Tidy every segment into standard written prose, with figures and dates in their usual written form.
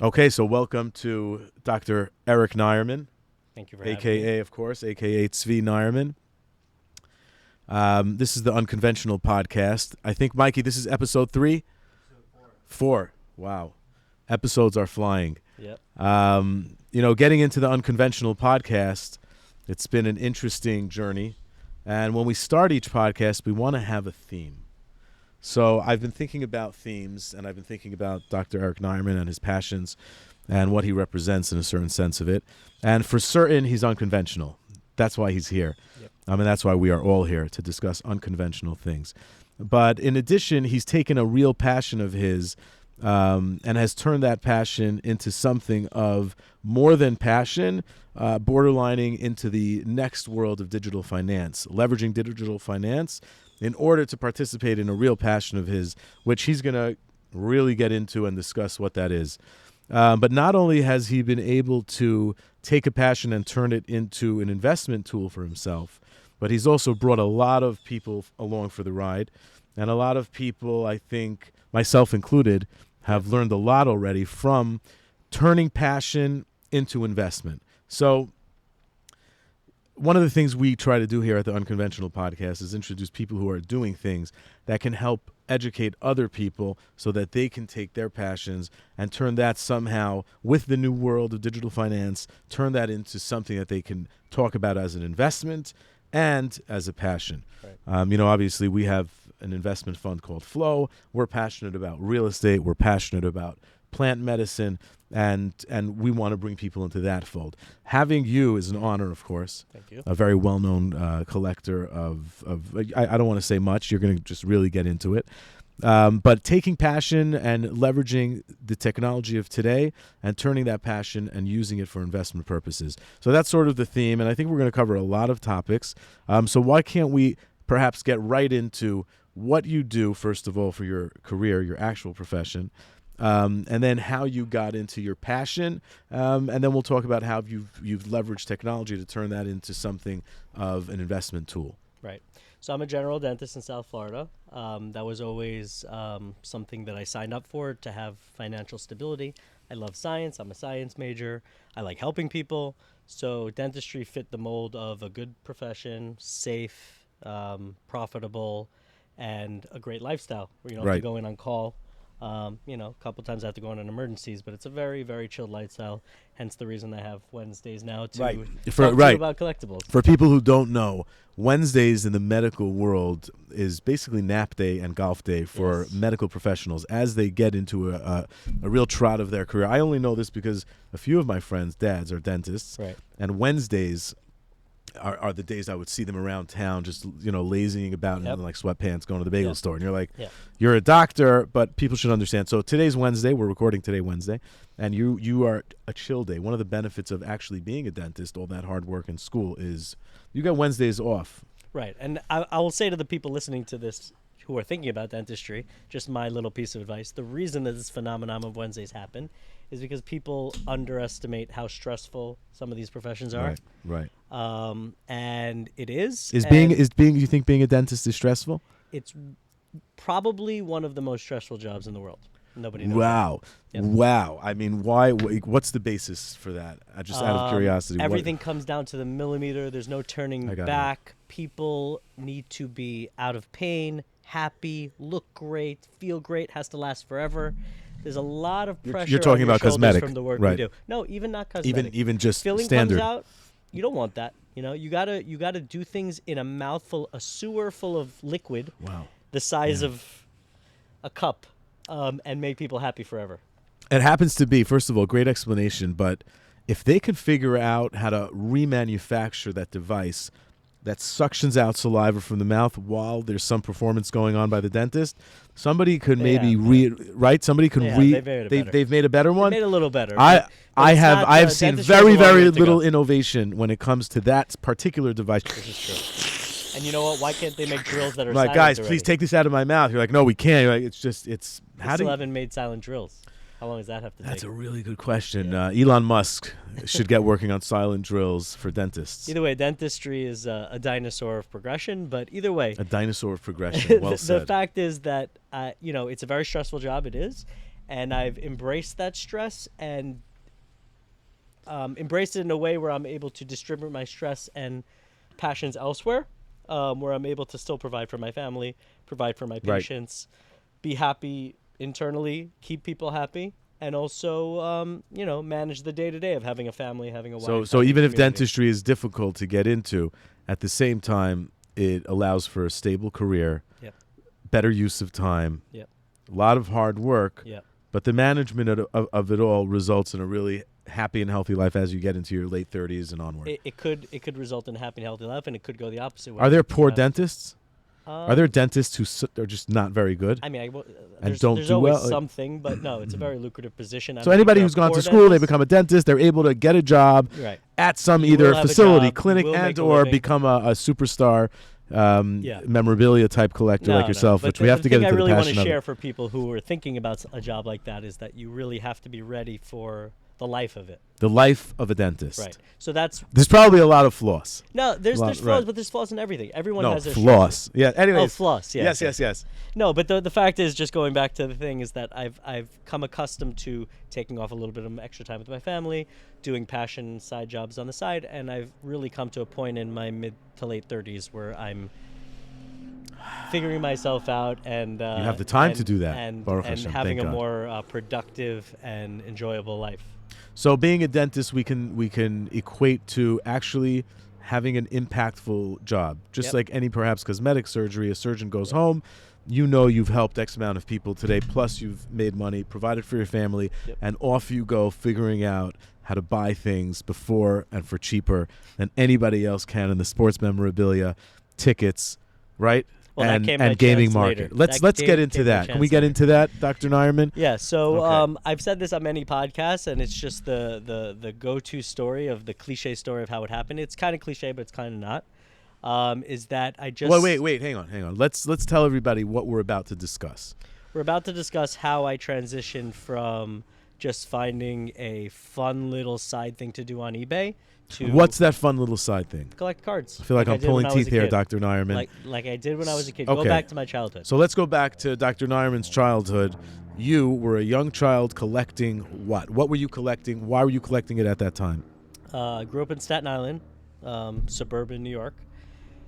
Okay, so welcome to Dr. Eric Nierman, Thank you for having me. a.k.a., of course, a.k.a. Tzvi Nierman. This is the Unconventional podcast. I think, Mikey, this is episode 3? Episode 4. Wow. Episodes are flying. Yep. Getting into the Unconventional podcast, it's been an interesting journey. And when we start each podcast, we want to have a theme. So I've been thinking about themes, and I've been thinking about Dr. Eric Nierman and his passions and what he represents in a certain sense of it. And for certain, he's unconventional. That's why he's here. Yep. That's why we are all here, to discuss unconventional things. But in addition, he's taken a real passion of his and has turned that passion into something of more than passion, borderlining into the next world of digital finance, leveraging digital finance in order to participate in a real passion of his, which he's going to really get into and discuss what that is. But not only has he been able to take a passion and turn it into an investment tool for himself, but he's also brought a lot of people along for the ride. And a lot of people, I think, myself included, have learned a lot already from turning passion into investment. So one of the things we try to do here at the Unconventional Podcast is introduce people who are doing things that can help educate other people so that they can take their passions and turn that somehow, with the new world of digital finance, turn that into something that they can talk about as an investment and as a passion. Right. Obviously we have an investment fund called Flow. We're passionate about real estate. We're passionate about plant medicine, and we want to bring people into that fold. Having you is an honor, of course. Thank you. A very well-known collector of I don't want to say much. You're going to just really get into it. But taking passion and leveraging the technology of today and turning that passion and using it for investment purposes. So that's sort of the theme, and I think we're going to cover a lot of topics. So why can't we perhaps get right into what you do, first of all, for your career, your actual profession, and then how you got into your passion, and then we'll talk about how you've leveraged technology to turn that into something of an investment tool. Right. So I'm a general dentist in South Florida. That was always something that I signed up for, to have financial stability. I love science. I'm a science major. I like helping people. So dentistry fit the mold of a good profession, safe, profitable, and a great lifestyle where you don't have to go in on call. A couple times I have to go on emergencies, but it's a very, very chilled lifestyle. Hence the reason I have Wednesdays now to talk to you about collectibles. For people who don't know, Wednesdays in the medical world is basically nap day and golf day for medical professionals as they get into a real trot of their career. I only know this because a few of my friends' dads are dentists, right. And Wednesdays are the days I would see them around town just, lazying about in like sweatpants, going to the bagel store. And you're like, you're a doctor, but people should understand. So today's Wednesday. We're recording today Wednesday. And you are a chill day. One of the benefits of actually being a dentist, all that hard work in school, is you got Wednesdays off. Right. And I will say to the people listening to this who are thinking about dentistry, just my little piece of advice, the reason that this phenomenon of Wednesdays happen is because people underestimate how stressful some of these professions are. Right. And it is. You think being a dentist is stressful? It's probably one of the most stressful jobs in the world. Nobody knows. Wow. Yep. Wow. I mean, why? What's the basis for that? Just out of curiosity. Everything comes down to the millimeter. There's no turning back. People need to be out of pain, happy, look great, feel great, has to last forever. There's a lot of pressure. You're talking on your about cosmetic, from the work we do. No, even not cosmetic. Even just filling standard. Comes out, you don't want that. You gotta do things in a mouthful, a sewer full of liquid, the size of a cup, and make people happy forever. It happens to be, first of all, great explanation. But if they could figure out how to remanufacture that device that suctions out saliva from the mouth while there's some performance going on by the dentist, somebody could maybe Somebody could they've made a better one. They made a little better. I have seen very, very little innovation when it comes to that particular device. This is true. And you know what? Why can't they make drills that are like, silent guys, already? please take this out of my mouth. You're like, no, we can't. You're like, They still haven't made silent drills. How long does that have to take? That's a really good question. Elon Musk should get working on silent drills for dentists. Either way, dentistry is a dinosaur of progression, but either way. A dinosaur of progression, well said. The fact is that, it's a very stressful job, it is, and I've embraced that stress and embraced it in a way where I'm able to distribute my stress and passions elsewhere, where I'm able to still provide for my family, provide for my patients, be happy internally, keep people happy, and also, manage the day-to-day of having a family, having a wife. So even if community. dentistry is difficult to get into, at the same time, it allows for a stable career, better use of time, a lot of hard work, but the management of it all results in a really happy and healthy life as you get into your late 30s and onward. It could result in a happy and healthy life, and it could go the opposite way. Are there poor dentists? Are there dentists who are just not very good? I mean, and there's always something, but no, it's a very lucrative position. So anybody who's gone to school, they become a dentist, they're able to get a job at some either facility, clinic, and or become a superstar memorabilia type collector like yourself, which we have to get into the passion of. The thing I really want to share for people who are thinking about a job like that is that you really have to be ready for the life of it. The life of a dentist. Right. So there's probably a lot of floss. No, there's flaws, but there's flaws in everything. Everyone has their flaws. Yeah. Anyways. Oh, floss. Yeah. Yes. No, but the fact is, just going back to the thing, is that I've come accustomed to taking off a little bit of extra time with my family, doing passion side jobs on the side, and I've really come to a point in my mid to late 30s where I'm figuring myself out, and you have the time to do that, and Hashem, having a more productive and enjoyable life. So being a dentist, we can equate to actually having an impactful job. Just like any perhaps cosmetic surgery, a surgeon goes home, you've helped X amount of people today, plus you've made money, provided for your family, and off you go figuring out how to buy things before and for cheaper than anybody else can in the sports memorabilia, tickets, right? Well, and gaming market. Later. Let's get into that. Can we get into that, Dr. Nairman? Yeah. So I've said this on many podcasts, and it's just the go-to story of the cliche story of how it happened. It's kind of cliche, but it's kind of not. Is that I just wait, hang on. Let's tell everybody what we're about to discuss. We're about to discuss how I transitioned from just finding a fun little side thing to do on eBay to what's that fun little side thing? Collect cards. I feel like I'm pulling teeth here, Dr. Nairman. Like I did when I was a kid. Okay. Go back to my childhood. So let's go back to Dr. Nairman's childhood. You were a young child collecting what? What were you collecting? Why were you collecting it at that time? I grew up in Staten Island, suburban New York.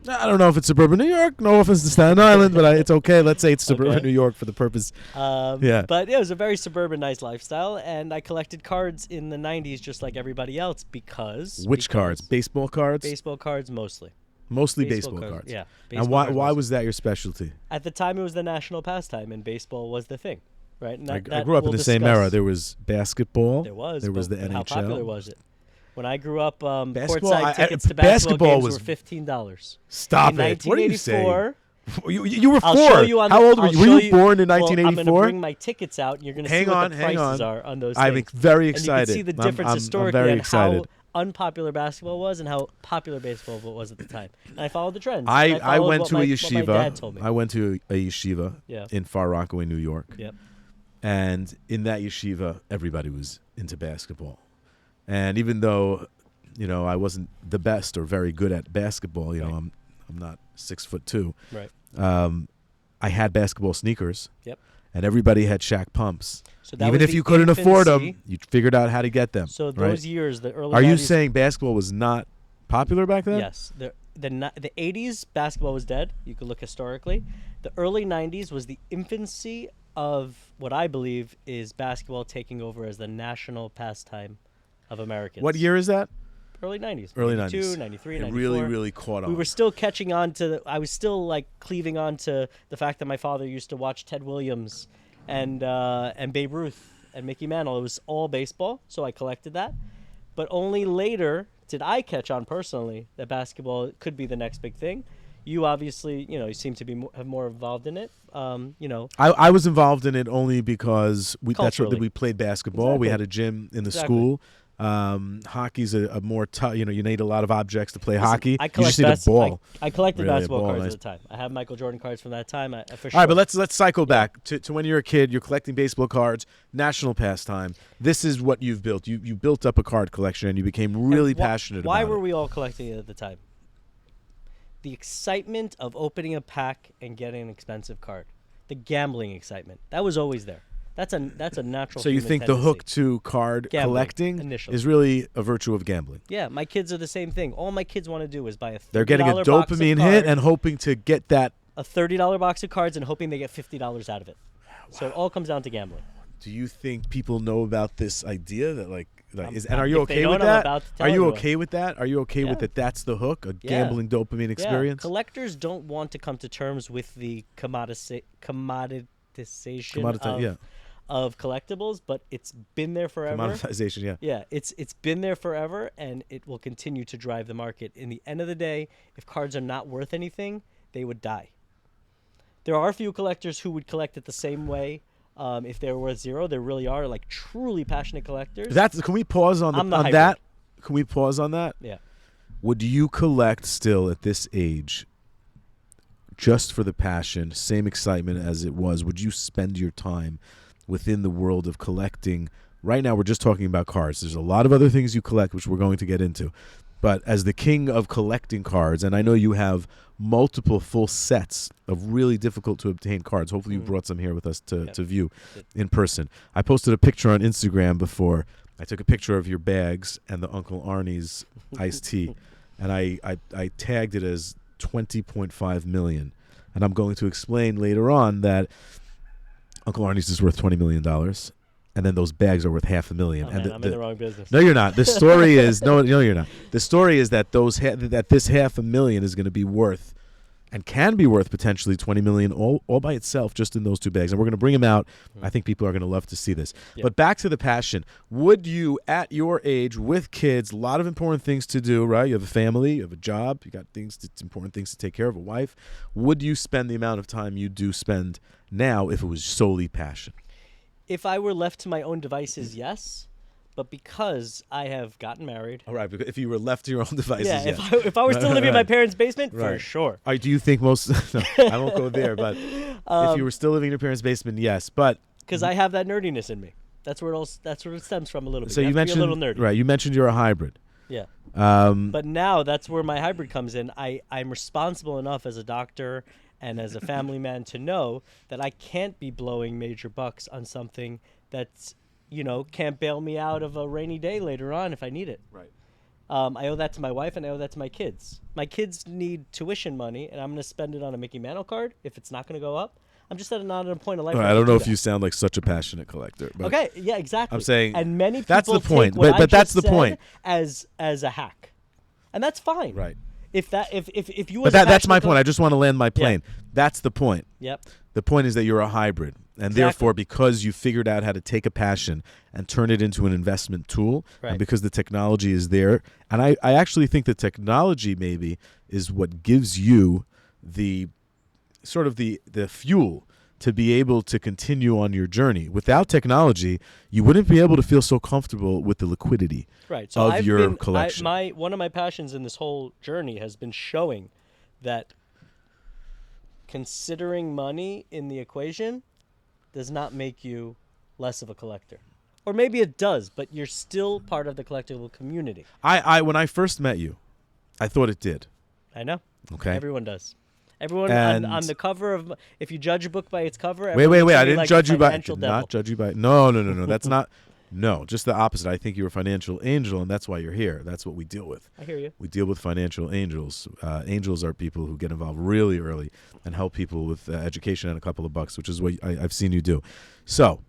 I don't know if it's suburban New York. No offense to Staten Island, but it's okay. Let's say it's suburban New York for the purpose. But it was a very suburban, nice lifestyle, and I collected cards in the 90s just like everybody else because... Which cards? Baseball cards? Baseball cards, mostly. Mostly baseball cards. Yeah. And why was that your specialty? At the time, it was the national pastime, and baseball was the thing, right? And I grew up in the same era. There was basketball. There was the NHL. How popular was it? When I grew up, courtside tickets to basketball games were $15. Stop it! What are you saying? You were 4. I'll show you How old were you? Were you born in 1984? I'm going to bring my tickets out, and you're going to see what the prices are on those things. I'm very excited. And you can see the difference historically very on excited. How unpopular basketball was and how popular baseball was at the time. And I followed the trends. I went to a yeshiva. What my dad told me. I went to a yeshiva in Far Rockaway, New York. Yep. And in that yeshiva, everybody was into basketball. And even though, I wasn't the best or very good at basketball, I'm not 6'2". Right. I had basketball sneakers. Yep. And everybody had Shaq pumps. So that even if you couldn't afford them, you figured out how to get them. So those years, the early. Are 90s, you saying basketball was not popular back then? Yes. The 80s, basketball was dead. You could look historically. The early 90s was the infancy of what I believe is basketball taking over as the national pastime of Americans. What year is that? Early 90s. Early 92, 90s. 93, it 94. really caught on. We were still catching on to I was still cleaving on to the fact that my father used to watch Ted Williams and Babe Ruth and Mickey Mantle. It was all baseball, so I collected that. But only later did I catch on personally that basketball could be the next big thing. You obviously, you seem to be have more involved in it. I was involved in it only because we played basketball. Exactly. We had a gym in the school. Hockey's a more tough. You need a lot of objects to play hockey. I you just need a ball. I collected Really, basketball cards nice. at the time. I have Michael Jordan cards from that time. For sure. All right, but let's cycle back to when you're a kid. You're collecting baseball cards, national pastime. This is what you've built. You built up a card collection, and you became really passionate about it. Why were we all collecting it at the time? The excitement of opening a pack and getting an expensive card. The gambling excitement. That was always there. That's a natural. So you human think tendency. the hook to card Gambling, collecting initially. is really a virtue of gambling? Yeah, my kids are the same thing. All my kids want to do is buy a $30 They're getting a box of dopamine hit cards, and hoping to get that. a $30 box of cards and hoping they get $50 out of it. So it all comes down to gambling. Do you think people know about this idea that like is? I'm- And are you if they okay don't, with I'm that? about to tell Are you everyone. okay with that? Are you okay with Yeah. that? That's the hook, a Yeah. gambling dopamine experience. Yeah. Collectors don't want to come to terms with the commoditization of collectibles, but it's been there forever. Commoditization, yeah. Yeah, it's been there forever, and it will continue to drive the market. In the end of the day, if cards are not worth anything, they would die. There are a few collectors who would collect it the same way if they were worth zero. There really are, like, truly passionate collectors. Can we pause on I'm the on hybrid. that? Can we pause on that? Yeah. Would you collect still at this age just for the passion, same excitement as it was? Would you spend your time within the world of collecting? Right now, we're just talking about cards. There's a lot of other things you collect, which we're going to get into. But as the king of collecting cards, and I know you have multiple full sets of really difficult to obtain cards. Hopefully you brought some here with us to view in person. I posted a picture on Instagram before. I took a picture of your bags and the Uncle Arnie's iced tea, and I tagged it as 20.5 million. And I'm going to explain later on that Uncle Arnie's is worth $20 million. And then those bags are worth $500,000. Oh, and man, I'm in the wrong business. No, you're not. The story is no, you're not. The story is that that this $500,000 is going to be worth, and can be worth potentially $20 million all by itself, just in those two bags. And we're going to bring them out. I think people are going to love to see this. Yep. But back to the passion. Would you, at your age, with kids, a lot of important things to do, right? You have a family, you have a job, you got important things to take care of, a wife. Would you spend the amount of time you do spend now if it was solely passion? If I were left to my own devices, yes. But because I have gotten married. All right, because if you were left to your own devices, Yeah, yes. if I were still living in my parents' basement, for Right. sure. Do you think most? No, I won't go there. But if you were still living in your parents' basement, yes. But Because I have that nerdiness in me. That's where it stems from a little bit. so you you have to be mentioned a little nerdy. right. You mentioned you're a hybrid. Yeah. Um, But now that's where my hybrid comes in. I'm responsible enough as a doctor and as a family man to know that I can't be blowing major bucks on something that's, can't bail me out of a rainy day later on if I need it. right. I owe that to my wife and I owe that to my kids. My kids need tuition money, and I'm going to spend it on a Mickey Mantle card if it's not going to go up. I'm just not at a point of life. All where right, I don't can know do if you sound like such a passionate collector. But Okay, yeah, exactly. I'm saying and many people that's the point, take what but I that's just the point. said as a hack, and that's fine. Right. If you. But that's my point. I just want to land my plane. That's the point. Yep. The point is that you're a hybrid, and Exactly. therefore, because you figured out how to take a passion and turn it into an investment tool, Right. and because the technology is there, and I actually think the technology maybe is what gives you the sort of the fuel to be able to continue on your journey. Without technology, you wouldn't be able to feel so comfortable with the liquidity Right. So of your collection. One of my passions in this whole journey has been showing that considering money in the equation does not make you less of a collector. Or maybe it does, but you're still part of the collectible community. When I first met you, I thought it did. I know. Okay. Everyone does. Everyone And- on the cover of, if you judge a book by its cover, Wait. everyone looks I at you didn't like judge a you by. financial Did devil. not judge you by. No. That's not. No, just the opposite. I think you're a financial angel, and that's why you're here. That's what we deal with. I hear you. We deal with financial angels. Angels are people who get involved really early and help people with education and a couple of bucks, which is what I've seen you do. So,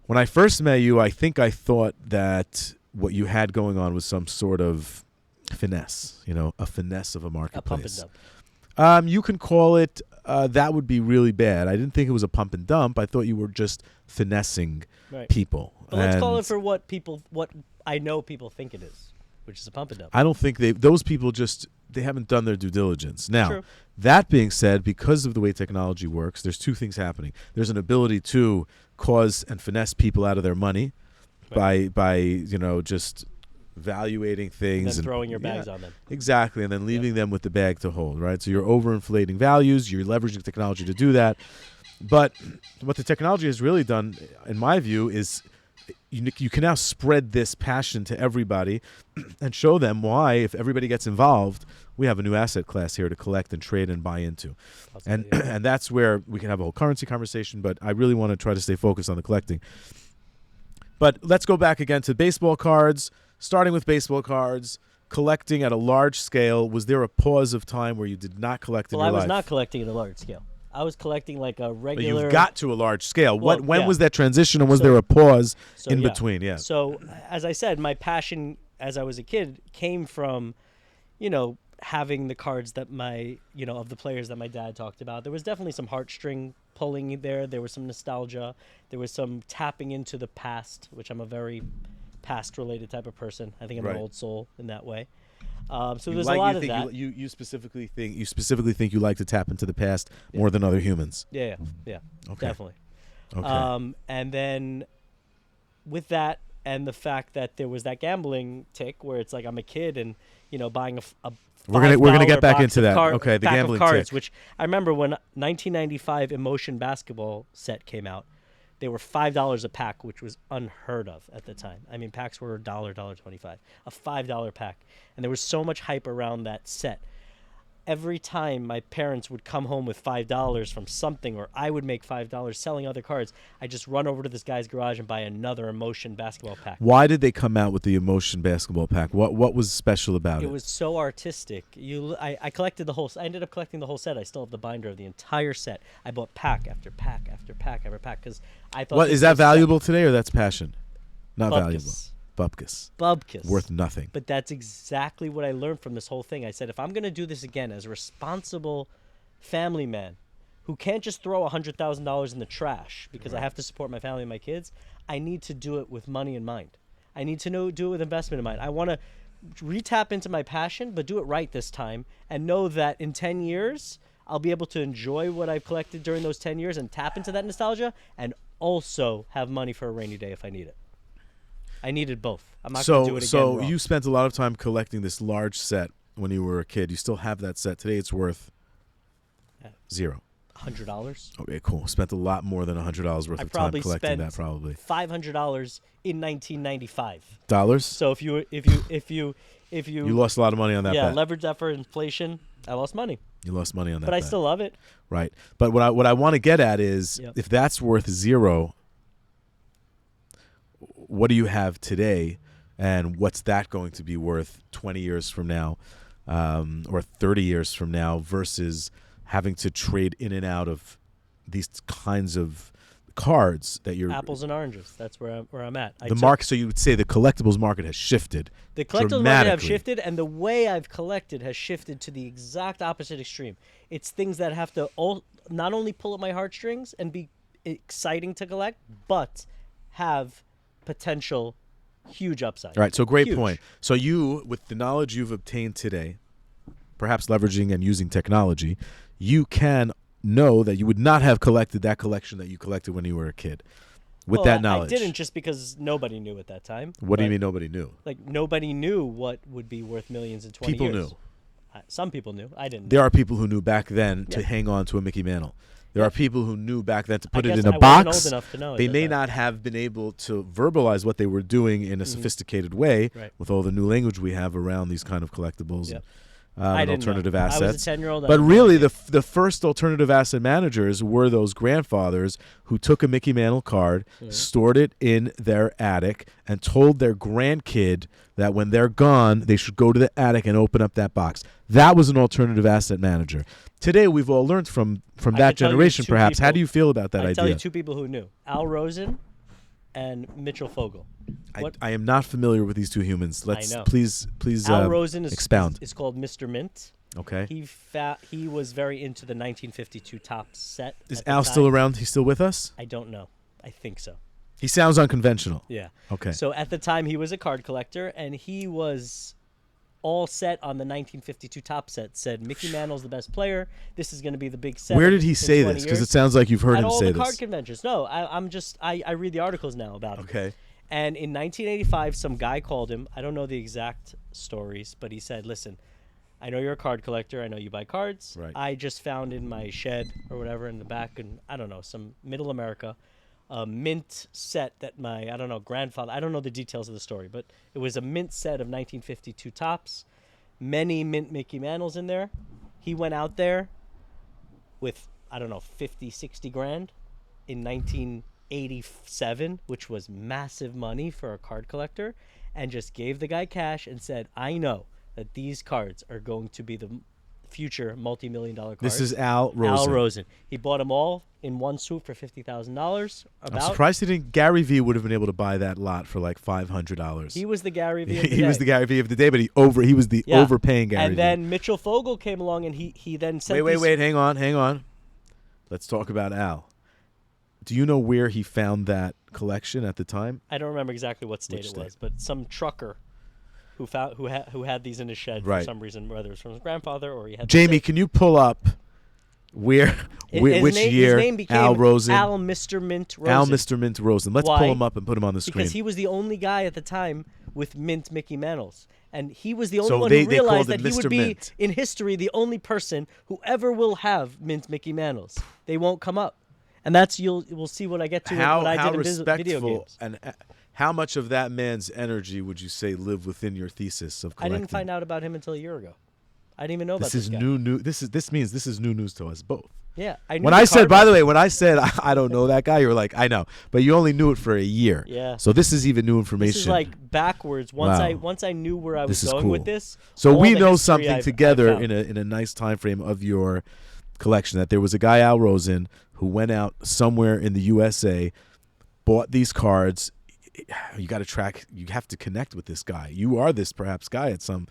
when I first met you, I think I thought that what you had going on was some sort of finesse, a finesse of a A pump and marketplace. dump. You can call it, that would be really bad. I didn't think it was a pump and dump. I thought you were just finessing Right. people. But let's call And it for what I know people think it is, which is a pump and dump. I don't think those people they haven't done their due diligence. Now, True. that being said, because of the way technology works, there's two things happening. There's an ability to cause and finesse people out of their money by just valuating and things then throwing your bags yeah, on them. exactly, and then leaving them with the bag to hold, right? So you're overinflating values, you're leveraging technology to do that. But what the technology has really done, in my view, is you can now spread this passion to everybody and show them why, if everybody gets involved, we have a new asset class here to collect and trade and buy into. And and that's where we can have a whole currency conversation, but I really want to try to stay focused on the collecting. But let's go back again to baseball cards, starting with baseball cards, collecting at a large scale. Was there a pause of time where you did not collect in your life? Well, I was not collecting at a large scale. I was collecting like a regular... But you've got to a large scale. Well, when was that transition, and was there a pause in between? Yeah. So, as I said, my passion as I was a kid came from, having the cards that of the players that my dad talked about. There was definitely some heartstring pulling there. There was some nostalgia. There was some tapping into the past, which I'm a very past-related type of person. I think I'm an old soul in that way. So there's a lot of that. You specifically think you like to tap into the past more than other humans. Yeah, okay. Definitely. Okay. And then with that and the fact that there was that gambling tick where it's like I'm a kid and buying a we're gonna get back box into of that. Okay, the pack gambling of cards, tick. which I remember when 1995 Emotion basketball set came out. They were $5 a pack, which was unheard of at the time. I mean, packs were $1.25, a $5 pack. And there was so much hype around that set. Every time my parents would come home with $5 from something, or I would make $5 selling other cards, I just run over to this guy's garage and buy another Emotion basketball pack. Why did they come out with the Emotion basketball pack? What was special about it? It was so artistic. I collected the whole. I ended up collecting the whole set. I still have the binder of the entire set. I bought pack after pack after pack after pack because I thought. What is that valuable today, or that's passion? Not valuable. Bubkus. Worth nothing. But that's exactly what I learned from this whole thing. I said, if I'm going to do this again as a responsible family man who can't just throw $100,000 in the trash because I have to support my family and my kids, I need to do it with money in mind. I need to do it with investment in mind. I want to re-tap into my passion, but do it right this time and know that in 10 years, I'll be able to enjoy what I've collected during those 10 years and tap into that nostalgia and also have money for a rainy day if I need it. I needed both. I'm not going to do it again. So wrong. You spent a lot of time collecting this large set when you were a kid. You still have that set. Today it's worth zero. $100. Okay, cool. Spent a lot more than $100 worth of time collecting that, probably. $500 in 1995. Dollars? So if you You lost a lot of money on that bet. Yeah, leverage that for inflation. I lost money. You lost money on that But bet. I still love it. Right. But what I want to get at is if that's worth zero, what do you have today, and what's that going to be worth 20 years from now, or 30 years from now, versus having to trade in and out of these kinds of cards that you're apples and oranges. That's where I'm at. So you would say the collectibles market has shifted. The collectibles market have shifted, and the way I've collected has shifted to the exact opposite extreme. It's things that have to not only pull at my heartstrings and be exciting to collect, but have potential huge upside. All right, so great point. So you, with the knowledge you've obtained today, perhaps leveraging and using technology, you can know that you would not have collected that collection that you collected when you were a kid with that knowledge. I didn't, just because nobody knew at that time. What do you mean nobody knew? Like, nobody knew what would be worth millions in 20 years. People knew. Some people knew. I didn't. There are people who knew back then to hang on to a Mickey Mantle. There are people who knew back then to put it in a box. Wasn't old enough to know they may not have been able to verbalize what they were doing in a sophisticated way with all the new language we have around these kind of collectibles and alternative assets. I was a 10-year-old. But really, the first alternative asset managers were those grandfathers who took a Mickey Mantle card, stored it in their attic, and told their grandkid that when they're gone, they should go to the attic and open up that box. That was an alternative asset manager. Today, we've all learned from that generation, perhaps. How do you feel about that idea? I tell you two people who knew. Al Rosen and Mitchell Fogel. I am not familiar with these two humans. I know. Please Al Rosen expound. is called Mr. Mint. Okay. He was very into the 1952 top set. Is Al still around? He's still with us? I don't know. I think so. He sounds unconventional. Yeah. Okay. So at the time, he was a card collector, and he was all set on the 1952 top set. Said Mickey Mantle's the best player. This is going to be the big set. Where did he say this? Because it sounds like you've heard him say this. At all the card conventions. No, I read the articles now about him. Okay. And in 1985, some guy called him. I don't know the exact stories, but he said, listen, I know you're a card collector. I know you buy cards. Right. I just found in my shed or whatever in the back in, I don't know, some middle America, a mint set that I don't know, grandfather, I don't know the details of the story, but it was a mint set of 1952 tops, many mint Mickey Mantles in there. He went out there with, I don't know, 50, 60 grand in 1987, which was massive money for a card collector, and just gave the guy cash and said, I know that these cards are going to be the future multi-million-dollar cards. This is Al Rosen. Al Rosen. He bought them all in one swoop for $50,000. I'm surprised he didn't. Gary Vee would have been able to buy that lot for like $500. He was the Gary Vee of the day. He was the Gary Vee of the day, but he was the overpaying Gary Vee. And then Mitchell Fogel came along, and he then said, wait, hang on. Let's talk about Al. Do you know where he found that collection at the time? I don't remember exactly what state it was, but some trucker who had these in his shed for some reason, whether it was from his grandfather or he had. Jamie, can you pull up which year his name became Al Rosen? Al Mr. Mint Rosen. Al Mr. Mint Rosen. Let's pull him up and put him on the screen. Because he was the only guy at the time with mint Mickey Mantles. And he was the only one who realized that he would be, in history, the only person who ever will have mint Mickey Mantles. They won't come up. And that's, we'll see what I get to what I did in video games. And how much of that man's energy would you say lived within your thesis of collecting? I didn't find out about him until a year ago. I didn't even know about this guy. This means this is new news to us both. Yeah, I knew. When I said I don't know that guy, you were like, I know, but you only knew it for a year. Yeah. So this is even new information. This is like backwards. Once I knew where I was going with this. So we know something together in a nice time frame of your collection, that there was a guy, Al Rosen, who went out somewhere in the USA, bought these cards. You have to connect with this guy. You are this perhaps guy at some.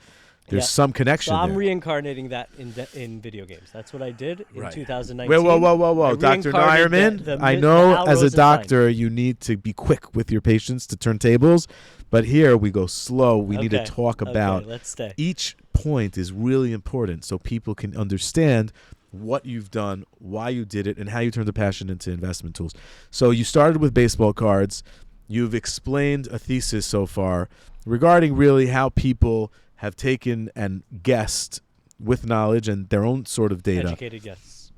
There's some connection. So I'm there. reincarnating that in video games. That's what I did in 2019. Whoa, Dr. Nairman. I know as a doctor you need to be quick with your patients to turn tables, but here we go slow. We need to talk about let's stay. Each point is really important so people can understand what you've done, why you did it, and how you turned the passion into investment tools. So you started with baseball cards. You've explained a thesis so far regarding really how people have taken and guessed with knowledge and their own sort of data. Educated guess.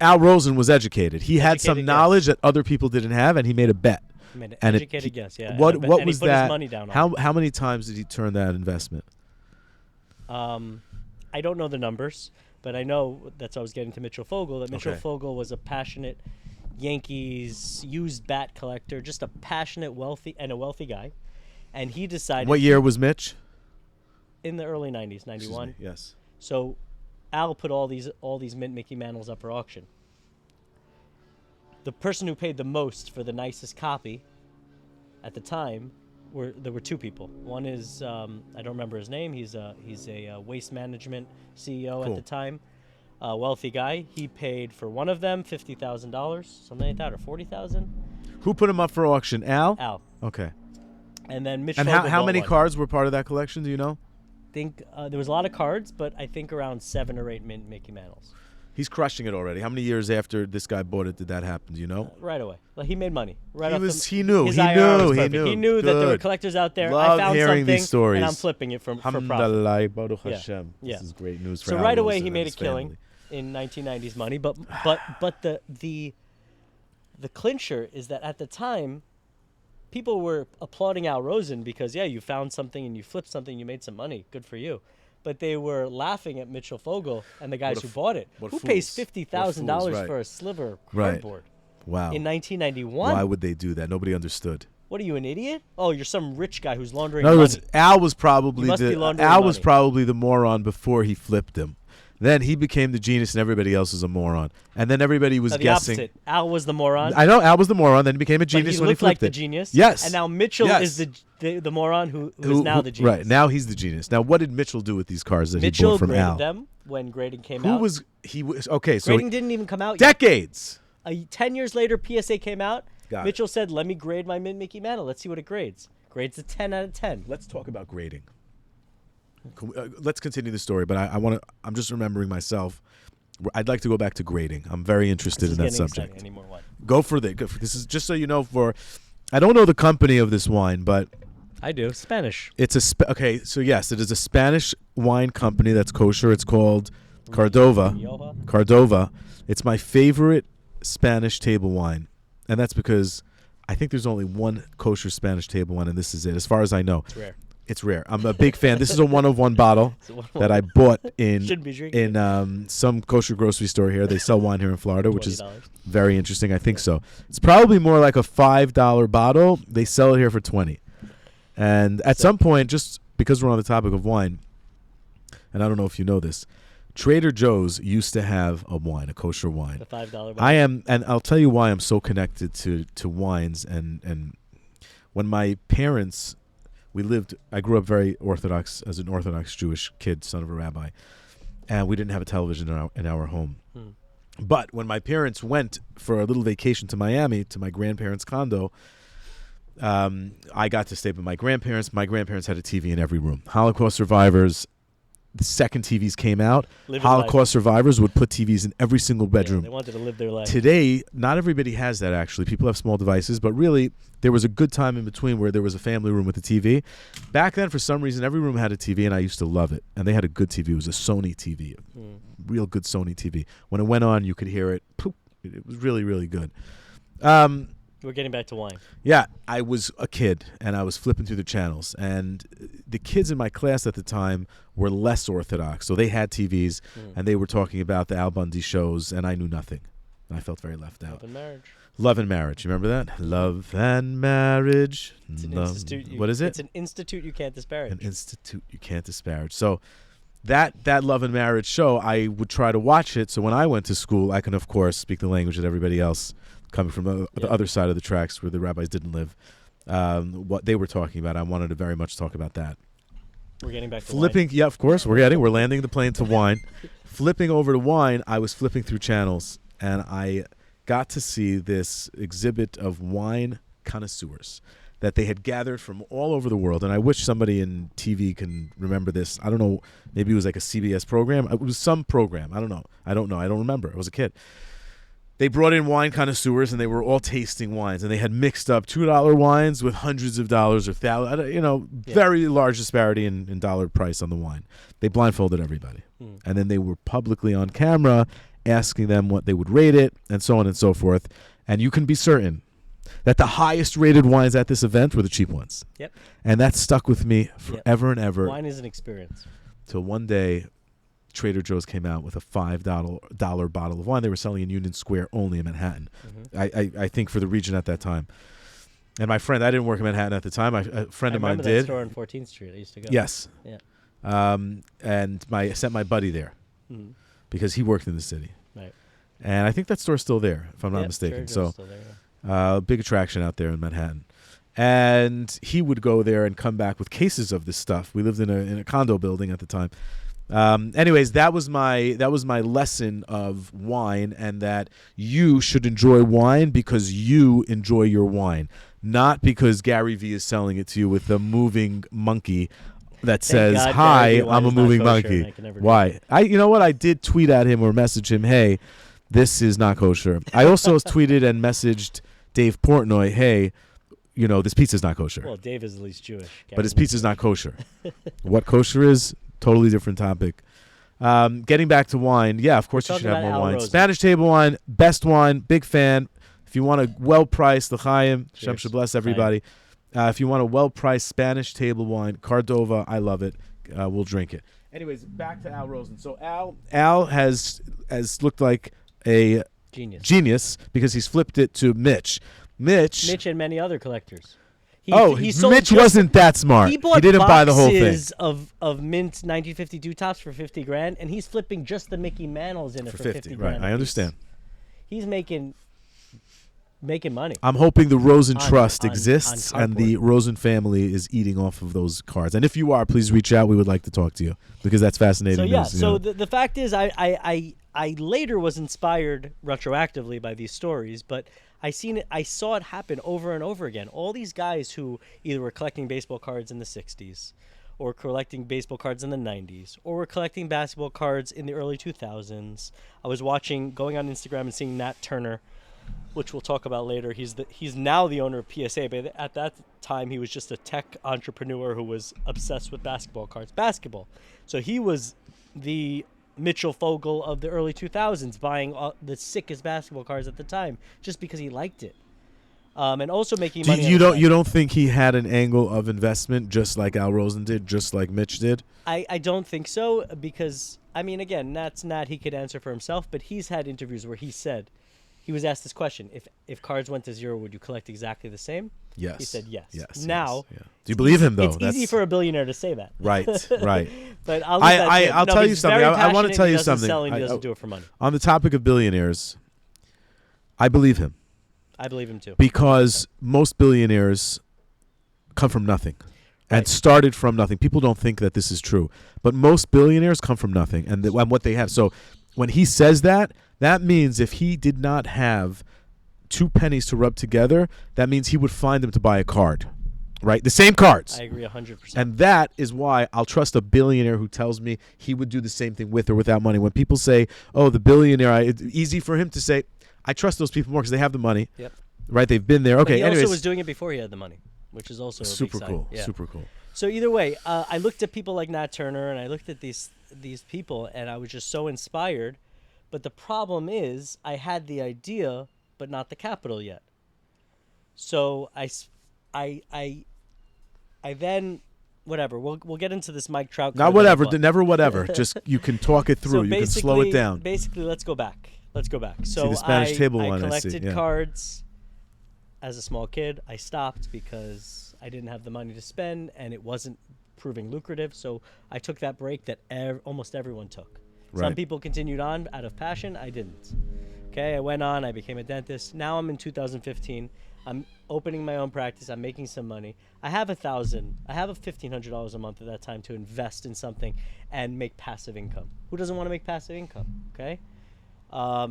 Al Rosen was educated. He had some knowledge that other people didn't have, and he made a bet. He made an educated guess, yeah. What was he put that? His money down on how many times did he turn that investment? I don't know the numbers, but I know that's how I was getting to Mitchell Fogel, that Mitchell Fogel was a passionate Yankees used bat collector, just a passionate, wealthy guy. And he decided... What year was Mitch? In the early 90s, 91. Yes. So Al put all these mint Mickey Mantles up for auction. The person who paid the most for the nicest copy at the time there were two people. One is I don't remember his name. He's a waste management CEO at the time. A wealthy guy. He paid for one of them $50,000, something like that, or $40,000. Who put him up for auction? Al? Al. Okay. And then Mitch. And how many cards were part of that collection? Do you know? I think there was a lot of cards, but I think around 7 or 8 mint Mickey Mantles. He's crushing it already. How many years after this guy bought it did that happen? Do you know? Right away. Like he made money. He knew. He knew that there were collectors out there. Love I found hearing something, these stories. And I'm flipping it for profit. Alhamdulillah, Baruch Hashem. This is great news for So Al right away Rosen he made a family. killing in 1990s money. But the clincher is that at the time, people were applauding Al Rosen because you found something and you flipped something, you made some money. Good for you. But they were laughing at Mitchell Fogel and the guys who bought it. Who pays $50,000 for a sliver of cardboard? Wow. In 1991? Why would they do that? Nobody understood. What are you, an idiot? Oh, you're some rich guy who's laundering money. In other words, Al was probably the moron before he flipped him. Then he became the genius and everybody else was a moron. And then everybody was guessing. Opposite. Al was the moron. I know Al was the moron, then he became a genius when he flipped like it. the genius. Yes. And now Mitchell is the moron who is now the genius. Right. Now he's the genius. Now what did Mitchell do with these cards that he bought from Al? Mitchell graded them when grading came out. Okay, so grading didn't even come out decades. Yet. 10 years later, PSA came out. Mitchell said, let me grade my mint Mickey Mantle. Let's see what it grades. Grades a 10 out of 10. Let's talk about grading. Let's continue the story, but I'm just remembering myself. I'd like to go back to grading. I'm very interested in that subject. Go for it. This is just so you know. I don't know the company of this wine, but I do. Spanish. It's so yes, it is a Spanish wine company that's kosher. It's called Cordova. It's my favorite Spanish table wine. and that's because I think there's only one kosher Spanish table wine, and this is it, as far as I know. It's rare. It's rare. I'm a big fan. This is a 1 of 1 bottle that I bought in some kosher grocery store here. They sell wine here in Florida, which is very interesting. I think so. It's probably more like a $5 bottle. They sell it here for $20. And at some point, just because we're on the topic of wine, and I don't know if you know this, Trader Joe's used to have a wine, a kosher wine. The $5 bottle. I am, and I'll tell you why I'm so connected to wines. And when my parents, I grew up very Orthodox, as an Orthodox Jewish kid, son of a rabbi, and we didn't have a television in our home. But when my parents went for a little vacation to Miami, to my grandparents' condo, I got to stay with my grandparents. My grandparents had a TV in every room. Holocaust survivors, the second TVs came out, Holocaust survivors would put TVs in every single bedroom. Yeah, they wanted to live their life. Today, not everybody has that, actually. People have small devices, but really, there was a good time in between where there was a family room with a TV. Back then, for some reason, every room had a TV, and I used to love it. And they had a good TV. It was a Sony TV, real good Sony TV. When it went on, you could hear it. Poop. It was really, really good. We're getting back to wine. Yeah, I was a kid, and I was flipping through the channels. And the kids in my class at the time were less Orthodox. So they had TVs, and they were talking about the Al Bundy shows, and I knew nothing. And I felt very left out. Love and Marriage. Love and Marriage. You remember that? Love and Marriage. It's an institute. What is it? It's an institute you can't disparage. An institute you can't disparage. So that Love and Marriage show, I would try to watch it. So when I went to school, I can, of course, speak the language that everybody else coming from the other side of the tracks where the rabbis didn't live, what they were talking about. I wanted to very much talk about that. We're getting back to flipping. wine. Yeah, of course. We're landing the plane to wine. Flipping over to wine, I was flipping through channels, and I got to see this exhibit of wine connoisseurs that they had gathered from all over the world. And I wish somebody in TV can remember this. I don't know. Maybe it was like a CBS program. It was some program. I don't know. I don't remember. I was a kid. They brought in wine connoisseurs, and they were all tasting wines, and they had mixed up $2 wines with hundreds of dollars or thousands, very large disparity in dollar price on the wine. They blindfolded everybody, and then they were publicly on camera asking them what they would rate it, and so on and so forth. And you can be certain that the highest rated wines at this event were the cheap ones. Yep. And that stuck with me forever and ever. Wine is an experience. Till one day, Trader Joe's came out with a $5 bottle of wine. They were selling in Union Square only in Manhattan. I think for the region at that time. And my friend, I didn't work in Manhattan at the time. A friend of mine did. I remember that store on 14th Street. I used to go. Yes. Yeah. And I sent my buddy there because he worked in the city. Right. And I think that store's still there, if I'm not mistaken. So, still there, big attraction out there in Manhattan. And he would go there and come back with cases of this stuff. We lived in a condo building at the time. Anyways, that was my lesson of wine, and that you should enjoy wine because you enjoy your wine, not because Gary Vee is selling it to you with a moving monkey that says, "Hi, I'm a moving monkey." Why? You know what? I did tweet at him or message him, "Hey, this is not kosher." I also tweeted and messaged Dave Portnoy, "Hey, this pizza's not kosher." Well, Dave is at least Jewish. But his pizza's not kosher. What kosher is? Totally different topic. Getting back to wine, yeah, of course you should have more wine. Spanish table wine, best wine, big fan. If you want a well-priced, l'chaim, Shem should bless everybody. If you want a well-priced Spanish table wine, Cordova, I love it. We'll drink it. Anyways, back to Al Rosen. So Al has looked like a genius because he's flipped it to Mitch. Mitch and many other collectors. Mitch wasn't that smart. He didn't buy the whole thing. Of mint 1952 tops for $50,000, and he's flipping just the Mickey Mantles in it for $50,000. Right, I understand. He's making money. I'm hoping the Rosen Trust exists, and the Rosen family is eating off of those cards. And if you are, please reach out. We would like to talk to you because that's fascinating. So the fact is, I later was inspired retroactively by these stories, but I saw it happen over and over again. All these guys who either were collecting baseball cards in the 60s or collecting baseball cards in the 90s or were collecting basketball cards in the early 2000s. I was going on Instagram and seeing Nat Turner, which we'll talk about later. He's now the owner of PSA, but at that time he was just a tech entrepreneur who was obsessed with basketball cards. So he was the Mitchell Fogel of the early 2000s, buying the sickest basketball cards at the time just because he liked it. And also making money. You don't think he had an angle of investment just like Al Rosen did, just like Mitch did? I don't think so, because, I mean, again, that's not, he could answer for himself, but he's had interviews where he said, he was asked this question, if cards went to zero, would you collect exactly the same? Yes. He said yes. Yes. Now, yes, yeah. Do you believe him, though? It's easy for a billionaire to say that. Right, right. But I'll tell you something. I want to tell you something. He doesn't do it for money. On the topic of billionaires, I believe him. I believe him too. Because most billionaires come from nothing and started from nothing. People don't think that this is true, but most billionaires come from nothing and what they have. So when he says that, that means if he did not have 2 pennies to rub together, that means he would find them to buy a card, right? The same cards. I agree 100%. And that is why I'll trust a billionaire who tells me he would do the same thing with or without money. When people say, oh, the billionaire, it's easy for him to say, I trust those people more because they have the money. Yep. Right? They've been there. Okay. But he anyways, also was doing it before he had the money, which is also super a big cool. sign. Yeah. Super cool. So either way, I looked at people like Nat Turner, and I looked at these people, and I was just so inspired. But the problem is, I had the idea, but not the capital yet. So I then, whatever. We'll get into this Mike Trout. Not whatever. Never whatever. Just you can talk it through. So you can slow it down. Basically, let's go back. So the Spanish table I one, collected yeah. cards as a small kid. I stopped because I didn't have the money to spend, and it wasn't proving lucrative. So I took that break that almost everyone took. Right. Some people continued on out of passion. I didn't. Okay, I went on. I became a dentist. Now I'm in 2015. I'm opening my own practice. I'm making some money. I have $1,500 a month at that time to invest in something and make passive income. Who doesn't want to make passive income? Okay.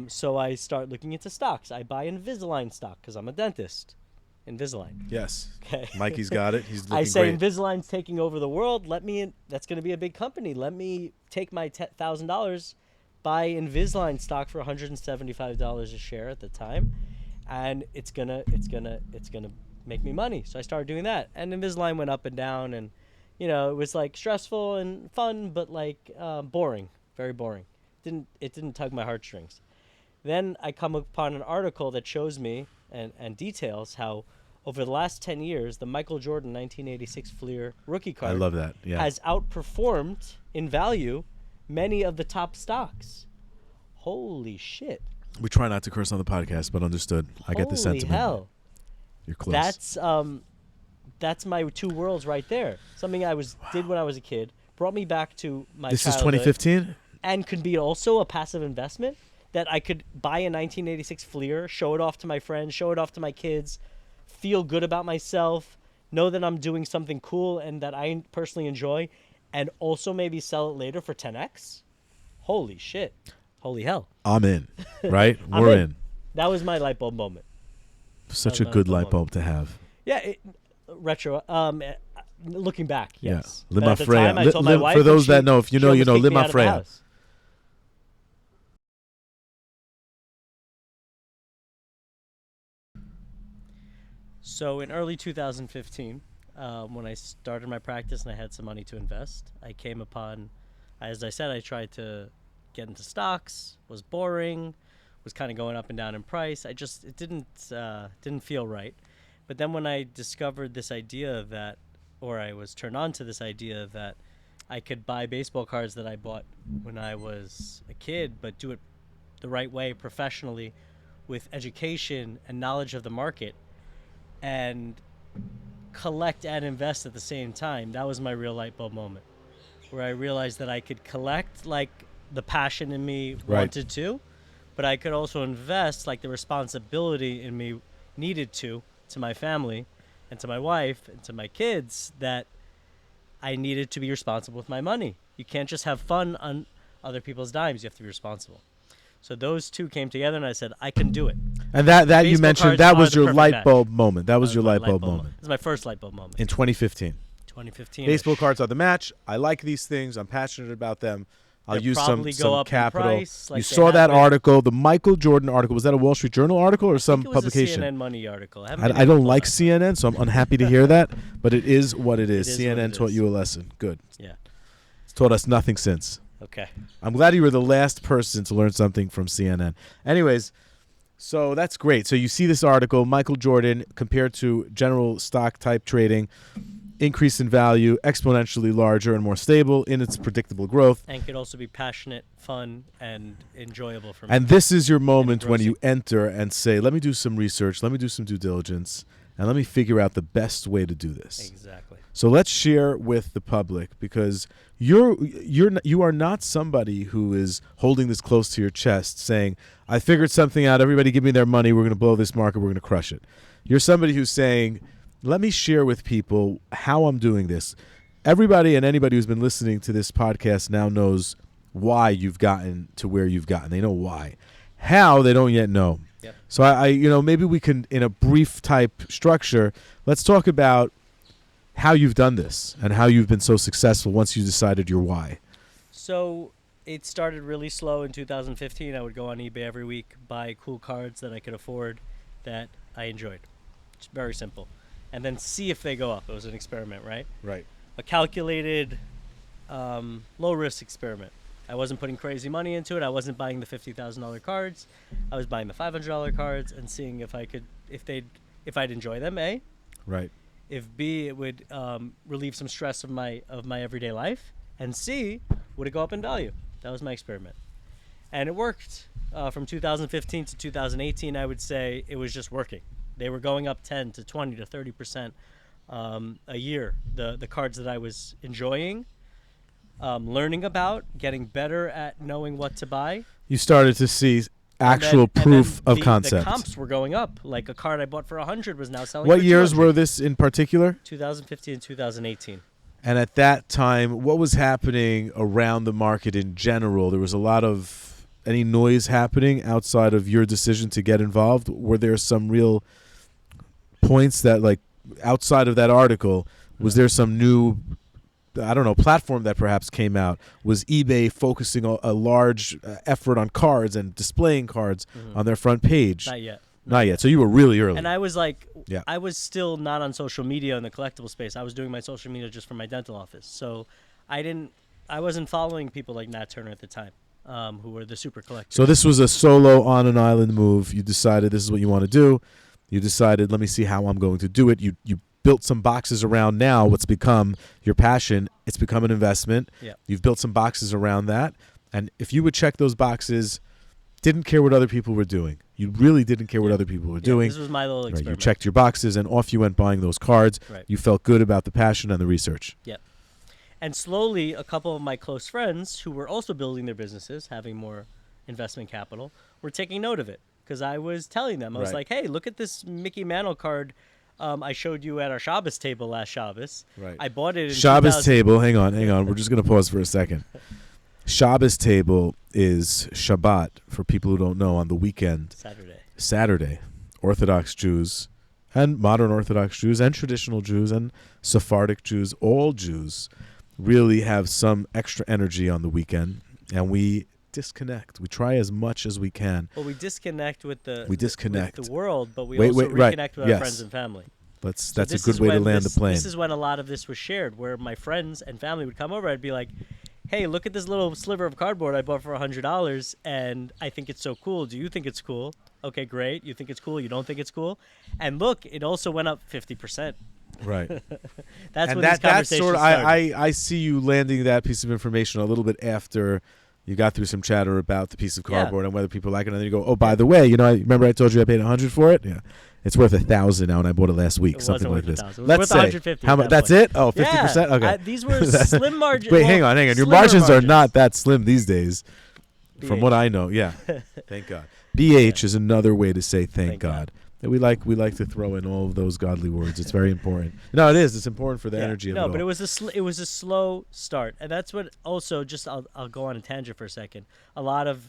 So I start looking into stocks. I buy Invisalign stock because I'm a dentist. Invisalign. Yes. Okay. Mikey's got it. He's looking I say great. Invisalign's taking over the world. Let me in. That's going to be a big company. Let me take my $1,000, buy Invisalign stock for $175 a share at the time, and it's gonna make me money. So I started doing that, and Invisalign went up and down, and it was like stressful and fun, but like boring, very boring. It didn't tug my heartstrings. Then I come upon an article that shows me and details how over the last 10 years, the Michael Jordan 1986 Fleer rookie card I love that. Yeah. has outperformed in value many of the top stocks. Holy shit. We try not to curse on the podcast, but understood. I get the sentiment. Holy hell. You're close. That's my 2 worlds right there. Something I did when I was a kid, brought me back to my This is childhood. 2015? And could be also a passive investment that I could buy a 1986 Fleer, show it off to my friends, show it off to my kids, feel good about myself, know that I'm doing something cool and that I personally enjoy, and also maybe sell it later for 10x. Holy shit. Holy hell. I'm in, right? I'm We're in. That was my light bulb moment. Such a good light bulb to have. Yeah, retro. Looking back, yes. Yeah. But at the Freya. time, I told my wife, for those and that know, if you she know, you almost know. kicked me Lima out of the Freya. house. So in early 2015, when I started my practice and I had some money to invest, I came upon, as I said, I tried to get into stocks, was boring, was kind of going up and down in price. It didn't feel right. But then when I discovered this idea that, or I was turned on to this idea that I could buy baseball cards that I bought when I was a kid, but do it the right way, professionally, with education and knowledge of the market, and collect and invest at the same time. That was my real light bulb moment, where I realized that I could collect like the passion in me wanted to, but I could also invest like the responsibility in me needed to my family and to my wife and to my kids, that I needed to be responsible with my money. You can't just have fun on other people's dimes. You have to be responsible. So those two came together, and I said, I can do it. And that you mentioned, that was your light match. bulb moment. That was your light bulb moment. It was my first light bulb moment. In 2015. 2015. Baseball cards are the match. I like these things. I'm passionate about them. I'll They'll use probably some go up in capital. price, like you they saw have that been. article, the Michael Jordan article. Was that a Wall Street Journal article or some I think it was publication? a CNN Money article. I don't like CNN, so I'm unhappy to hear that. But it is what it is. It is what CNN it taught is. you a lesson. Good. Yeah. It's taught us nothing since. Okay. I'm glad you were the last person to learn something from CNN. Anyways, So that's great. So you see this article, Michael Jordan compared to general stock type trading, increase in value, exponentially larger and more stable in its predictable growth. And could also be passionate, fun, and enjoyable for me. And this is your moment when you enter and say, let me do some research, let me do some due diligence, and let me figure out the best way to do this. Exactly. So let's share with the public, because you are not somebody who is holding this close to your chest saying, I figured something out, everybody give me their money, we're going to blow this market, we're going to crush it. You're somebody who's saying, let me share with people how I'm doing this. Everybody and anybody who's been listening to this podcast now knows why you've gotten to where you've gotten. They know why. How, they don't yet know. Yep. So I maybe we can, in a brief type structure, let's talk about how you've done this and how you've been so successful once you decided your why. So it started really slow in 2015. I would go on eBay every week, buy cool cards that I could afford that I enjoyed. It's very simple. And then see if they go up. It was an experiment, right? Right. A calculated, low-risk experiment. I wasn't putting crazy money into it. I wasn't buying the $50,000 cards. I was buying the $500 cards and seeing if I'd enjoy them. A. Right. If B, it would relieve some stress of my everyday life, and C, would it go up in value? That was my experiment, and it worked. From 2015 to 2018, I would say it was just working. They were going up 10 to 20 to 30% a year. The cards that I was enjoying, learning about, getting better at knowing what to buy. You started to see actual proof of concept. The comps were going up. Like a card I bought for 100 was now selling. What for years 200. were this in particular? 2015 and 2018. And at that time, what was happening around the market in general? There was a lot of any noise happening outside of your decision to get involved. Were there some real points that, like, outside of that article, was there some new, I don't know, platform that perhaps came out? Was eBay focusing a large effort on cards and displaying cards on their front page? Not yet. Not yet. So you were really early. And I was like, I was still not on social media in the collectible space. I was doing my social media just for my dental office. So I wasn't following people like Nat Turner at the time, who were the super collectors. So this was a solo on an island move. You decided this is what you want to do. You decided, let me see how I'm going to do it. You built some boxes around now what's become your passion. It's become an investment. Yeah. You've built some boxes around that. And if you would check those boxes, didn't care what other people were doing. You really didn't care what other people were doing. This was my little experiment. You checked your boxes and off you went buying those cards. Right. You felt good about the passion and the research. Yep. And slowly, a couple of my close friends who were also building their businesses, having more investment capital, were taking note of it. Because I was telling them, I was like, hey, look at this Mickey Mantle card I showed you at our Shabbos table last Shabbos. Right. I bought it in Shabbos table. Hang on. We're just going to pause for a second. Shabbos table is Shabbat, for people who don't know, on the weekend. Saturday. Orthodox Jews and modern Orthodox Jews and traditional Jews and Sephardic Jews, all Jews, really have some extra energy on the weekend, and we disconnect. We try as much as we can. Well, we disconnect with the with the world, but we also reconnect with our friends and family. That's a good way to land the plane. This is when a lot of this was shared, where my friends and family would come over. I'd be like, hey, look at this little sliver of cardboard I bought for $100, and I think it's so cool. Do you think it's cool? Okay, great. You think it's cool? You don't think it's cool? And look, it also went up 50%. Right. That's when these conversations started. I see you landing that piece of information a little bit after you got through some chatter about the piece of cardboard and whether people like it, and then you go, oh, by the way, remember I told you I paid $100 for it? Yeah. It's worth $1,000 now, and I bought it last week, something like this. Let's say how much? That's it? Oh, 50%? Yeah. Okay. These were slim margins. Wait, hang on. Your margins are not that slim these days, from what I know. Yeah. Thank God. BH is another way to say thank God. We like to throw in all of those godly words. It's very important. No, it is. It's important for the energy of it all. No, but it was a slow start, and that's what also. Just I'll go on a tangent for a second. A lot of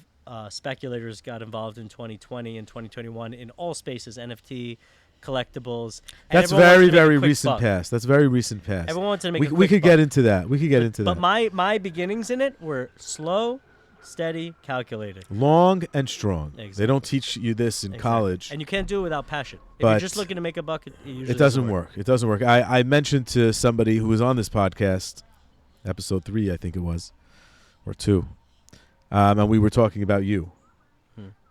speculators got involved in 2020 and 2021 in all spaces, NFT, collectibles. That's very, very recent past. That's very recent past. Everyone wanted to make a quick we could buck. get into that. We could get into that. But my beginnings in it were slow, steady, calculated. Long and strong. Exactly. They don't teach you this in college. And you can't do it without passion. If But you're just looking to make a buck, it usually doesn't work. It doesn't work. I mentioned to somebody who was on this podcast, episode 3, I think it was, or 2, and we were talking about you.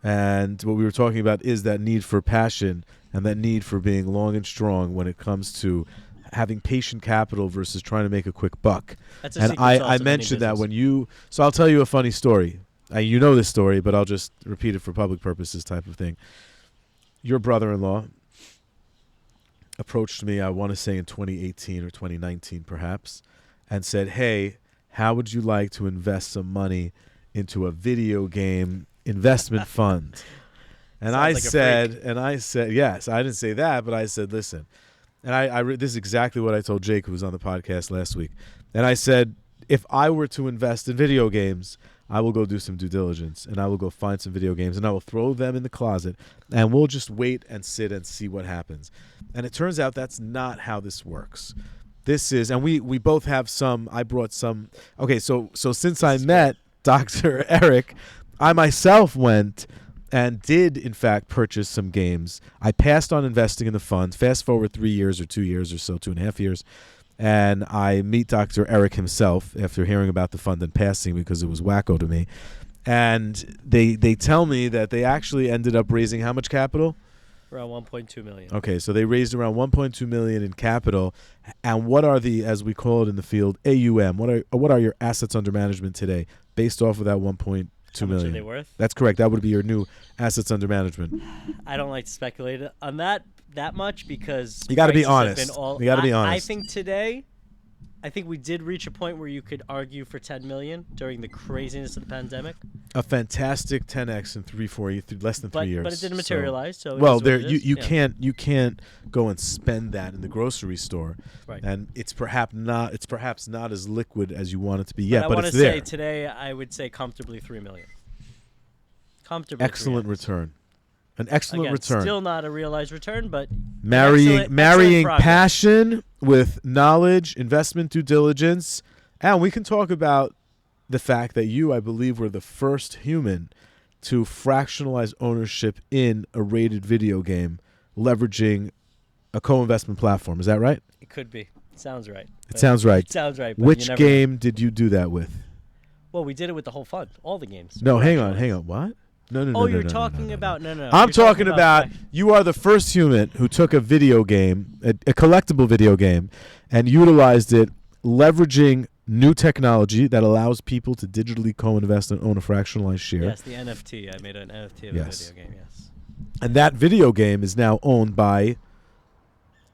And what we were talking about is that need for passion and that need for being long and strong when it comes to having patient capital versus trying to make a quick buck. That's a And secret sauce I of any mentioned that business. when you, so I'll tell you a funny story. You know this story, but I'll just repeat it for public purposes type of thing. Your brother-in-law approached me, I want to say in 2018 or 2019 perhaps, and said, hey, how would you like to invest some money into a video game investment fund? And Sounds I said, yes, I didn't say that, but I said, listen, and this is exactly what I told Jake, who was on the podcast last week. And I said, if I were to invest in video games, I will go do some due diligence, and I will go find some video games, and I will throw them in the closet, and we'll just wait and sit and see what happens. And it turns out that's not how this works. This is, and we both have some, I brought some, okay, so since I met Dr. Eric, I myself went and did, in fact, purchase some games. I passed on investing in the fund. Fast forward 3 years or 2 years or so, 2.5 years, and I meet Dr. Eric himself after hearing about the fund and passing because it was wacko to me. And they tell me that they actually ended up raising how much capital? Around 1.2 million. Okay, so they raised around 1.2 million in capital. And what are the, as we call it in the field, AUM? What are your assets under management today based off of that 1.2 million? How much are they worth? That's correct. That would be your new assets under management. I don't like to speculate on that much because You got to be prices have honest. been You got to be honest. I think today, we did reach a point where you could argue for 10 million during the craziness of the pandemic. A fantastic 10x in less than 3 years. But it didn't materialize. So well, it is there what it is. you can't go and spend that in the grocery store, Right. and it's perhaps not as liquid as you want it to be yet, But but I it's want to there. say today, I would say comfortably 3 million. Comfortably. Excellent 3X. return. An excellent Again, return. Still not a realized return, but marrying excellent progress. passion with knowledge, investment due diligence, and we can talk about the fact that you, I believe, were the first human to fractionalize ownership in a rated video game, leveraging a co-investment platform. Is that right? It could be. Sounds right. It sounds right. It sounds right. But you Which never know. game did you do that with? Well, we did it with the whole fund, all the games. No, hang Fractionalized. on. What? No. Oh, no, you're no, talking no. about no. I'm You're talking about you are the first human who took a video game, a collectible video game, and utilized it, leveraging new technology that allows people to digitally co-invest and own a fractionalized share. Yes, the NFT. I made an NFT of Yes. a video game. Yes. And that video game is now owned by.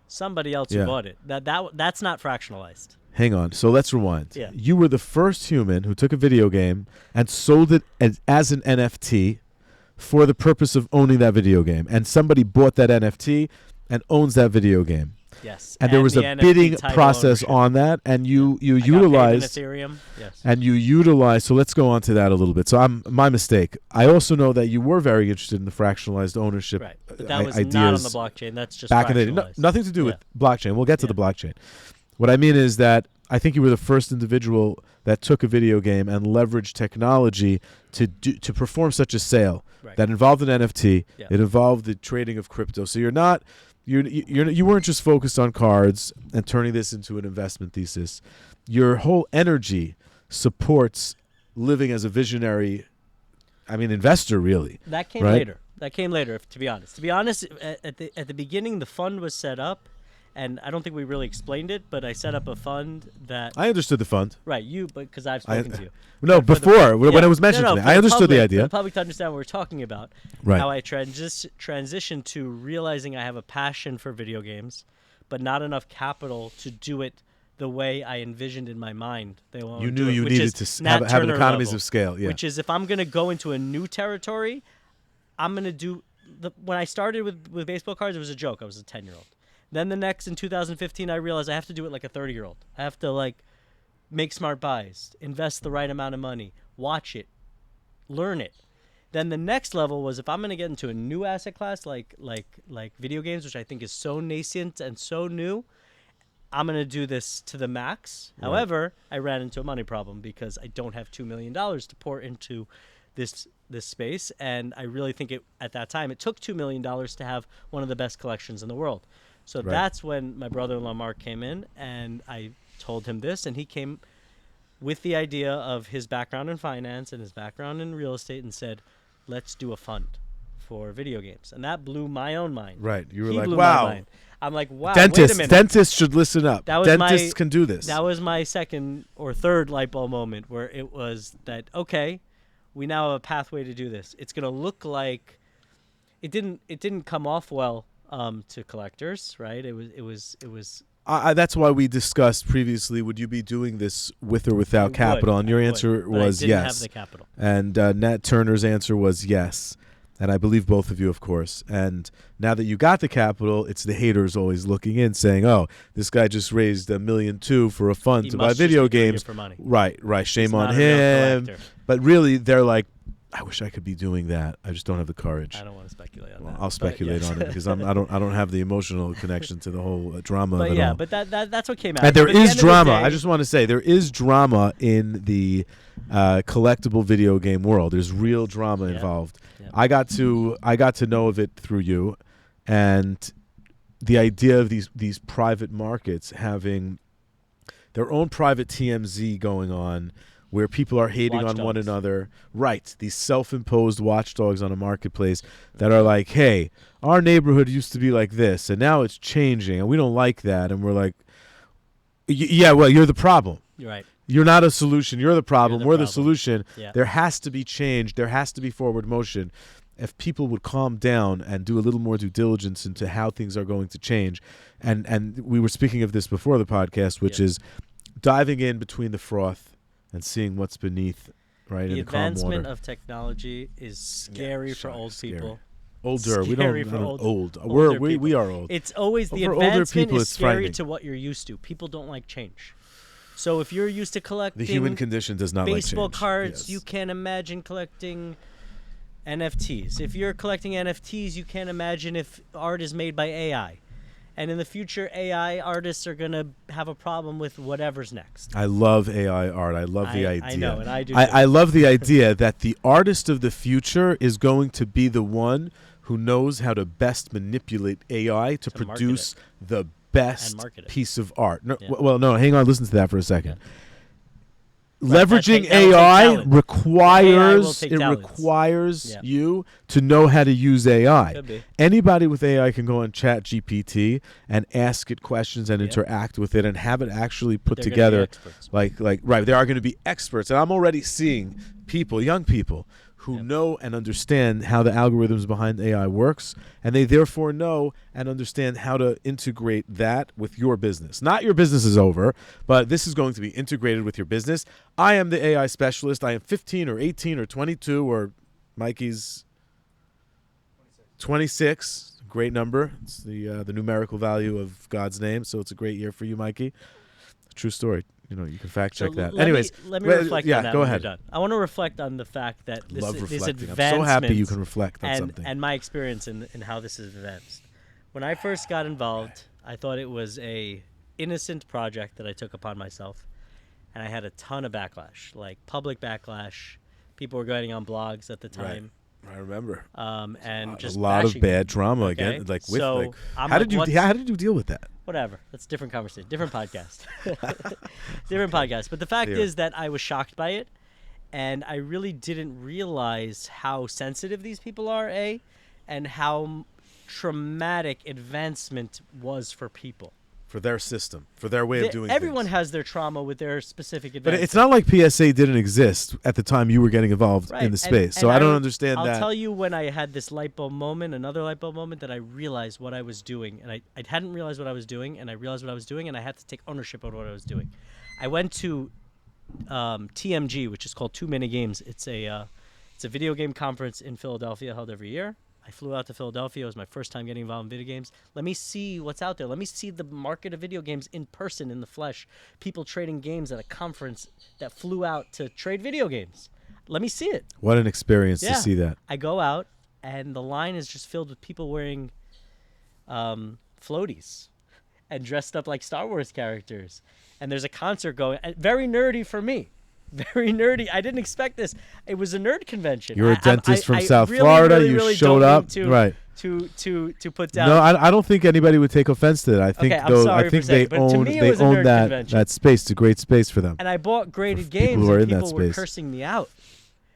Somebody else Yeah. who bought it. That's not fractionalized. Hang on. So let's rewind. Yeah. You were the first human who took a video game and sold it as an NFT for the purpose of owning that video game. And somebody bought that NFT and owns that video game. Yes. And there was the a NFT bidding title process ownership. on that, and you I got paid in utilized Ethereum. Yes. and you utilized. So let's go on to that a little bit. So my mistake. I also know that you were very interested in the fractionalized ownership Right. But that was ideas not on the blockchain. That's just back in the day. fractionalized. Nothing to do with blockchain. We'll get to Yeah. the blockchain. What I mean is that I think you were the first individual that took a video game and leveraged technology to perform such a sale Right. that involved an NFT. Yeah. It involved the trading of crypto. So you weren't just focused on cards and turning this into an investment thesis. Your whole energy supports living as a visionary, investor, really. That came right? later. That came later. To be honest, at the beginning, the fund was set up, and I don't think we really explained it. But I set up a fund that I understood the fund. right because I've spoken to you. No, But for the- before, when Yeah. it was mentioned No, to me. for I understood the public, idea. For the public to understand what we're talking about. Right. How I transitioned to realizing I have a passion for video games, but not enough capital to do it the way I envisioned in my mind. You knew you needed to have an economies of scale. Yeah. Which is if I'm going to go into a new territory, I'm going to do when I started with baseball cards, it was a joke. I was a 10-year-old. Then in 2015, I realized I have to do it like a 30-year-old. I have to make smart buys, invest the right amount of money, watch it, learn it. Then the next level was if I'm going to get into a new asset class like video games, which I think is so nascent and so new, I'm going to do this to the max. Right. However, I ran into a money problem because I don't have $2 million to pour into this space, and I really think at that time it took $2 million to have one of the best collections in the world. So Right. that's when my brother-in-law Mark came in, and I told him this, and he came with the idea of his background in finance and his background in real estate and said, let's do a fund for video games. And that blew my own mind. Right. You were He like, blew wow. my mind. I'm like, wow, wait a Dentists, minute. dentists should listen up. That was Dentists can do this. That was my second or third light bulb moment where it was that, okay, we now have a pathway to do this. It's going to look like it didn't come off well to collectors, right? It was that's why we discussed previously, would you be doing this with or without capital? And your answer was I didn't yes. have the capital. And Nat Turner's answer was yes. And I believe both of you, of course. And now that you got the capital, it's the haters always looking in saying, oh, this guy just raised $1.2 million for a fund to buy video games. For money. Right. Shame He's on not a real him. collector. But really, they're like, I wish I could be doing that. I just don't have the courage. I don't want to speculate on Well, that. I'll speculate on it because I don't have the emotional connection to the whole drama But of it yeah, all. but that's what came out. And there But at the is end of the drama. day- I just want to say there is drama in the collectible video game world. There's real drama involved. Yeah. I got to know of it through you, and the idea of these private markets having their own private TMZ going on, where people are hating on one another. Right, these self-imposed watchdogs on a marketplace that are like, hey, our neighborhood used to be like this, and now it's changing, and we don't like that. And we're like, yeah, well, you're the problem. You're right. You're not a solution. You're the problem. We're the problem. solution. Yeah. There has to be change. There has to be forward motion. If people would calm down and do a little more due diligence into how things are going to change, and we were speaking of this before the podcast, which is diving in between the froth and seeing what's beneath, right, The in the calm advancement water. of technology is scary for old people. Older. We Scary don't for old. older We are old. It's always the For older advancement people, is it's scary frightening. to what you're used to. People don't like change. So if you're used to collecting The human condition does not like change. baseball cards, Yes. you can't imagine collecting NFTs. If you're collecting NFTs, you can't imagine if art is made by AI. And in the future, AI artists are going to have a problem with whatever's next. I love AI art. I love the idea. I know, and I do. I love the idea that the artist of the future is going to be the one who knows how to best manipulate AI to market produce the best market it. piece of art. No, Yeah. well, no, hang on. Listen to that for a second. Right, Leveraging that will take AI talent. AI will requires take it talents. requires Yeah. you to know how to use AI. Could be. Anybody with AI can go on Chat GPT and ask it questions and interact with it and have it actually put They're gonna be together. experts. Like right, there are going to be experts, and I'm already seeing people, young people, who know and understand how the algorithms behind AI works, and they therefore know and understand how to integrate that with your business. Not your business is over, but this is going to be integrated with your business. I am the AI specialist. I am 15 or 18 or 22, or Mikey's 26. Great number. It's the numerical value of God's name, so it's a great year for you, Mikey. True story. You know, you can fact check that. Anyways, let me reflect on that. Go when ahead. you're done. I want to reflect on the fact that this Reflecting. advancement. I'm so happy you can reflect on and, something. and my experience in how this is advanced. When I first got involved, I thought it was a innocent project that I took upon myself, and I had a ton of backlash, like public backlash. People were getting on blogs at the time. I remember. And just a lot of bashing bad me, drama okay? again. Like with So, like, I'm how like, did you deal with that? Whatever. That's a different conversation, different podcast, different podcast. But the fact is that I was shocked by it, and I really didn't realize how sensitive these people are, and how traumatic advancement was for people. For their system, for their way of doing Everyone things. has their trauma with their specific But advancement. it's not like PSA didn't exist at the time you were getting involved Right, in the space. and So I don't understand I'll that. tell you when I had this light bulb moment, another light bulb moment, that I realized what I was doing. And I hadn't realized what I was doing, and I realized what I was doing, and I had to take ownership of what I was doing. I went to TMG, which is called 2 Minute Games. It's a video game conference in Philadelphia held every year. I flew out to Philadelphia. It was my first time getting involved in video games. Let me see what's out there. Let me see the market of video games in person, in the flesh. People trading games at a conference that flew out to trade video games. Let me see it. What an experience Yeah. to see that. I go out, and the line is just filled with people wearing floaties and dressed up like Star Wars characters. And there's a concert going. Very nerdy for me. Very nerdy. I didn't expect this. It was a nerd convention. You're a dentist from I South really, Florida. really, You really showed don't up. mean to, Right. To put down. No, I don't think anybody would take offense to that. I think Okay, I'm sorry I for think saying they it, but to own me it they was a own nerd that convention. that space. It's a great space for them. And I bought graded people games, who are and in that people were space. cursing me out.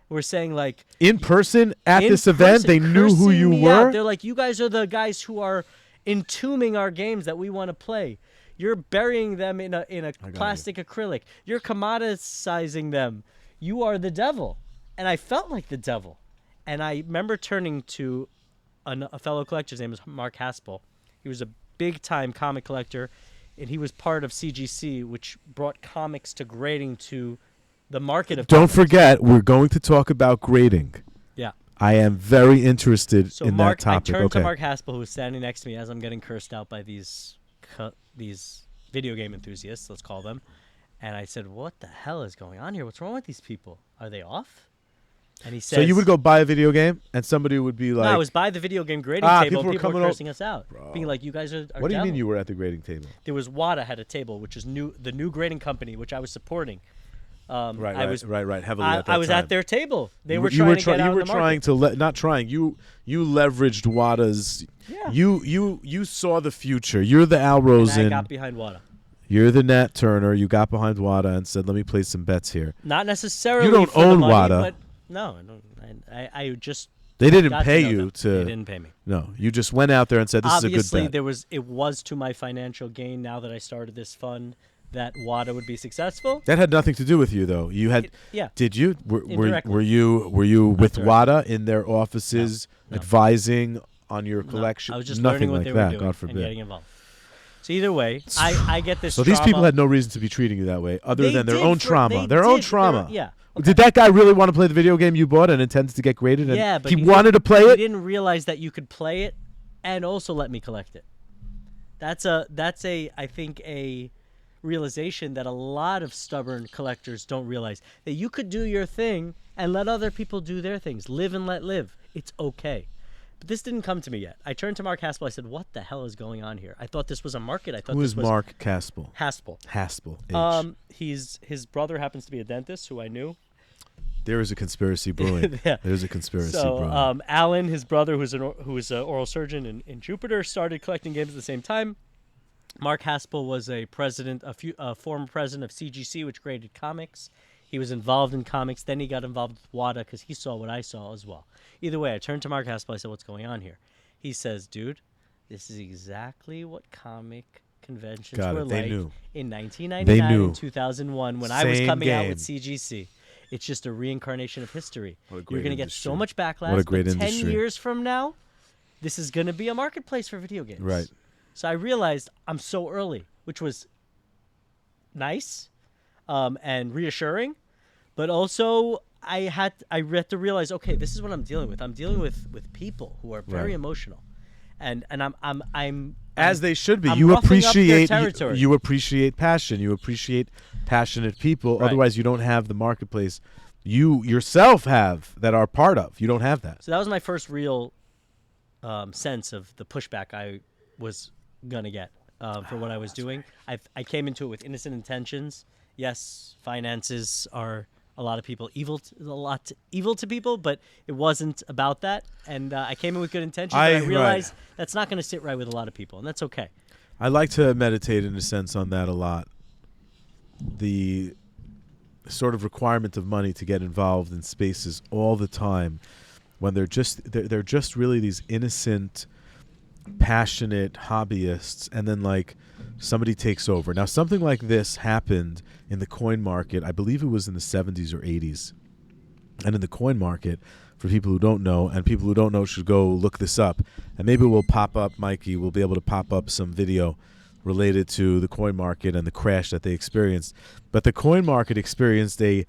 were saying like in person at in this event, person, they knew who cursing you me were. out. They're like, you guys are the guys who are entombing our games that we want to play. You're burying them in a plastic acrylic. You're commoditizing them. You are the devil. And I felt like the devil. And I remember turning to a fellow collector. His name was Mark Haspel. He was a big-time comic collector, and he was part of CGC, which brought comics to grading to the market of Don't comics. forget, we're going to talk about grading. Yeah. I am very interested So in Mark, that topic. I turned Okay. to Mark Haspel, who was standing next to me as I'm getting cursed out by these video game enthusiasts, let's call them. And I said, what the hell is going on here? What's wrong with these people? Are they off? And he said, So you would go buy a video game, and somebody would be like, no, I was by the video game grading people table, were and people were coming cursing us out. Bro. Being like, you guys are what do you mean devil." you were at the grading table? There was WADA had a table, which is the new grading company, which I was supporting. Right, I was heavily at that I was time. at their table. They You were you trying were to get out you were in the trying market. to not trying. You leveraged WADA's. Yeah. You saw the future. You're the Al And I Rosen. got behind WADA. You're the Nat Turner. You got behind WADA and said, "Let me place some bets here." Not necessarily. You don't for the own money, WADA. But no, I don't. I just They didn't got pay to know you them. to. They didn't pay me. No, you just went out there and said, "This Obviously, is a good bet." it was to my financial gain now that I started this fund that WADA would be successful. That had nothing to do with you, though. You had. Yeah. Did you? Indirectly. Were you with directly. WADA in their offices No. advising on your No, collection? I was just Nothing learning what like they that. were doing God and forbid. getting involved. So either way, I get this. So these people trauma. had no reason to be treating you that way, other They than their did own for- trauma. they Their own did for- trauma. yeah. Did that guy really want to play the video game you bought and intended to get graded? And Yeah, but he wanted to play He it. didn't realize that you could play it and also let me collect it. That's a I think a realization that a lot of stubborn collectors don't realize, that you could do your thing and let other people do their things. Live and let live. It's okay. But this didn't come to me yet. I turned to Mark Haspel. I said, "What the hell is going on here?" I thought this was a market. I thought Who this is was Mark Haspel? Haspel. Haspel. His brother happens to be a dentist who I knew. There is a conspiracy brewing. Yeah. There's a conspiracy So brewing. Alan, his brother, who's an oral surgeon in Jupiter, started collecting games at the same time. Mark Haspel was a former president of CGC, which graded comics. He was involved in comics. Then he got involved with WADA because he saw what I saw as well. Either way, I turned to Mark Haspel. I said, "What's going on here?" He says, "Dude, this is exactly what comic conventions Got were it. They like knew. in 1999 They knew. and 2001 when I was Same coming out with game. CGC. It's just a reincarnation of history. What a You're great going to get so industry. much backlash. What a great but 10 industry. years from now, this is going to be a marketplace for video games." Right. So I realized I'm so early, which was nice and reassuring, but also I had to realize, okay, this is what I'm dealing with. I'm dealing with people who are very Right. emotional, and I'm As they should be. I'm You roughing up their appreciate territory. you appreciate passion. You appreciate passionate people. Right. Otherwise, you don't have the marketplace you yourself have that are part of. You don't have that. So that was my first real sense of the pushback I was gonna get for what I was doing. I came into it with innocent intentions. Yes, finances are a lot of people evil to people, but it wasn't about that. And I came in with good intentions, but I realized that's not going to sit right with a lot of people, and that's okay. I like to meditate in a sense on that a lot. The sort of requirement of money to get involved in spaces all the time when they're just really these innocent, passionate hobbyists, and then like somebody takes over. Now something like this happened in the coin market. I believe it was in the 70s or 80s. And in the coin market, for people who don't know, and people who don't know should go look this up, and maybe we'll pop up, Mikey, we'll be able to pop up some video related to the coin market and the crash that they experienced. But the coin market experienced a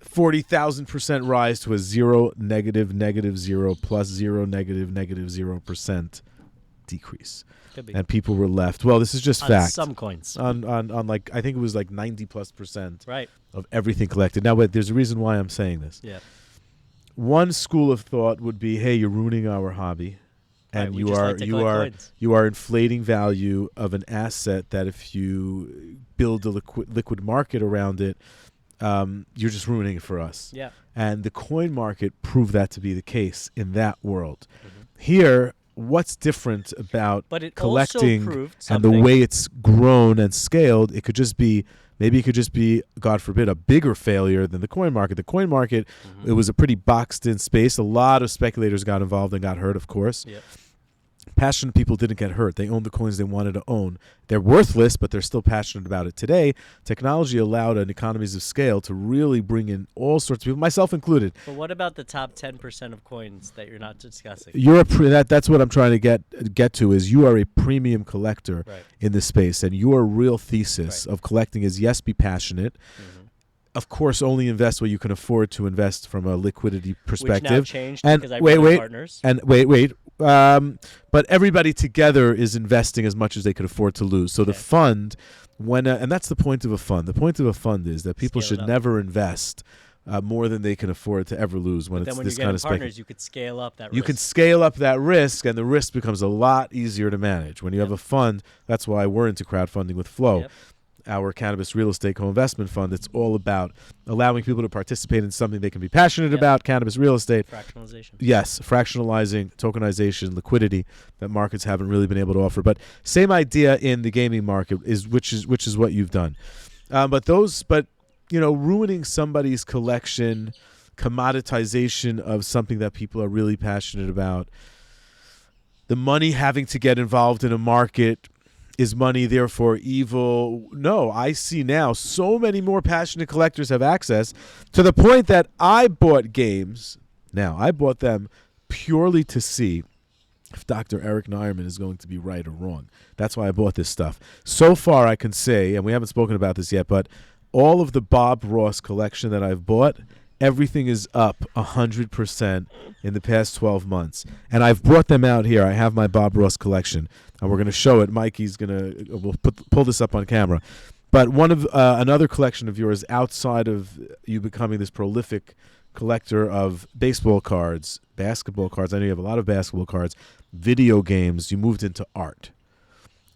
40,000% rise to a zero, negative, zero, plus zero, negative 0% decrease. Could be. And people were left. Well, this is just On fact. some coins. On like, I think it was like 90+% Right. of everything collected. Now, wait, there's a reason why I'm saying this. Yeah. One school of thought would be, hey, you're ruining our hobby. And Right, we you just are like to collect coins. you are inflating value of an asset that if you build a liquid market around it, you're just ruining it for us. Yeah. And the coin market proved that to be the case in that world. Mm-hmm. Here, what's different about But it collecting also proved and the something. way it's grown and scaled? It could just be, maybe it could just be, God forbid, a bigger failure than the coin market. The coin market, it was a pretty boxed in space. A lot of speculators got involved and got hurt, of course. Yep. Passionate people didn't get hurt. They owned the coins they wanted to own. They're worthless, but they're still passionate about it. Today, technology allowed an economies of scale to really bring in all sorts of people, myself included. But what about the top 10% of coins that you're not discussing? You're that's what I'm trying to get to, is you are a premium collector Right. in this space, and your real thesis Right. of collecting is, yes, be passionate. Of course, only invest what you can afford to invest from a liquidity perspective. Which now changed and because I wait, brought in wait, partners. and wait. But everybody together is investing as much as they could afford to lose. So the fund, and that's the point of a fund. The point of a fund is that people Scale it should up. never invest more than they can afford to ever lose when But it's then when this you're kind getting of partners, you could scale up that risk. You can scale up that risk, and the risk becomes a lot easier to manage. When you have a fund, that's why we're into crowdfunding with Flow. Yep. Our cannabis real estate co-investment fund. It's all about allowing people to participate in something they can be passionate about, cannabis real estate. Fractionalization. Yes, fractionalizing, tokenization, liquidity that markets haven't really been able to offer. But same idea in the gaming market, which is what you've done. But ruining somebody's collection, commoditization of something that people are really passionate about, the money having to get involved in a market. Is money therefore evil? No, I see now so many more passionate collectors have access, to the point that I bought games. Now, I bought them purely to see if Dr. Eric Nierman is going to be right or wrong. That's why I bought this stuff. So far, I can say, and we haven't spoken about this yet, but all of the Bob Ross collection that I've bought, everything is up 100% in the past 12 months. And I've brought them out here. I have my Bob Ross collection, and we're going to show it. Mikey's going to we'll pull this up on camera. But one of another collection of yours, outside of you becoming this prolific collector of baseball cards, basketball cards. I know you have a lot of basketball cards, video games. You moved into art.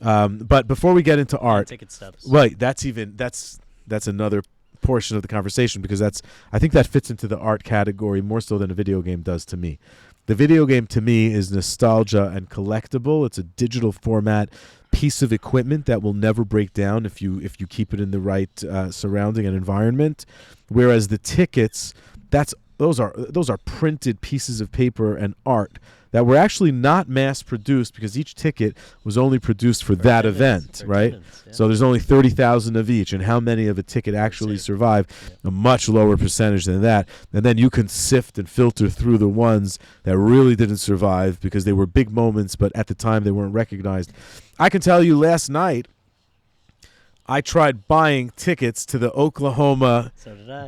But before we get into art, Ticket stubs. right? That's another portion of the conversation, because I think that fits into the art category more so than a video game does to me. The video game to me is nostalgia and collectible. It's a digital format piece of equipment that will never break down if you keep it in the right surrounding and environment. Whereas the tickets, those are printed pieces of paper and art that were actually not mass produced, because each ticket was only produced for that event, right? So there's only 30,000 of each, and how many of a ticket actually survive? A much lower percentage than that. And then you can sift and filter through the ones that really didn't survive because they were big moments, but at the time they weren't recognized. I can tell you, last night I tried buying tickets to the Oklahoma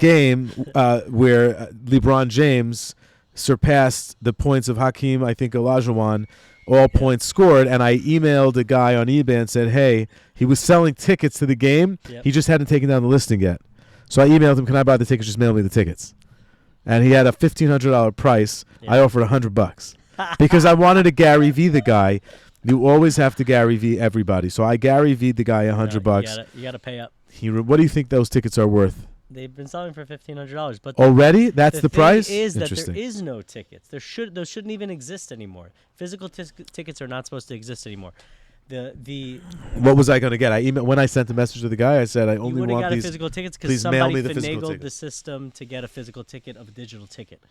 game where LeBron James surpassed the points of Hakeem, I think, Olajuwon, all points scored, and I emailed a guy on eBay and said, hey, he was selling tickets to the game. He just hadn't taken down the listing yet. So I emailed him, can I buy the tickets? Just mail me the tickets. And he had a $1,500 price. I offered $100 because I wanted to Gary V the guy. You always have to Gary V everybody. So I Gary V'd the guy $100. You got to pay up. What do you think those tickets are worth? They've been selling for $1,500, but already that's the price. Is that there is no tickets? Those shouldn't even exist anymore. Physical tickets are not supposed to exist anymore. What was I going to get? When I sent the message to the guy, I said I only want these physical tickets please because mail somebody me the physical finagled ticket. the system to get a physical ticket of a digital ticket.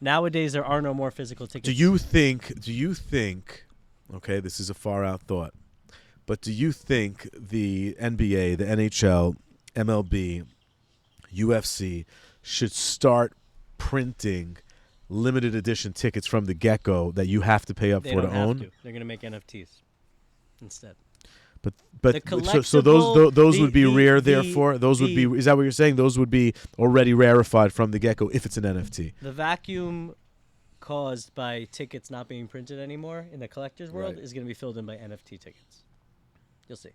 Nowadays, there are no more physical tickets. Do you think? Okay, this is a far out thought, but do you think the NBA, the NHL, MLB, UFC should start printing limited edition tickets from the get-go that you have to pay up for to own? They're going to make NFTs instead. But the so those would be rare. Therefore, those would be. Is that what you're saying? Those would be already rarefied from the get-go if it's an NFT. The vacuum caused by tickets not being printed anymore in the collector's world is going to be filled in by NFT tickets. You'll see.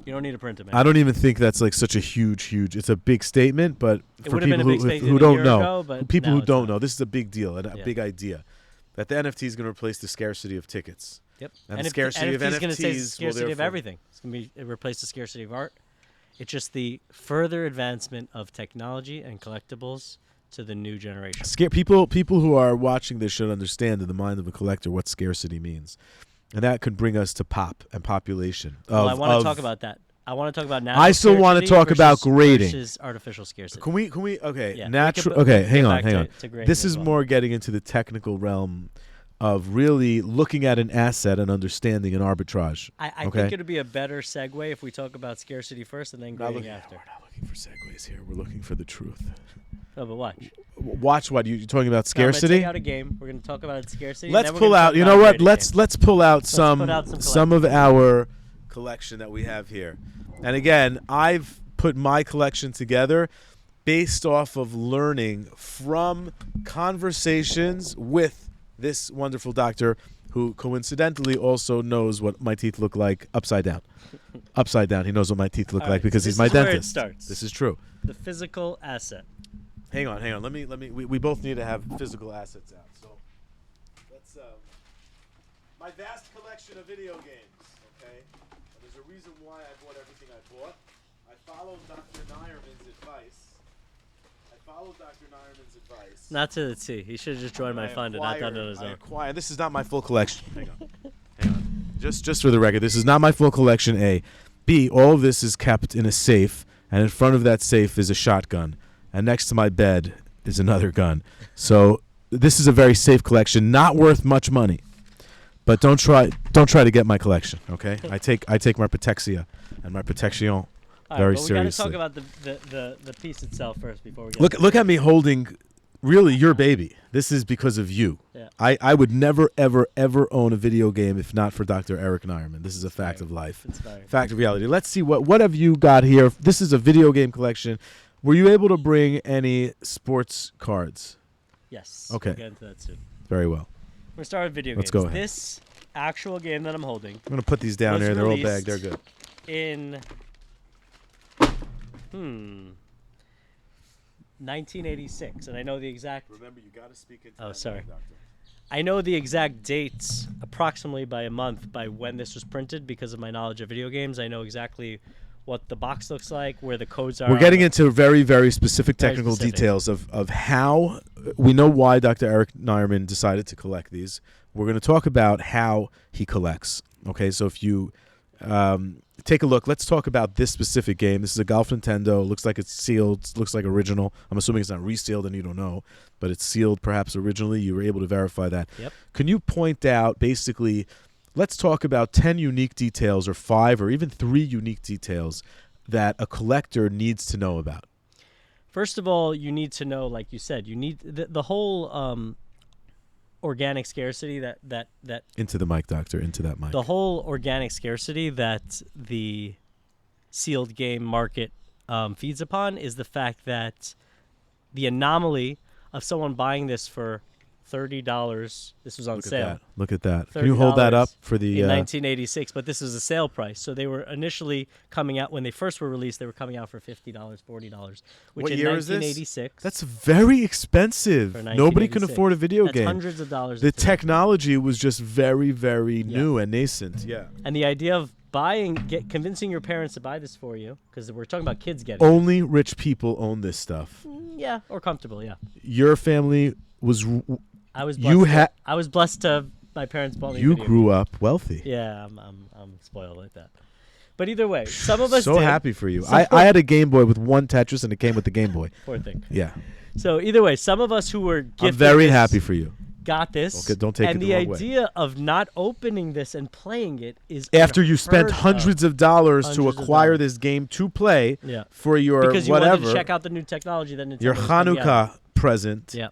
You don't need to print them. I don't even think that's like such a huge. It's a big statement, but for people who don't know, people who don't know, this is a big deal and a big idea that the NFT is going to replace the scarcity of tickets. Yep. And the scarcity of NFTs is going to say the scarcity of everything. It's going to replace the scarcity of art. It's just the further advancement of technology and collectibles to the new generation. People who are watching this should understand in the mind of a collector what scarcity means. And that could bring us to pop and population. Well, I want to talk about that. I want to talk about natural I still want to talk about grading versus artificial scarcity. Can we okay, Yeah, natural okay, hang on. To This is as well. more getting into the technical realm of really looking at an asset and understanding an arbitrage. I okay? think it would be a better segue if we talk about scarcity first and then grading after. We're not looking for segues here. We're looking for the truth. No, but watch. Watch what you're talking about So I'm scarcity. gonna take out a game. We're going to talk about its scarcity. Let's and then pull we're gonna out. talk You about know a what? grading Let's game. pull out put out some of our collection that we have here. And again, I've put my collection together based off of learning from conversations with this wonderful doctor who coincidentally also knows what my teeth look like upside down. Upside down. He knows what my teeth look All like right, because so he's my this is where it dentist. starts. This is true. The physical asset. Hang on. Let me. We both need to have physical assets out. So let's. My vast collection of video games. Okay. And there's a reason why I bought everything I bought. I followed Dr. Nierman's advice. Not to the T. He should have just joined my fund and not done it on his own. This is not my full collection. Hang on. Just for the record, this is not my full collection. A. B. All of this is kept in a safe, and in front of that safe is a shotgun, and next to my bed is another gun. So this is a very safe collection, not worth much money. But don't try to get my collection, okay? I take my protexia and my protection very seriously. We got to talk about the piece itself first before we get Look at me holding really your baby. This is because of you. Yeah. I would never, ever, ever own a video game if not for Dr. Eric Nierman. This is a fact of life. Inspiring. Fact of reality. Let's see what have you got here. This is a video game collection. Were you able to bring any sports cards? Yes. Okay. We'll get into that soon. Very well. We're starting with video Let's games. go ahead. This actual game that I'm holding I'm going to put these down was here. They're all released bagged. They're good. in 1986, and I know the exact. Remember, you got to speak into Oh, sorry. I know the exact dates, approximately by a month, by when this was printed because of my knowledge of video games. I know exactly what the box looks like, where the codes are. We're getting into very, very specific Very technical specific. details of how we know why Dr. Eric Nierman decided to collect these. We're going to talk about how he collects. Okay, so if you take a look, let's talk about this specific game. This is a Golf Nintendo. Looks like it's sealed. Looks like original. I'm assuming it's not resealed and you don't know, but it's sealed perhaps originally. You were able to verify that. Yep. Can you point out basically, let's talk about 10 unique details or 5 or even 3 unique details that a collector needs to know about? First of all, you need to know, like you said, you need the whole organic scarcity that Into the mic, doctor. Into that mic. the whole organic scarcity that the sealed game market feeds upon is the fact that the anomaly of someone buying this for $30. This was on sale. Look at that. Can you hold that up for the in 1986, but this was a sale price. So they were initially coming out when they first were released. They were coming out for $50, $40, which What in year is this? 1986. That's very expensive. For Nobody can 1986. afford a video That's game. hundreds of dollars. The today. technology was just very, very new and nascent. Yeah. And the idea of convincing your parents to buy this for you, because we're talking about kids getting Only rich people own this stuff. it. Yeah, or comfortable, yeah. Your family was. I was You blessed. I was blessed to my parents bought me. You video grew up wealthy. Yeah, I'm spoiled like that. But either way, some of us So did. happy for you. I had a Game Boy with one Tetris and it came with the Game Boy. Poor thing. Yeah. So either way, some of us who were gifted I'm very this happy for you. got this. Okay, don't take and it the wrong way. idea of not opening this and playing it is After you spent unheard hundreds of dollars to Hundreds of acquire dollars. this game to play Yeah. for your because you whatever, wanted to check out the new technology that Nintendo your was putting out. Hanukkah present. Yeah,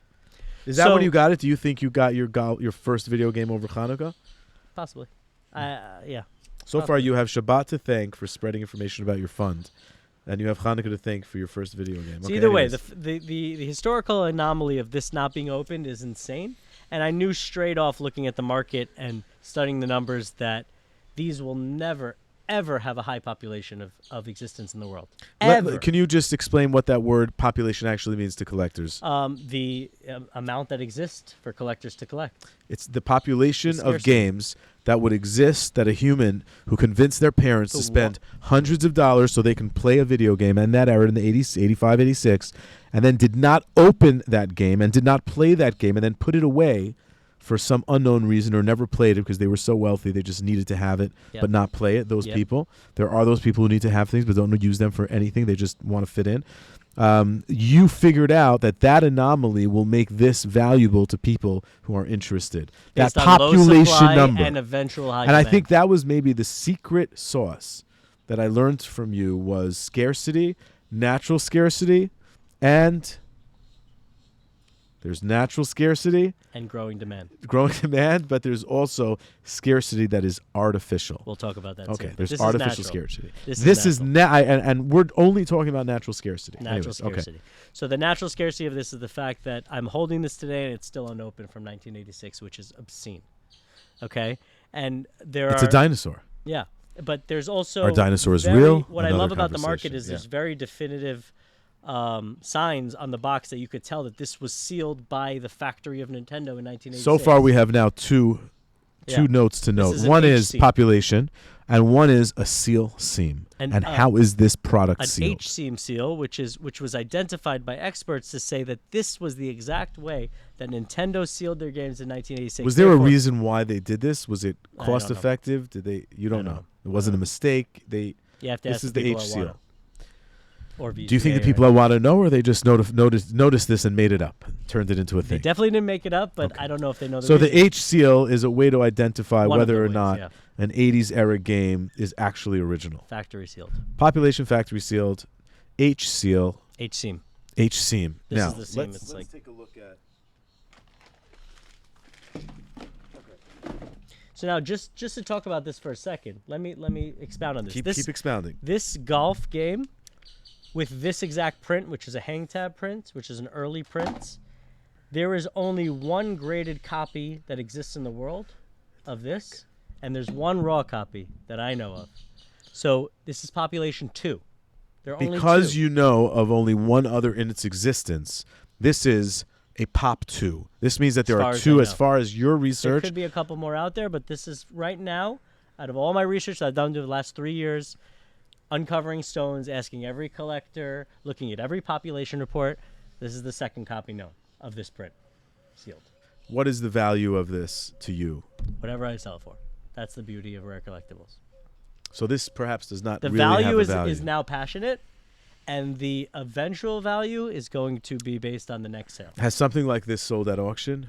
Is that So- when you got it? Do you think you got your first video game over Hanukkah? possibly. Yeah. So far, you have Shabbat to thank for spreading information about your fund, and you have Hanukkah to thank for your first video game. So Okay, either way, anyways. the historical anomaly of this not being opened is insane. And I knew straight off looking at the market and studying the numbers that these will never, ever have a high population of existence in the world. Ever. Can you just explain what that word population actually means to collectors? The amount that exists for collectors to collect. It's the population The of scarcity. games that would exist, that a human who convinced their parents to spend hundreds of dollars so they can play a video game in that era in the 80s, 85, 86, and then did not open that game and did not play that game and then put it away for some unknown reason or never played it because they were so wealthy they just needed to have it but not play it. Those people. There are those people who need to have things but don't use them for anything. They just want to fit in. You figured out that anomaly will make this valuable to people who are interested. Based that on population low supply number. and eventual high And I demand. think that was maybe the secret sauce that I learned from you was scarcity, natural scarcity, and there's natural scarcity and growing demand. But there's also scarcity that is artificial. We'll talk about that Okay, soon. there's This artificial is natural. scarcity. This is and we're only talking about natural scarcity. Natural Anyways, scarcity. Okay. So the natural scarcity of this is the fact that I'm holding this today and it's still unopened from 1986, which is obscene. Okay? And It's a dinosaur. Yeah. But there's also... Are dinosaurs real? What I love about the conversation. market is there's very definitive signs on the box that you could tell that this was sealed by the factory of Nintendo in 1986. So far, we have now two notes to note. One is population, and one is a seal seam. And how is this product sealed? An H-seam seal, which was identified by experts to say that this was the exact way that Nintendo sealed their games in 1986. Was there a reason why they did this? Was it cost effective? Did they? You don't know. It wasn't a mistake. You have to this ask is the the people H at seal. Or Do you think the people at Wada know, or they just noticed this and made it up, turned it into a thing? They definitely didn't make it up, but I don't know if they know the So reason. the H seal is a way to identify One of whether the or ways, not an 80s era game is actually original. Factory sealed. Population factory sealed. H seal. H-seam. H-seam. This now, is the seam. let's take a look at... So now, just to talk about this for a second, let me expound on this. Keep expounding. This golf game, with this exact print, which is a hang tab print, which is an early print, there is only one graded copy that exists in the world of this, and there's one raw copy that I know of. So this is population 2. There are only 2. You know of only one other in its existence, this is a pop 2. This means that there are 2 as far as your research. There could be a couple more out there, but this is right now, out of all my research that I've done over the last 3 years, uncovering stones, asking every collector, looking at every population report, this is the second copy known of this print, sealed. What is the value of this to you? Whatever I sell it for. That's the beauty of rare collectibles. So this perhaps does not the really value have a is, value. is now passionate, and the eventual value is going to be based on the next sale. Has something like this sold at auction?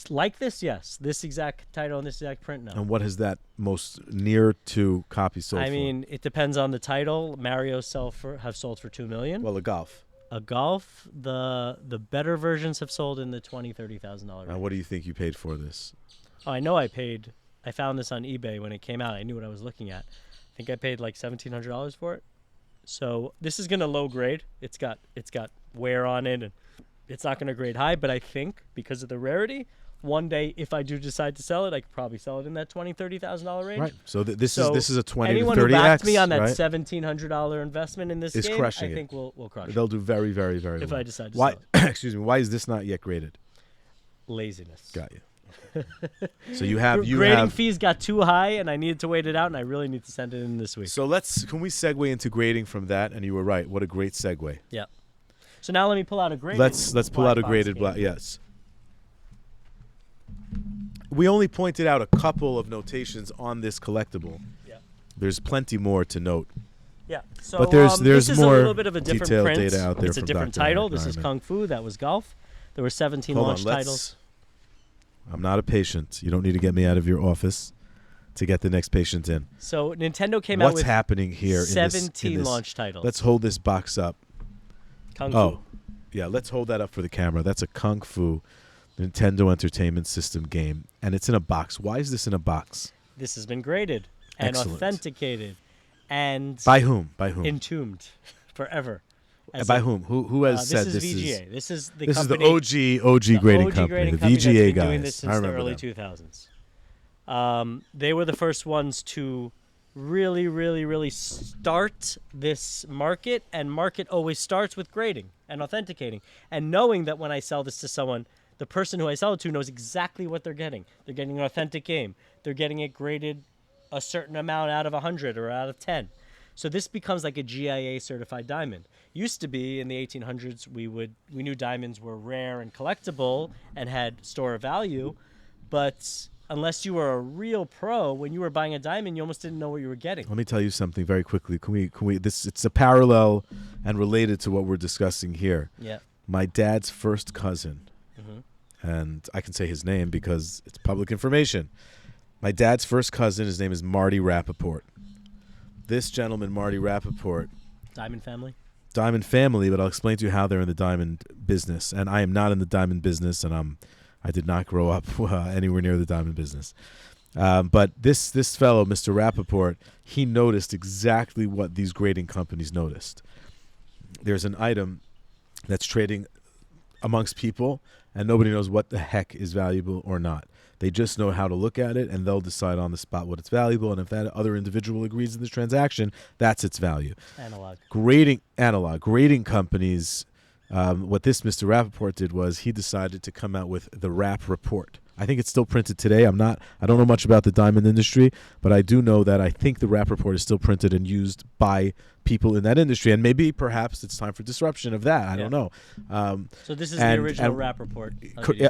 Like this, yes. This exact title and this exact print, no. And what has that most near to copy sold for? I mean, it depends on the title. Mario's have sold for $2 million. Well, a golf. A golf, the better versions have sold in the $20,000, $30,000 range. And what do you think you paid for this? Oh, I know I found this on eBay when it came out. I knew what I was looking at. I think I paid like $1,700 for it. So this is gonna low grade. It's got wear on it, and it's not gonna grade high. But I think because of the rarity, one day if I do decide to sell it, I could probably sell it in that $20,000-$30,000 range. Right. So this is a 20 to 30x. Anyone who backed me on that right? $1,700 investment in this is game, crushing I it. think we'll crush They'll it. do very, very, very If well. I decide to why? sell it. Excuse me. Why is this not yet graded? Laziness. Got you. So you have grading fees got too high, and I needed to wait it out, and I really need to send it in this week. So can we segue into grading from that? And you were right. What a great segue. Yeah. So now let me pull out a graded. Let's pull out a graded black. Yes. We only pointed out a couple of notations on this collectible. Yeah. There's plenty more to note. Yeah. So But there's this is more a little bit of a different detailed print. data out there It's a from different Dr. title. Eric This is Nyman. Kung Fu. That was golf. There were 17 Hold launch on, titles. I'm not a patient. You don't need to get me out of your office to get the next patient in. So Nintendo came out What's with happening here? 17 in this? launch titles. Let's hold this box up. Kung Fu. Oh, yeah. Let's hold that up for the camera. That's a Kung Fu Nintendo Entertainment System game, and it's in a box. Why is this in a box? This has been graded and Excellent. authenticated and By whom? By whom? entombed forever. By whom? Who has said this this is is? VGA. This is the This company. is the OG grading company, the that's VGA been guys. doing this I since the remember early them. 2000s. They were the first ones to really, really, really start this market, and market always starts with grading and authenticating and knowing that when I sell this to someone, the person who I sell it to knows exactly what they're getting. They're getting an authentic game. They're getting it graded a certain amount out of 100 or out of 10. So this becomes like a GIA certified diamond. Used to be in the 1800s, we knew diamonds were rare and collectible and had store of value, but unless you were a real pro, when you were buying a diamond, you almost didn't know what you were getting. Let me tell you something very quickly. Can we it's a parallel and related to what we're discussing here. Yeah. My dad's first cousin, and I can say his name because it's public information. My dad's first cousin, his name is Marty Rappaport. This gentleman, Marty Rappaport. Diamond family? Diamond family, but I'll explain to you how they're in the diamond business. And I am not in the diamond business, and I did not grow up anywhere near the diamond business. But this fellow, Mr. Rappaport, he noticed exactly what these grading companies noticed. There's an item that's trading amongst people, and nobody knows what the heck is valuable or not. They just know how to look at it, and they'll decide on the spot what it's valuable. And if that other individual agrees in this transaction, that's its value. Analog. Grading companies, what this Mr. Rappaport did was he decided to come out with the Rapp Report. I think it's still printed today. I don't know much about the diamond industry, but I do know that I think the Rapp Report is still printed and used by people in that industry. And maybe, perhaps, it's time for disruption of that. I don't know. So this is the original Rapp Report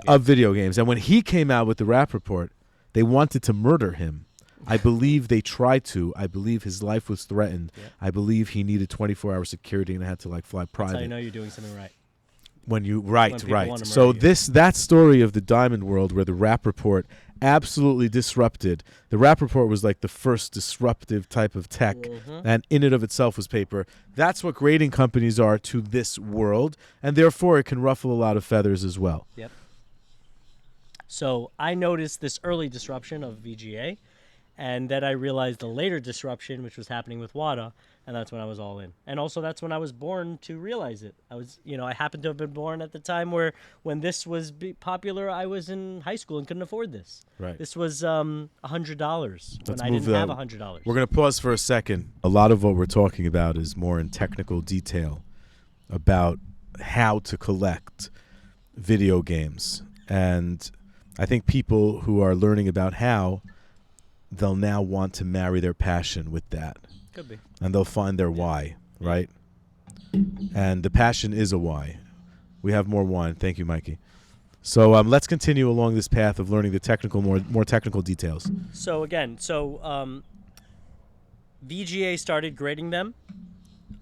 of video games. And when he came out with the Rapp Report, they wanted to murder him. I believe they tried to. I believe his life was threatened. Yeah. I believe he needed 24-hour security and had to fly private. That's how you know you're doing something right. Right. So that story of the diamond world where the Rapp Report absolutely disrupted. The Rapp Report was like the first disruptive type of tech, and in and of itself was paper. That's what grading companies are to this world, and therefore it can ruffle a lot of feathers as well. Yep. So I noticed this early disruption of VGA, and then I realized the later disruption, which was happening with WADA, and that's when I was all in. And also that's when I was born to realize it. I happened to have been born at the time when this was popular, I was in high school and couldn't afford this. Right. This was $100 when I didn't have $100. We're going to pause for a second. A lot of what we're talking about is more in technical detail about how to collect video games. And I think people who are learning about how, they'll now want to marry their passion with that. Could be. And they'll find their why, right? And the passion is a why. We have more wine. Thank you, Mikey. So let's continue along this path of learning the technical, more technical details. So again, VGA started grading them,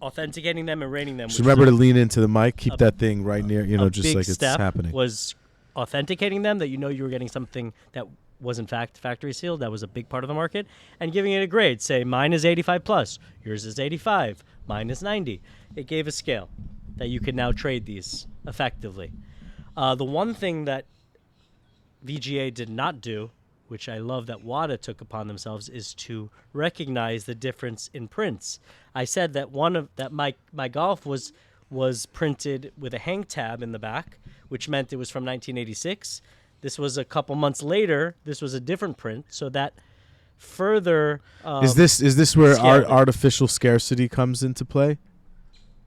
authenticating them, and rating them. Just remember to lean into the mic. Keep that thing right near, just like it's happening. Was authenticating them, that you were getting something that was in fact factory sealed. That was a big part of the market. And giving it a grade. Say mine is 85 plus, yours is 85, mine is 90. It gave a scale that you could now trade these effectively. The one thing that VGA did not do, which I love that WADA took upon themselves, is to recognize the difference in prints. I said that my golf was printed with a hang tab in the back, which meant it was from 1986. This was a couple months later. This was a different print, so that further. Is this where artificial scarcity comes into play?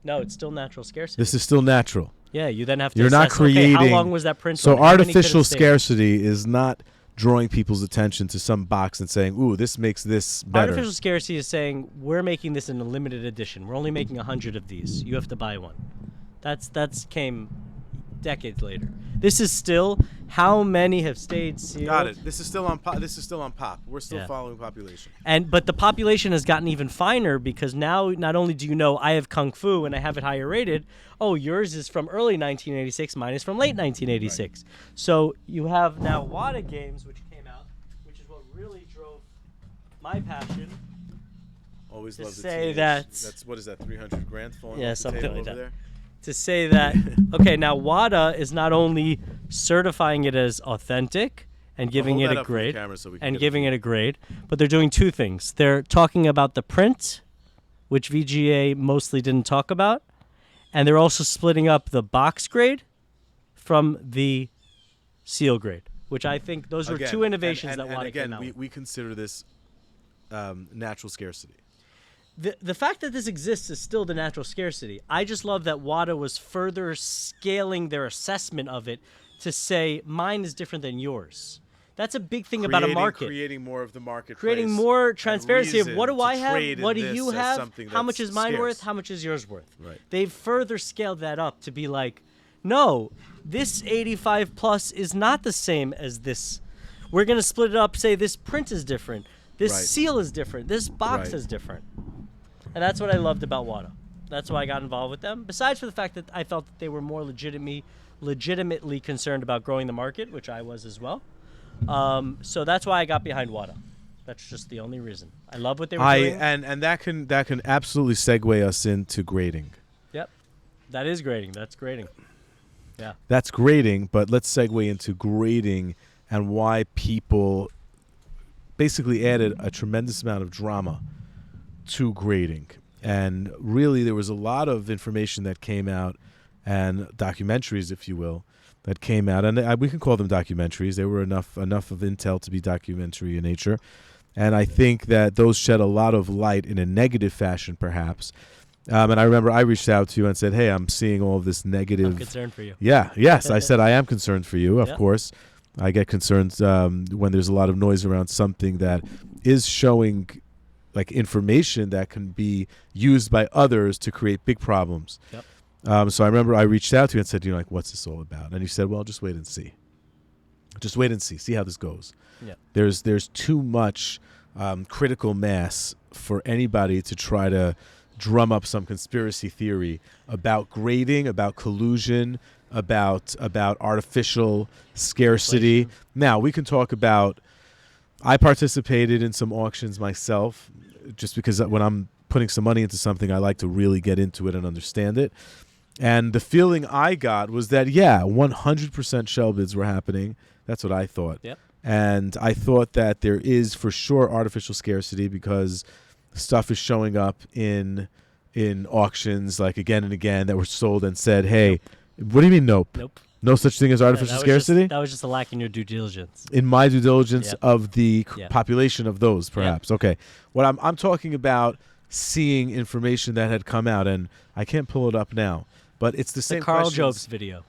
No, it's still natural scarcity. This is still natural. Yeah, you then have to. You're not creating. How long was that print? So artificial scarcity is not drawing people's attention to some box and saying, "Ooh, this makes this better." Artificial scarcity is saying we're making this in a limited edition. We're only making 100 of these. You have to buy one. That's came decades later. This is still how many have stayed sealed. Got it. This is still on pop. We're still following population. But the population has gotten even finer because now not only do you know I have Kung Fu and I have it higher rated, oh, yours is from early 1986, mine is from late 1986. Right. So you have now WADA games which came out, which is what really drove my passion. Always to love the say TH. That's what is that, 300 grand falling off the something table like over that. there? To say that, okay, now WADA is not only certifying it as authentic and giving it a grade, but they're doing two things. They're talking about the print, which VGA mostly didn't talk about, and they're also splitting up the box grade from the seal grade, which I think those were two innovations that WADA came out with. We consider this natural scarcity. The fact that this exists is still the natural scarcity. I just love that WADA was further scaling their assessment of it to say mine is different than yours. That's a big thing about a market. Creating more of the marketplace. Creating more transparency of what do I have, what do you have, how much is mine worth, how much is yours worth. Right. They've further scaled that up to be like, no, this 85 plus is not the same as this. We're going to split it up, say this print is different, this seal is different, this box is different. And that's what I loved about WADA. That's why I got involved with them. Besides for the fact that I felt that they were more legitimately concerned about growing the market, which I was as well. So that's why I got behind WADA. That's just the only reason. I love what they were doing. And that can absolutely segue us into grading. Yep. That is grading. That's grading. Yeah. That's grading, but let's segue into grading and why people basically added a tremendous amount of drama to grading. And really there was a lot of information that came out, and documentaries, if you will, that came out, and we can call them documentaries. They were enough of intel to be documentary in nature, and I think that those shed a lot of light in a negative fashion, perhaps. And I remember I reached out to you and said, "Hey, I'm seeing all of this negative." I'm concerned for you. Yeah, yes, I said I am concerned for you. Of Yep. course, I get concerned when there's a lot of noise around something that is showing like information that can be used by others to create big problems. Yep. So I remember I reached out to you and said, like, what's this all about? And you said, well, just wait and see. Just wait and see how this goes. Yeah. There's too much critical mass for anybody to try to drum up some conspiracy theory about grading, about collusion, about artificial scarcity. Inflation. Now, we can talk about, I participated in some auctions myself, just because when I'm putting some money into something, I like to really get into it and understand it. And the feeling I got was that, 100% shell bids were happening. That's what I thought. Yep. And I thought that there is for sure artificial scarcity because stuff is showing up in auctions like again and again that were sold and said, hey, what do you mean nope? Nope. No such thing as artificial scarcity? That was just a lack in your due diligence. In my due diligence Yep. of the Yep. population of those, perhaps. Okay. What I'm talking about, seeing information that had come out, and I can't pull it up now, but it's the same Carl questions. Jobst video.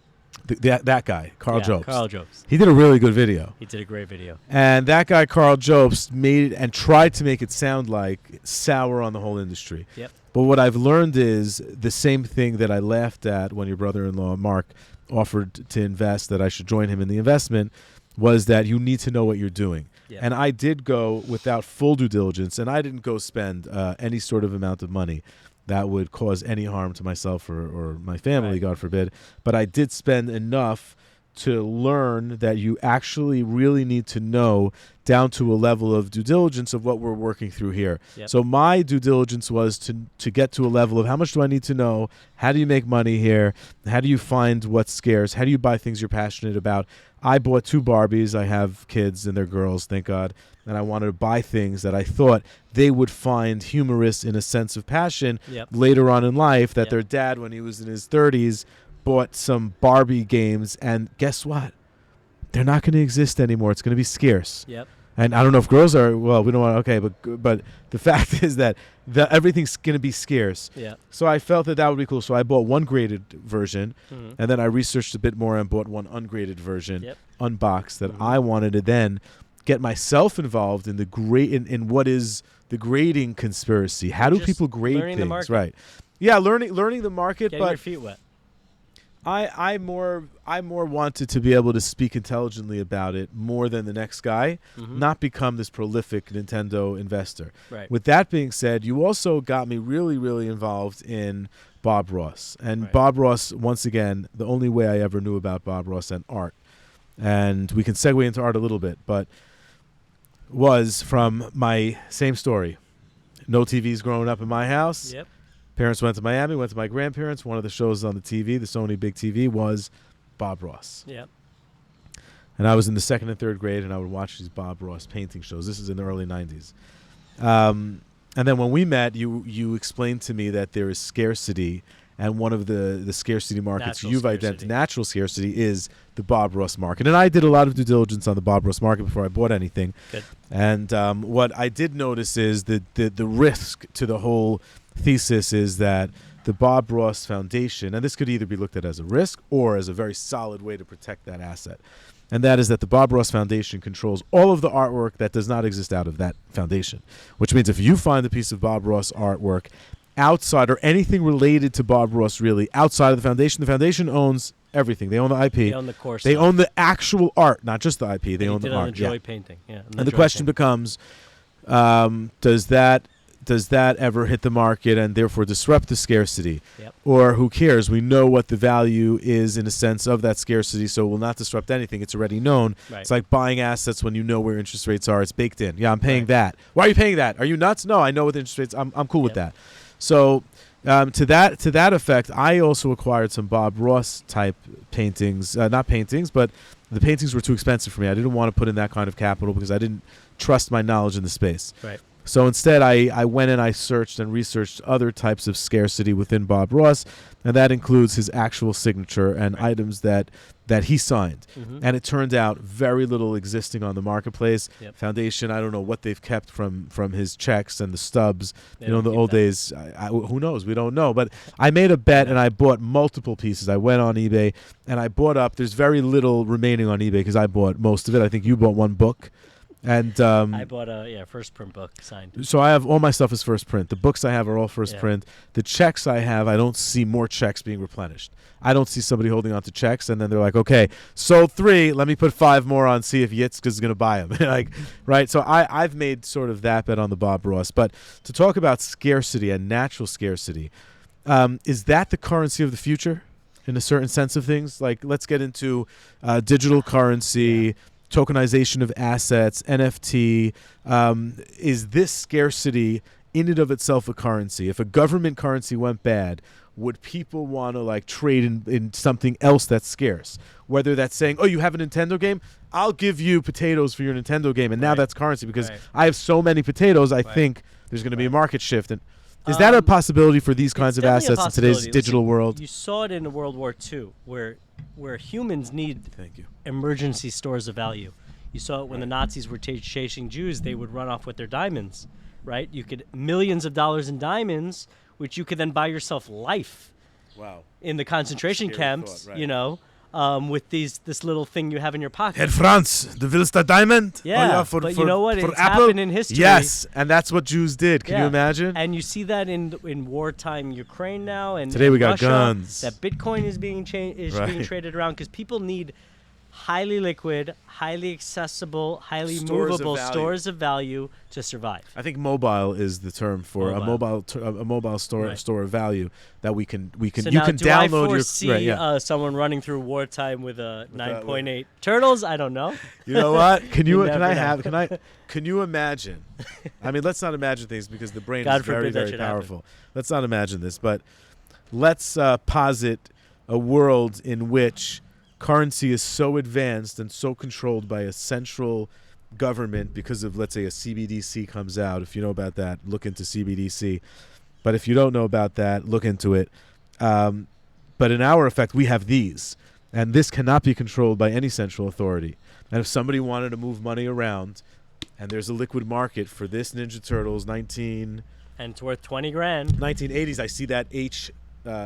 That guy, Carl Jobst. Carl Jobst. He did a really good video. He did a great video. And that guy, Carl Jobst, made and tried to make it sound like sour on the whole industry. Yep. But what I've learned is the same thing that I laughed at when your brother-in-law, Mark, offered to invest, that I should join him in the investment, was that you need to know what you're doing. Yep. And I did go without full due diligence, and I didn't go spend any sort of amount of money that would cause any harm to myself or my family, Right. God forbid. But I did spend enough to learn that you actually really need to know down to a level of due diligence of what we're working through here. Yep. So my due diligence was to get to a level of how much do I need to know? How do you make money here? How do you find what's scarce? How do you buy things you're passionate about? I bought 2 Barbies. I have kids and they're girls, thank God. And I wanted to buy things that I thought they would find humorous in a sense of passion Yep. later on in life, that Yep. their dad, when he was in his 30s, bought some Barbie games, and guess what? They're not going to exist anymore. It's going to be scarce. Yep. And I don't know if girls are, well, we don't want to, okay, but the fact is that everything's going to be scarce. Yeah. So I felt that would be cool. So I bought one graded version, Mhm. and then I researched a bit more and bought one ungraded version, Yep. unboxed, that Mhm. I wanted to then get myself involved in the in what is the grading conspiracy. How do Just people grade learning the things? market. Right. Yeah, learning the market, Getting but your feet wet. I more wanted to be able to speak intelligently about it more than the next guy, Mhm. not become this prolific Nintendo investor. Right. With that being said, you also got me really, really involved in Bob Ross. And Right. Bob Ross, once again, the only way I ever knew about Bob Ross and art, and we can segue into art a little bit, but was from my same story. No TVs growing up in my house. Yep. Parents went to Miami, went to my grandparents. One of the shows on the TV, the Sony Big TV, was Bob Ross. Yep. And I was in the 2nd and 3rd grade, and I would watch these Bob Ross painting shows. This is in the early 90s. And then when we met, you explained to me that there is scarcity, and one of the scarcity markets Natural you've scarcity. identified, natural scarcity, is the Bob Ross market. And I did a lot of due diligence on the Bob Ross market before I bought anything. Good. And what I did notice is the risk to the whole thesis is that the Bob Ross Foundation, and this could either be looked at as a risk or as a very solid way to protect that asset. And that is that the Bob Ross Foundation controls all of the artwork that does not exist out of that foundation, which means if you find a piece of Bob Ross artwork outside or anything related to Bob Ross really outside of the foundation owns everything. They own the IP. They own the course. They own the actual art, not just the IP. They own the art. On the Joy painting. Yeah. And the question becomes, does that ever hit the market and therefore disrupt the scarcity? Yep. Or who cares? We know what the value is in a sense of that scarcity, so it will not disrupt anything. It's already known. Right. It's like buying assets when you know where interest rates are. It's baked in. Yeah, I'm paying that. Why are you paying that? Are you nuts? No, I know what the interest rates. I'm cool with that. So to that effect, I also acquired some Bob Ross type paintings. Not paintings, but the paintings were too expensive for me. I didn't want to put in that kind of capital because I didn't trust my knowledge in the space. Right. So instead, I went and I searched and researched other types of scarcity within Bob Ross, and that includes his actual signature and items that he signed. Mm-hmm. And it turned out very little existing on the marketplace. Yep. Foundation, I don't know what they've kept from his checks and the stubs. In the old days, who knows? We don't know. But I made a bet and I bought multiple pieces. I went on eBay and I bought up. There's very little remaining on eBay because I bought most of it. I think you bought one book. And I bought a first print book signed. So I have all my stuff is first print. The books I have are all first print. The checks I have, I don't see more checks being replenished. I don't see somebody holding on to checks and then they're like, okay, sold 3, let me put 5 more on, see if Yitz is going to buy them. Like, right? So I've made sort of that bet on the Bob Ross. But to talk about scarcity and natural scarcity, is that the currency of the future in a certain sense of things? Like, let's get into digital currency, tokenization of assets, NFT. Is this scarcity in and of itself a currency? If a government currency went bad, would people want to like trade in something else that's scarce? Whether that's saying, oh, you have a Nintendo game? I'll give you potatoes for your Nintendo game. And now that's currency because I have so many potatoes, I think there's going to be a market shift. And is that a possibility for these kinds of assets in today's digital world? You saw it in World War II where humans need emergency stores of value. You saw it when the Nazis were chasing Jews. They would run off with their diamonds, right? You could millions of dollars in diamonds, which you could then buy yourself life. Wow. In the concentration camps, thought, right. With this little thing you have in your pocket. Herr Franz, the willst a diamond? Yeah, but you know what? It's happened in history. Yes, and that's what Jews did. Can you imagine? And you see that in wartime Ukraine now, and today we got Russia, guns. That Bitcoin is being being traded around because people need highly liquid, highly accessible, highly movable stores of value to survive. I think mobile is the term for a mobile store of value that we can So you now, can do download I foresee someone running through wartime with a 9.8 turtles? I don't know. You know what? Can you imagine? I mean, let's not imagine things because the brain is very, very powerful. Let's not imagine this, but let's posit a world in which currency is so advanced and so controlled by a central government because of, let's say, a CBDC comes out. If you know about that, look into CBDC. But if you don't know about that, look into it. But in our effect, we have these. And this cannot be controlled by any central authority. And if somebody wanted to move money around and there's a liquid market for this Ninja Turtles and it's worth 20 grand. 1980s, I see that H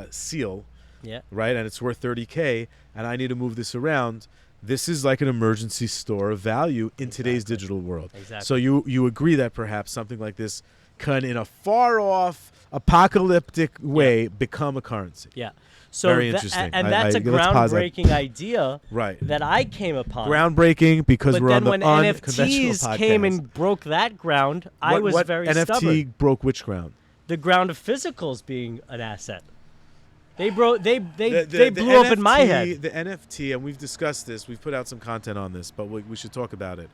seal. Yeah. Right, and it's worth $30K, and I need to move this around. This is like an emergency store of value in today's digital world. Exactly. So you agree that perhaps something like this can, in a far-off, apocalyptic way, become a currency. Yeah. So very interesting. And that's a groundbreaking idea that I came upon. Groundbreaking because we're on the unconventional NFTs podcast. came and broke that ground, I was very NFT stubborn. NFT broke which ground? The ground of physicals being an asset. They blew up in my head. The NFT, and we've discussed this. We've put out some content on this, but we should talk about it.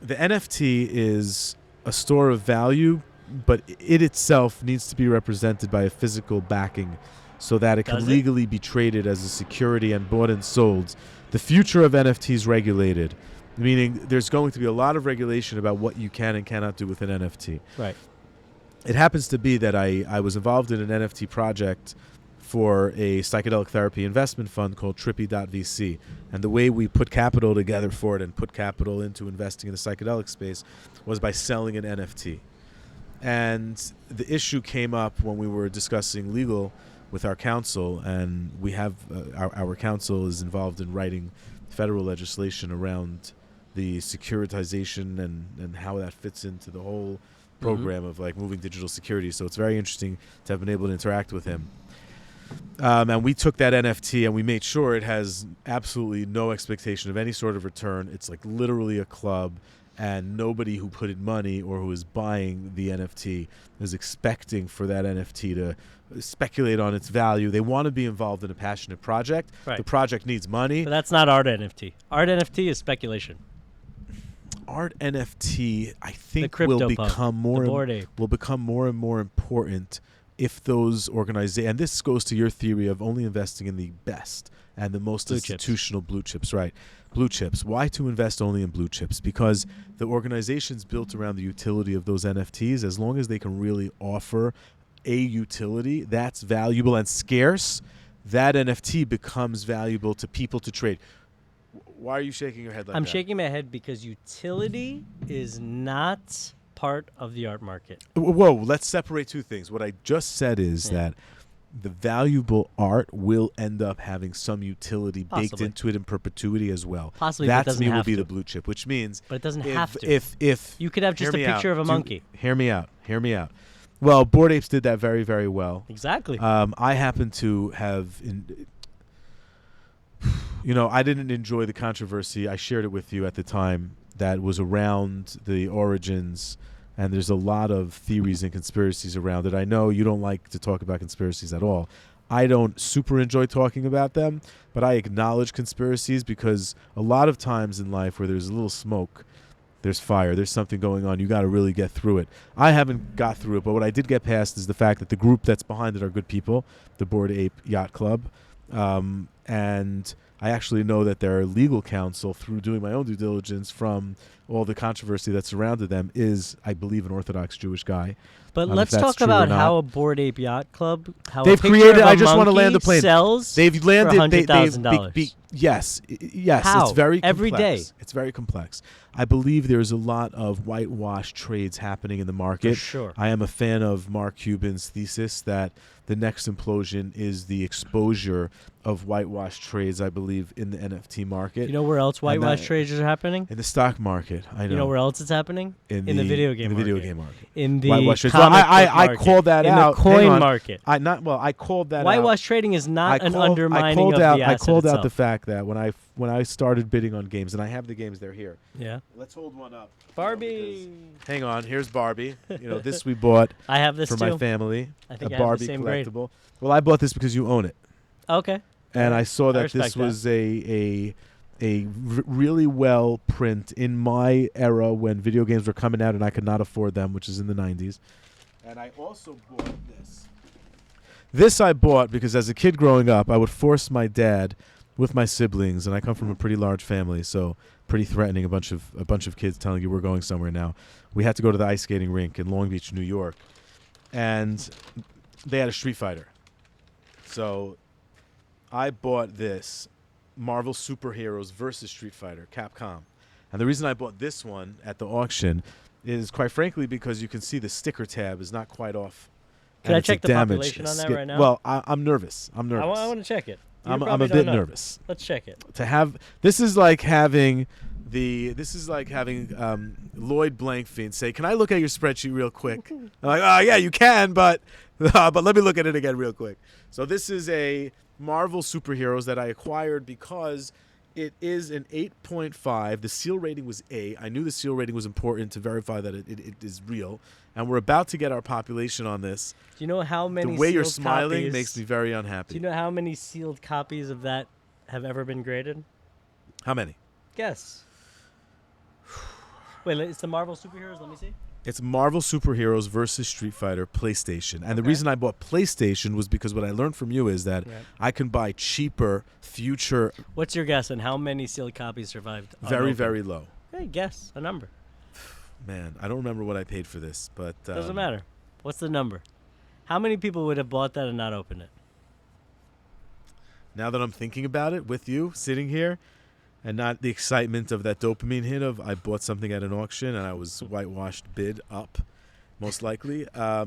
The NFT is a store of value, but it itself needs to be represented by a physical backing so that it can legally be traded as a security and bought and sold. The future of NFT is regulated, meaning there's going to be a lot of regulation about what you can and cannot do with an NFT. Right. It happens to be that I was involved in an NFT project for a psychedelic therapy investment fund called Trippy.vc. And the way we put capital together for it and put capital into investing in the psychedelic space was by selling an NFT. And the issue came up when we were discussing legal with our counsel, and we have our counsel is involved in writing federal legislation around the securitization and how that fits into the whole program of like moving digital security. So it's very interesting to have been able to interact with him. And we took that NFT and we made sure it has absolutely no expectation of any sort of return. It's like literally a club, and nobody who put in money or who is buying the NFT is expecting for that NFT to speculate on its value. They want to be involved in a passionate project. Right. The project needs money. But that's not art NFT. Art NFT is speculation. Art NFT, I think, The will CryptoPunk, become more the Bored Ape. will become more and more important if those organizations, and this goes to your theory of only investing in the best and the most institutional blue chips, right? Blue chips. Why to invest only in blue chips? Because the organizations built around the utility of those NFTs, as long as they can really offer a utility that's valuable and scarce, that NFT becomes valuable to people to trade. Why are you shaking your head like that? I'm shaking my head because utility is not part of the art market. Whoa, let's separate two things. What I just said is that the valuable art will end up having some utility baked into it in perpetuity as well. Possibly, that but it to me doesn't will have be to. the blue chip, which means But it doesn't if, have to. If You could have just a hear me picture out. of a monkey. Hear me out. Well, Bored Apes did that very, very well. Exactly. I happen to have, I didn't enjoy the controversy. I shared it with you at the time that was around the origins, and there's a lot of theories and conspiracies around it. I know you don't like to talk about conspiracies at all. I don't super enjoy talking about them, but I acknowledge conspiracies because a lot of times in life where there's a little smoke, there's fire, there's something going on. You got to really get through it. I haven't got through it, but what I did get past is the fact that the group that's behind it are good people, the Bored Ape Yacht Club, and I actually know that their legal counsel, through doing my own due diligence from all the controversy that surrounded them, is, I believe, an Orthodox Jewish guy. But let's talk about how a Bored Ape Yacht Club, how they've a picture created. of a I just want to land the monkey plane. sells They've landed. for $100,000. Yes. How? It's very Every complex. day. It's very complex. I believe there's a lot of whitewash trades happening in the market. For sure. I am a fan of Mark Cuban's thesis that the next implosion is the exposure of whitewash trades, I believe, in the NFT market. You know where else whitewash trades are happening? In the stock market. I know. You know where else it's happening? In the video game market. In the video game market. In the Whitewash trades. comic Well, book I market. called that in out. In the coin Hang on. market. I called that out. Whitewash trading is not an undermining of the asset I called itself. out the fact that when I started bidding on games, and I have the games, they're here. Yeah. Let's hold one up. Barbie. Hang on, here's Barbie. This we bought I have this for too. my family. I think a I have Barbie the same grade. collectible. Well, I bought this because you own it, Okay. and I saw that respect this was a really well print in my era when video games were coming out and I could not afford them, which is in the 90s. And I also bought this. This I bought because as a kid growing up, I would force my dad with my siblings, and I come from a pretty large family, so pretty threatening. A bunch of kids telling you we're going somewhere now. We had to go to the ice skating rink in Long Beach, New York, and they had a Street Fighter. So I bought this Marvel Superheroes versus Street Fighter, Capcom. And the reason I bought this one at the auction is, quite frankly, because you can see the sticker tab is not quite off. Can I check the population on that right now? Well, I'm nervous. I want to check it. I'm a bit nervous. Let's check it. This is like having Lloyd Blankfein say, "Can I look at your spreadsheet real quick?" I'm like, "Oh yeah, you can, but let me look at it again real quick." So this is a Marvel Superheroes that I acquired because it is an 8.5. The seal rating was A. I knew the seal rating was important to verify that it is real. And we're about to get our population on this. Do you know how many The way you're sealed smiling copies, makes me very unhappy. Do you know how many sealed copies of that have ever been graded? How many? Guess. Wait, it's the Marvel Superheroes? Let me see. It's Marvel Superheroes versus Street Fighter PlayStation. And the reason I bought PlayStation was because what I learned from you is that I can buy cheaper future. What's your guess on how many sealed copies survived? Very, very low. Hey, guess a number. Man, I don't remember what I paid for this, but Doesn't matter. What's the number? How many people would have bought that and not opened it? Now that I'm thinking about it with you sitting here, and not the excitement of that dopamine hit of I bought something at an auction and I was whitewashed bid up, most likely,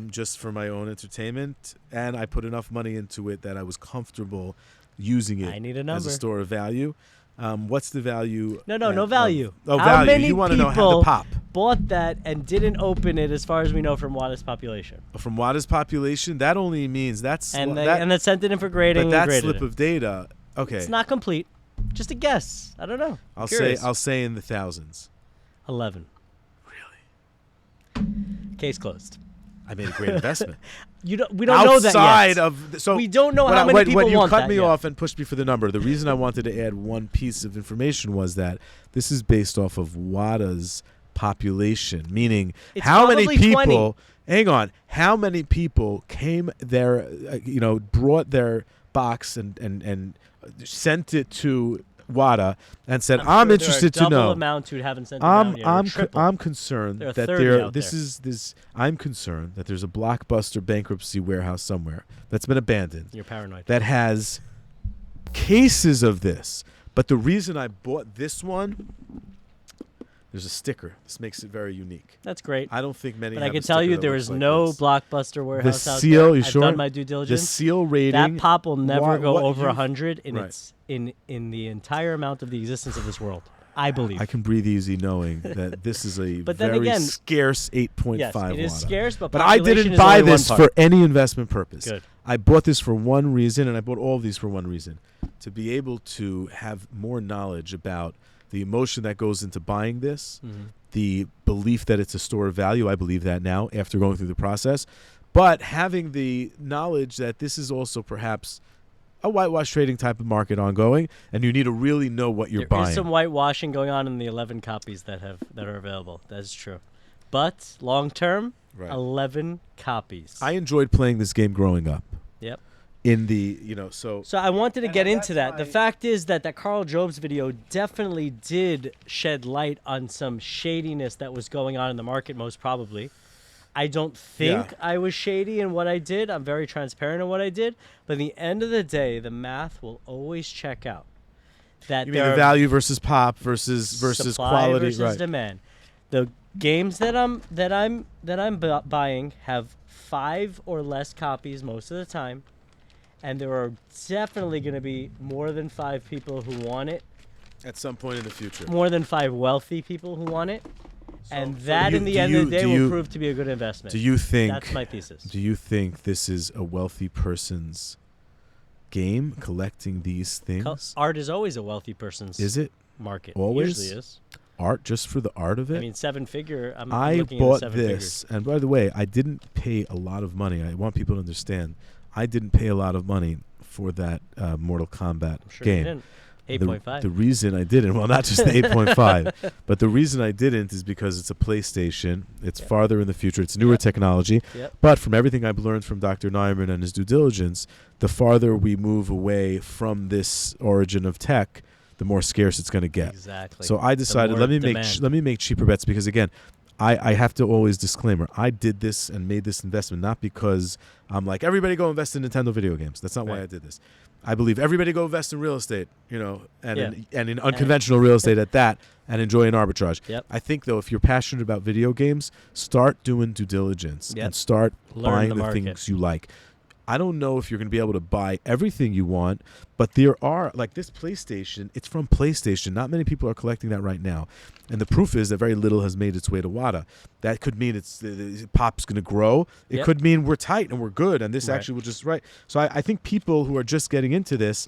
just for my own entertainment. And I put enough money into it that I was comfortable using it I need a as number. a store of value. What's the value? No value. How value. Many you want to know how the pop? Bought that and didn't open it, as far as we know, from Wada's population. From Wada's population, that only means that's And they sent it in for grading. But that graded slip it. of data, okay. It's not complete. Just a guess. I don't know. I'll Curious. say in the thousands. 11. Really? Case closed. I made a great investment. We don't know that yet. So we don't know how many people when you want cut that me yet. off and pushed me for the number, the reason I wanted to add one piece of information was that this is based off of WADA's population, meaning It's how many probably people 20. hang on, how many people came there, brought their box and sent it to WADA and said, I'm sure interested there are to know. double amount who haven't sent it down yet, or triple. I'm concerned There are that 30 out there. I'm concerned that there's a Blockbuster bankruptcy warehouse somewhere that's been abandoned. You're paranoid. That has cases of this. But the reason I bought this one, there's a sticker. This makes it very unique. That's great. I don't think many. But I have can a tell sticker you that there looks is like no this. Blockbuster warehouse out seal, there. you I've sure? done my due The diligence. seal rating. That pop will never go over you- 100 in Right. its in the entire amount of the existence of this world. I believe. I can breathe easy knowing that this is a But then very again, scarce 8.5 yes, it is Wada. scarce, but I population didn't is buy only this one part. for any investment purpose. Good. I bought this for one reason, and I bought all of these for one reason: to be able to have more knowledge about the emotion that goes into buying this, the belief that it's a store of value. I believe that now after going through the process, but having the knowledge that this is also perhaps a whitewash trading type of market ongoing, and you need to really know what you're buying. There is some whitewashing going on in the 11 copies that are available. That's true. But long term, Right. 11 copies. I enjoyed playing this game growing up. Yep. In the, so So I wanted to And get that's into that. The why- fact is that Carl Jobs video definitely did shed light on some shadiness that was going on in the market, most probably. I don't think Yeah. I was shady in what I did. I'm very transparent in what I did. But at the end of the day, the math will always check out. That you mean there the are value versus pop versus supply quality, versus right? demand. The games that I'm buying have 5 or less copies most of the time, and there are definitely going to be more than 5 people who want it, At some point in the future. more than 5 wealthy people who want it, and so that you- in the do end of you- the day do will you- prove to be a good investment. Do you think? That's my thesis. Do you think this is a wealthy person's game, collecting these things? Art is always a wealthy person's Is it market. always? Usually is. art just for the art of it? I mean, 7-figure. I'm I looking bought at this, and by the way, I didn't pay a lot of money. I want people to understand, I didn't pay a lot of money for that Mortal Kombat I'm sure game. you didn't. 8.5. The reason I didn't, well, not just the 8.5, but the reason I didn't is because it's a PlayStation. It's Yep. farther in the future. It's newer Yep. technology. Yep. But from everything I've learned from Dr. Nyman and his due diligence, the farther we move away from this origin of tech, the more scarce it's going to get. Exactly. So I decided, more let me demand. make cheaper bets, because again, I have to always disclaimer, I did this and made this investment not because I'm like, everybody go invest in Nintendo video games. That's not why Right. I did this. I believe everybody go invest in real estate, and Yeah. in unconventional real estate at that, and enjoy an arbitrage. Yep. I think though, if you're passionate about video games, start doing due diligence Yep. and start Learn buying the the market. things you like. I don't know if you're going to be able to buy everything you want, but there are, like this PlayStation, it's from PlayStation. Not many people are collecting that right now. And the proof is that very little has made its way to WADA. That could mean pop's going to grow. It Yep. could mean we're tight and we're good, and this Right. actually will just, right. So I think people who are just getting into this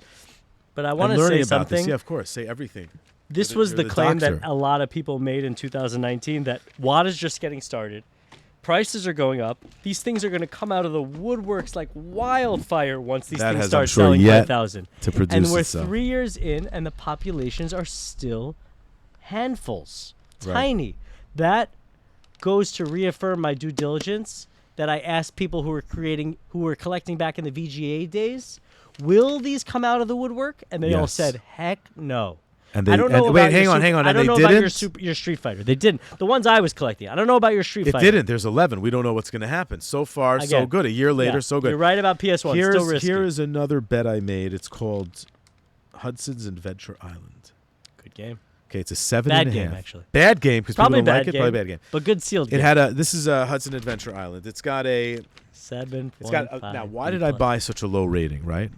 But I and want to learning say about this, something. yeah, of course, say everything. This You're was you're the claim doctor. that a lot of people made in 2019, that WADA's just getting started. Prices are going up. These things are going to come out of the woodworks like wildfire once these That things has, start I'm sure, selling yet 5,000. to produce And we're itself. 3 years in, and the populations are still handfuls, Right. tiny. That goes to reaffirm my due diligence that I asked people who were collecting back in the VGA days, will these come out of the woodwork? And they all Yes. said, heck no. And I don't know about wait, your hang on. I And don't they know didn't? about your Street Fighter. They didn't. The ones I was collecting. I don't know about your Street It Fighter. didn't. There's 11. We don't know what's going to happen. So far, so Again, good. A year later, Yeah, so good. You're right about PS1. Still risky. Here is another bet I made. It's called Hudson's Adventure Island. Good game. Okay, it's a 7.5. Bad game, actually. Bad game because people Probably don't like bad it. game, Probably bad game. but good sealed It game. had a. This is a Hudson Adventure Island. It's got a. 7.5. It's got now. Why did I buy such a low rating? Right,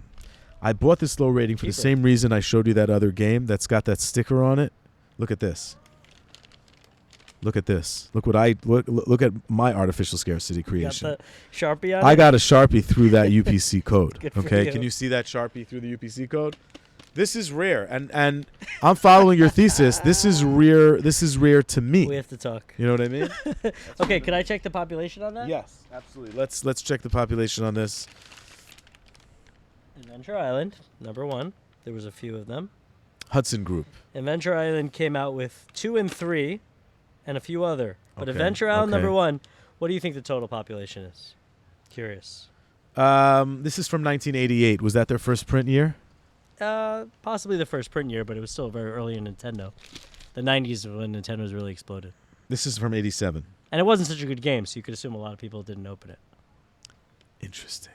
I bought this low rating for the same reason I showed you that other game that's got that sticker on it. Look at this. Look at this. Look what I look at my artificial scarcity creation. Got the Sharpie on it? I got a Sharpie through that UPC code. Good for Okay, you. can you see that Sharpie through the UPC code? This is rare, and I'm following your thesis. This is rare. This is rare to me. We have to talk. You know what I mean? Okay, can I check the population on that? Yes, absolutely. Let's check the population on this. Adventure Island, number 1. There was a few of them. Hudson Group. Adventure Island came out with 2 and 3, and a few other. But Okay, Adventure Island okay. number 1. What do you think the total population is? Curious. This is from 1988. Was that their first print year? Possibly the first print year, but it was still very early in Nintendo. The 90s when Nintendo's really exploded. This is from 87. And it wasn't such a good game, so you could assume a lot of people didn't open it. Interesting.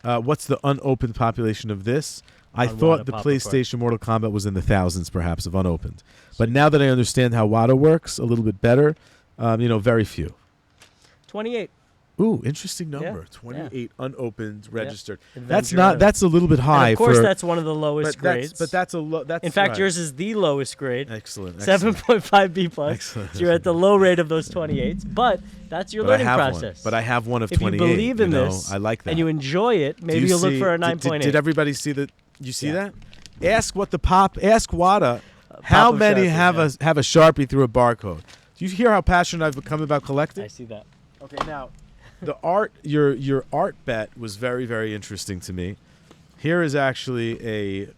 What's the unopened population of this? I On thought Wada the Pop PlayStation Mortal Kombat was in the thousands, perhaps, of unopened. But now that I understand how WADA works a little bit better, very few. 28. Ooh, interesting number. Yeah, 28 unopened registered. Adventure That's Island. that's a little bit high. And of course, for, that's one of the lowest grades. But that's a low. That's in fact, right. yours is the lowest grade. Excellent. 7.5 B plus. Excellent. So you're at the low rate of those 28s, but that's your But I learning have process. one. But I have one of if 28. you believe in this, I like that. and you enjoy it, maybe Do you you'll look see- for a did- 9.8. Did everybody see that? You see Yeah. that? Ask WADA. How of many Sharpie, have yeah. a Sharpie through a barcode? Do you hear how passionate I've become about collecting? I see that. Okay, now the art, your art bet was very, very interesting to me. Here is actually a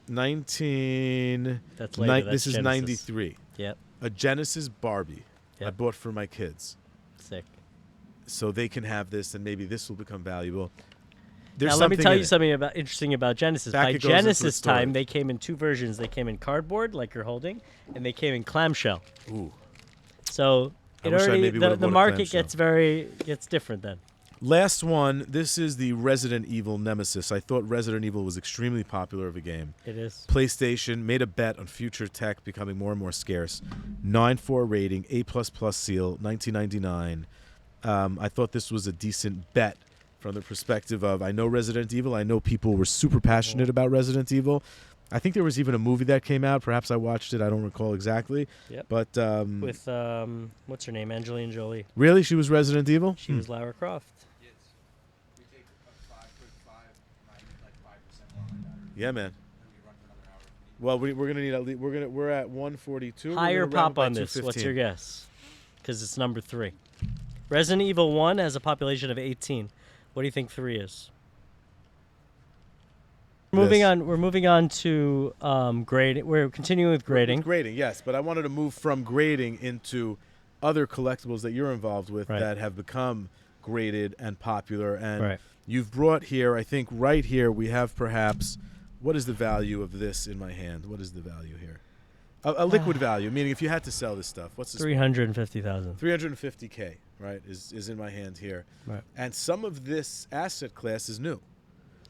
19. That's later. This is Genesis. 93. Yep. A Genesis Barbie. I Yep. bought for my kids, Sick. so they can have this, and maybe this will become valuable. Now let me tell you something interesting about Genesis. Back By it goes into Genesis its storage. time, they came in 2 versions. They came in cardboard, like you're holding, and they came in clamshell. Ooh. So I it wish I already maybe would've the bought a market clamshell. gets different then. Last one. This is the Resident Evil Nemesis. I thought Resident Evil was extremely popular of a game. It is. PlayStation made a bet on future tech becoming more and more scarce. 9.4 rating, A++ seal, 1999. I thought this was a decent bet from the perspective of, I know Resident Evil. I know people were super passionate about Resident Evil. I think there was even a movie that came out. Perhaps I watched it. I don't recall exactly. Yep. But With what's her name? Angelina Jolie. really, she was Resident Evil? She was Lara Croft. We take a 5.5, like 5% more on battery. Yeah, man. And we run for another hour. Well, we're gonna need at least, we're at 142. Higher We're gonna wrap pop up by on this. What's 215. your guess? Because it's number 3. Resident Evil 1 has a population of 18. What do you think 3 is? We're moving on to grading. We're continuing with grading. Grading, yes, but I wanted to move from grading into other collectibles that you're involved with Right. that have become graded and popular. And Right. you've brought here, I think right here, we have perhaps, what is the value of this in my hand? What is the value here? A liquid value, meaning if you had to sell this stuff, what's this? 350,000. 350K, right, is in my hand here. Right. And some of this asset class is new.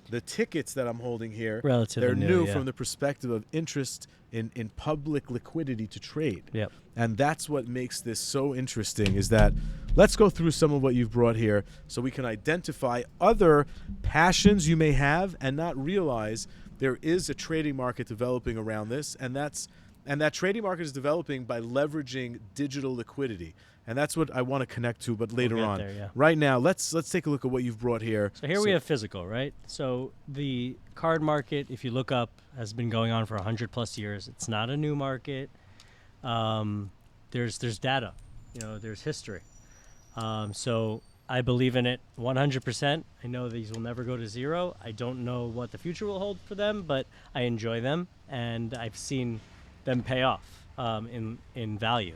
The tickets that I'm holding here, Relatively they're new, new yeah. from the perspective of interest in public liquidity to trade. Yep. And that's what makes this so interesting is that let's go through some of what you've brought here so we can identify other passions you may have and not realize there is a trading market developing around this, and that trading market is developing by leveraging digital liquidity. And that's what I want to connect to, but later get on. there, yeah. Right now, let's take a look at what you've brought here. So here we have physical, right? So the card market, if you look up, has been going on for 100+ years. It's not a new market. There's data, there's history. So I believe in it 100%. I know these will never go to zero. I don't know what the future will hold for them, but I enjoy them, and I've seen them pay off in value.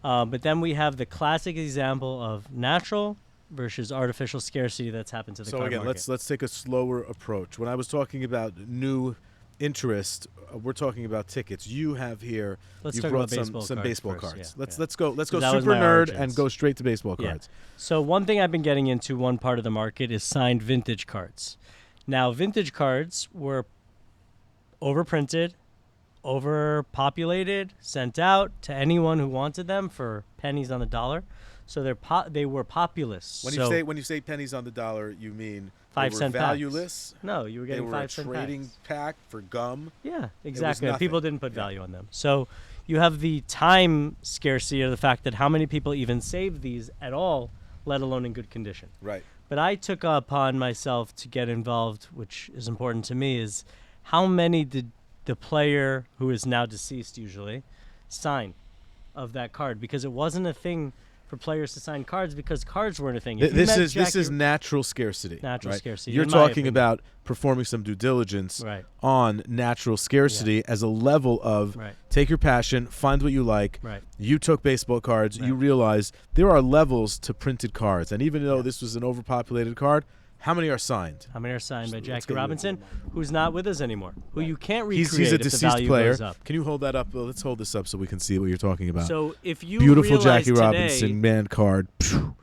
But then we have the classic example of natural versus artificial scarcity that's happened to the So card again, market. let's take a slower approach. When I was talking about new interest, we're talking about tickets. You have here. Let's you talk brought about some baseball baseball cards cards. first, Let's yeah. go That was super my nerd origins. and go straight to baseball Yeah. cards. So one thing I've been getting into, one part of the market, is signed vintage cards. Now, vintage cards were overprinted, overpopulated, sent out to anyone who wanted them for pennies on the dollar. So they were populous. When you say pennies on the dollar, you mean 5 they were cent packs. valueless? No, you were They getting were 5 a cent trading packs. pack for gum. Yeah, exactly. And nothing. people didn't put Yeah. value on them. So you have the time scarcity of the fact that how many people even save these at all, let alone in good condition. Right. But I took upon myself to get involved, which is important to me, is how many did the player, who is now deceased usually, sign of that card? Because it wasn't a thing for players to sign cards because cards weren't a thing. If you This met is Jackie- natural scarcity. Natural right? scarcity, You're in my talking opinion. about performing some due diligence Right. on natural scarcity as a level of Right. take your passion, find what you like. Right. You took baseball cards. You Right. realize there are levels to printed cards, and even though this was an overpopulated card, how many are signed? How many are signed by Let's Jackie get you Robinson, who's not with us anymore, who you can't recreate He's a if the deceased value player. goes up. Can you hold that up? Well, let's hold this up so we can see what you're talking about. So if you Beautiful realize Jackie today Robinson man card.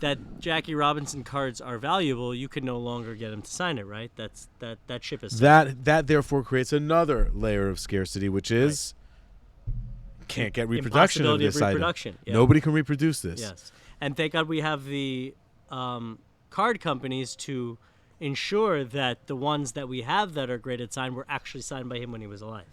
that Jackie Robinson cards are valuable, you can no longer get him to sign it, right? That ship is sailed. That therefore creates another layer of scarcity, which is can't get reproduction of Impossibility this reproduction. item. Yeah. Nobody can reproduce this. Yes, and thank God we have the card companies to ensure that the ones that we have that are graded signed were actually signed by him when he was alive.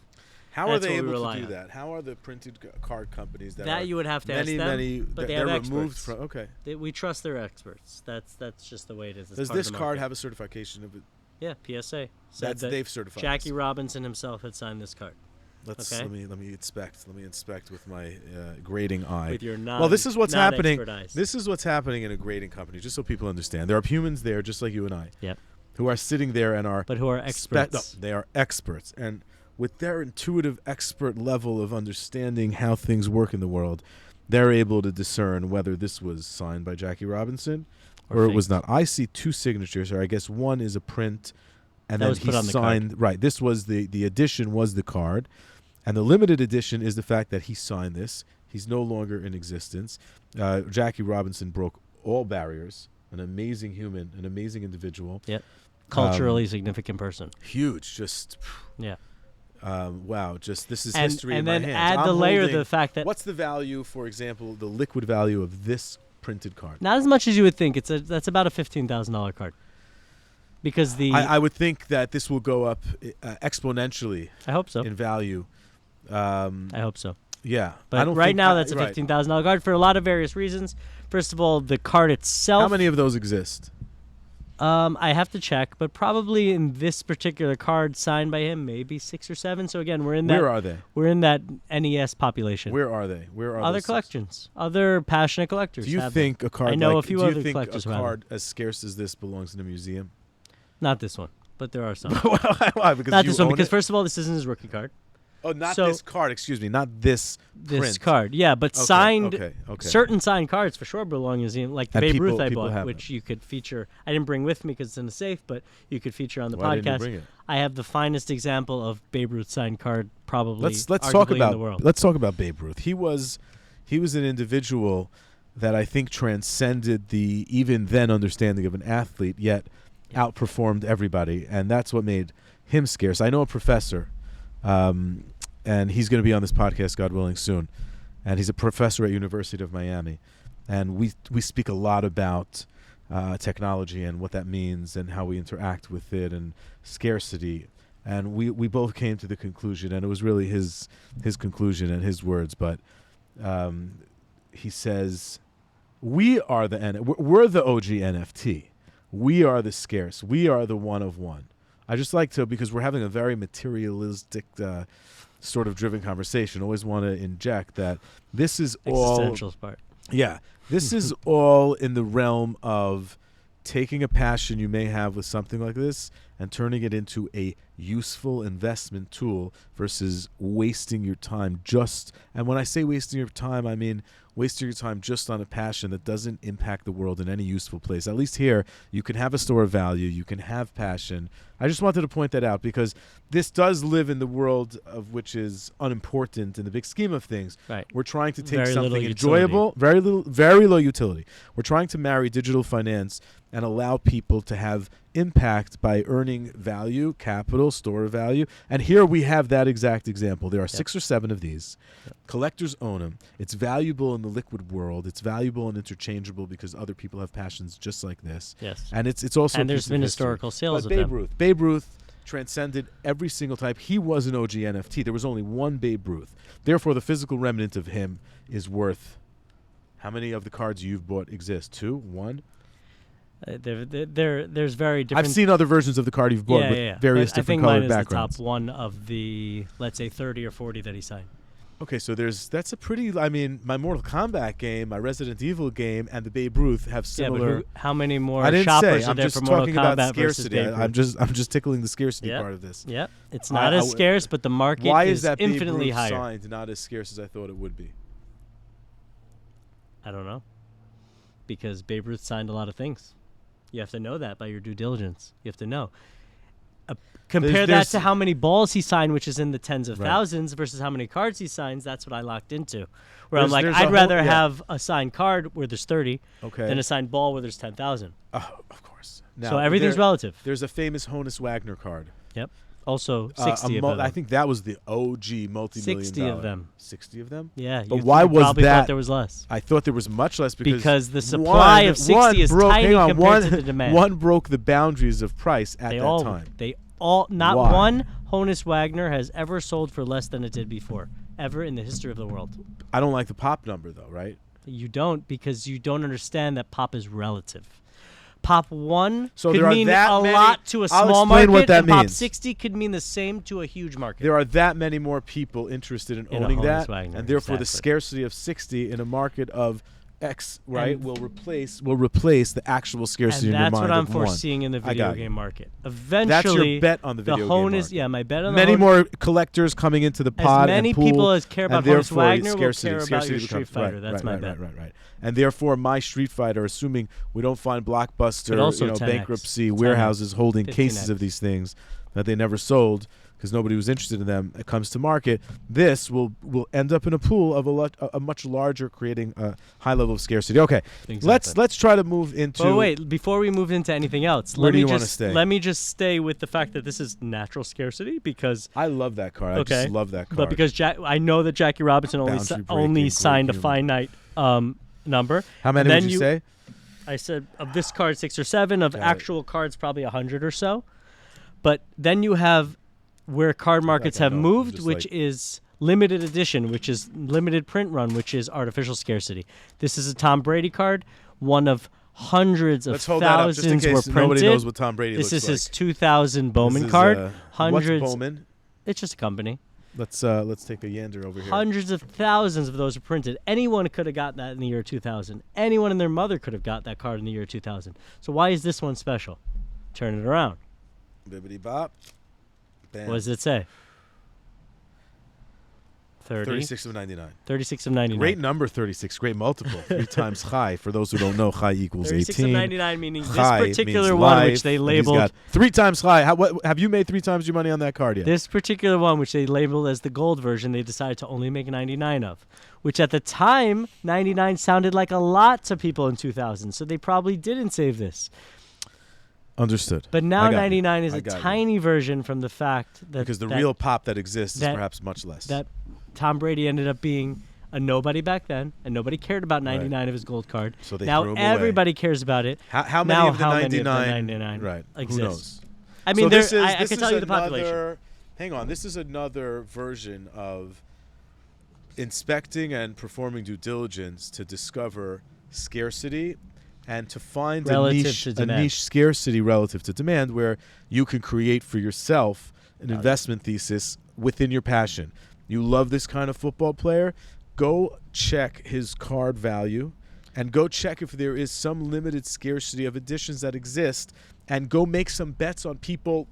How are That's they what we able rely to do on. that? How are the printed card companies that That are you would have to many, ask them, many, but they they're have removed experts. from? Okay. We trust their experts. That's just the way it is. It's Does part of this the card market. have a certification of it? Yeah, PSA. Said That's that they've certified. Jackie this. Robinson himself had signed this card. Let me inspect. Let me inspect with my grading eye. With your well, this is what's happening. non-expert eyes. This is what's happening in a grading company, just so people understand. There are humans there, just like you and I, Yep. who are sitting there and are But who are experts. they are experts, and with their intuitive expert level of understanding how things work in the world, they're able to discern whether this was signed by Jackie Robinson or it was faked. not. I see two signatures, or I guess one is a print, and That then was he put on the signed. card. Right. This was the edition was the card, and the limited edition is the fact that he signed this. He's no longer in existence. Jackie Robinson broke all barriers. An amazing human, an amazing individual. Yep. Culturally significant person. Huge. Just. Yeah. Wow, just this is And- history and in my then hands. add I'm the layer of holding- the fact that- what's the value, for example, the liquid value of this printed card? Not as much as you would think. That's about a $15,000 card. Because I would think that this will go up exponentially I hope so. in value. I hope so. Yeah, I But don't right think now, I- that's a right. $15,000 card for a lot of various reasons. First of all, the card itself. How many of those exist? I have to check, but probably in this particular card signed by him, maybe 6 or 7. So again, we're in that. Where are they? We're in that NES population. Where are they? Where are Other those six? collections, other passionate collectors. Do you have think a card? I know like, a few do you other think collectors a who have card as scarce as this belongs in a museum? them. Not this one, but there are some. Why? Because Not you this one, own because it? first of all, this isn't his rookie card. Oh, not so- this card. Excuse me, not this. This print. card, yeah, but Okay, signed. okay. Certain signed cards for sure belong in a museum, like the And Babe people- Ruth I people bought, have which them. you could feature. I didn't bring with me because it's in a safe, but you could feature on the Why didn't you podcast. bring it? I have the finest example of Babe Ruth signed card, probably. Let's arguably talk in about the world. let's talk about Babe Ruth. He was an individual that I think transcended the even then understanding of an athlete, yet outperformed everybody, and that's what made him scarce. I know a professor, and he's going to be on this podcast, God willing, soon. And he's a professor at University of Miami, and we speak a lot about technology and what that means and how we interact with it and scarcity. And we both came to the conclusion, and it was really his conclusion and his words. But he says, we're the OG NFT. We are the scarce. We are the one of one. I just like to, because we're having a very materialistic sort of driven conversation, always want to inject that this is all Existential part. yeah, this is all in the realm of taking a passion you may have with something like this and turning it into a useful investment tool versus wasting your time and when I say wasting your time, I mean wasting your time just on a passion that doesn't impact the world in any useful place. At least here, you can have a store of value, you can have passion. I just wanted to point that out because this does live in the world of which is unimportant in the big scheme of things. Right. We're trying to take Very little something utility. enjoyable, very low utility. We're trying to marry digital finance and allow people to have impact by earning value, capital, store of value. And here we have that exact example. There are 6 or 7 of these. Collectors own them. It's valuable in the liquid world. It's valuable and interchangeable because other people have passions just like this. Yes. And it's also And there's been historical sales but of Babe them. Ruth. Babe Ruth transcended every single type. He was an OG NFT. There was only one Babe Ruth. Therefore, the physical remnant of him is worth. How many of the cards you've bought exist? 2? 1? There's very different. I've seen other versions of the card you've bought with various But different I colored think mine is backgrounds. the top one of the, let's say, 30 or 40 that he signed. Okay, so that's a pretty. I mean, my Mortal Kombat game, my Resident Evil game, and the Babe Ruth have similar. Yeah, but how many more I didn't shoppers say. are I'm there just for Mortal talking about Kombat versus scarcity. Babe I'm Ruth? just tickling the scarcity part of this. Yep. It's not as scarce, but the market Why is is that Babe infinitely Ruth higher. signed not as scarce as I thought it would be? I don't know. Because Babe Ruth signed a lot of things. You have to know that by your due diligence. You have to know. Compare that to how many balls he signed, which is in the tens of thousands, versus how many cards he signs. That's what I locked into. Where I'm like, I'd rather have a signed card where there's 30 than a signed ball where there's 10,000. Oh, of course. Now, So everything's relative. There's a famous Honus Wagner card. Yep. Also, 60 of them. I think that was the OG multi-million 60 of them. 60 of them? Yeah. But why was probably that? thought there was less. I thought there was much less because the supply of 60 is tiny compared to the demand. One broke the boundaries of price at that time. Not Why? one Honus Wagner has ever sold for less than it did before, ever in the history of the world. I don't like the pop number though, right? You don't, because you don't understand that pop is relative. Pop 1 So could there are mean that a many- lot to a I'll small explain market, what that and Pop means. 60 could mean the same to a huge market. There are that many more people interested in In a owning Honus that, Wagner, and therefore the exactly. scarcity of 60 in a market of X, right, And- will replace the actual scarcity and in your that's mind what I'm of one. foreseeing in the I video got you. game market. Eventually, That's your bet on the video game Honus, market. yeah, my bet on the Many Honus- more collectors coming into the pod As many and pool, people as care about and Honus therefore Wagner will scarcity, care about scarcity your Street becomes- Fighter. right, That's right, my right, bet. right. And therefore, my Street Fighter, assuming we don't find Blockbuster, But also 10x. bankruptcy 10x, warehouses holding 15x. cases of these things that they never sold because nobody was interested in them. It comes to market. This will end up in a pool of a much larger, creating a high level of scarcity. Okay, Exactly. let's try to move into. But wait, before we move into anything else, Where let do me you wanna just stay? let me just stay with the fact that this is natural scarcity because I love that card. I just love that card. But because I know that Jackie Robinson only Boundary only breaking, signed a great finite number. How many then would you say? I said of this card 6 or 7, of Got it. actual cards probably 100 or so. But then you have where card markets I have know, moved, just which like- is limited edition, which is limited print run, which is artificial scarcity. This is a Tom Brady card, one of hundreds of Let's hold that up just in thousands case were printed. nobody knows what Tom Brady This looks is like. his 2000 Bowman This is, card. Hundreds. What's Bowman? It's just a company. Let's take a yander over here. Hundreds of thousands of those are printed. Anyone could have gotten that in the year 2000. Anyone and their mother could have got that card in the year 2000. So why is this one special? Turn it around. Bibbidi bop. Bam. What does it say? 36 of 99. 36 of 99. Great number, 36. Great multiple. 3 times chai. For those who don't know, chai equals 36 18. of 99 meaning this Chai particular means one, life, which they and he's labeled. got 3 times chai. Have you made 3 times your money on that card yet? This particular one, which they labeled as the gold version, they decided to only make 99 of. Which at the time, 99 sounded like a lot to people in 2000. So they probably didn't save this. Understood. But now I got you. 99 is I a got you. tiny version from the fact that Because the that, real pop that exists is that- perhaps much less. that Tom Brady ended up being a nobody back then, and nobody cared about 99 of his gold card. So they now threw him away. everybody cares about it. How many now of the how 99? many of the 99 Right. exist? Who knows? I mean, So this is, I this can is tell you the population. another- Hang on. This is another version of inspecting and performing due diligence to discover scarcity and to find Relative to a demand. niche scarcity relative to demand where you can create for yourself an investment thesis within your passion. You love this kind of football player? Go check his card value and go check if there is some limited scarcity of editions that exist and go make some bets on people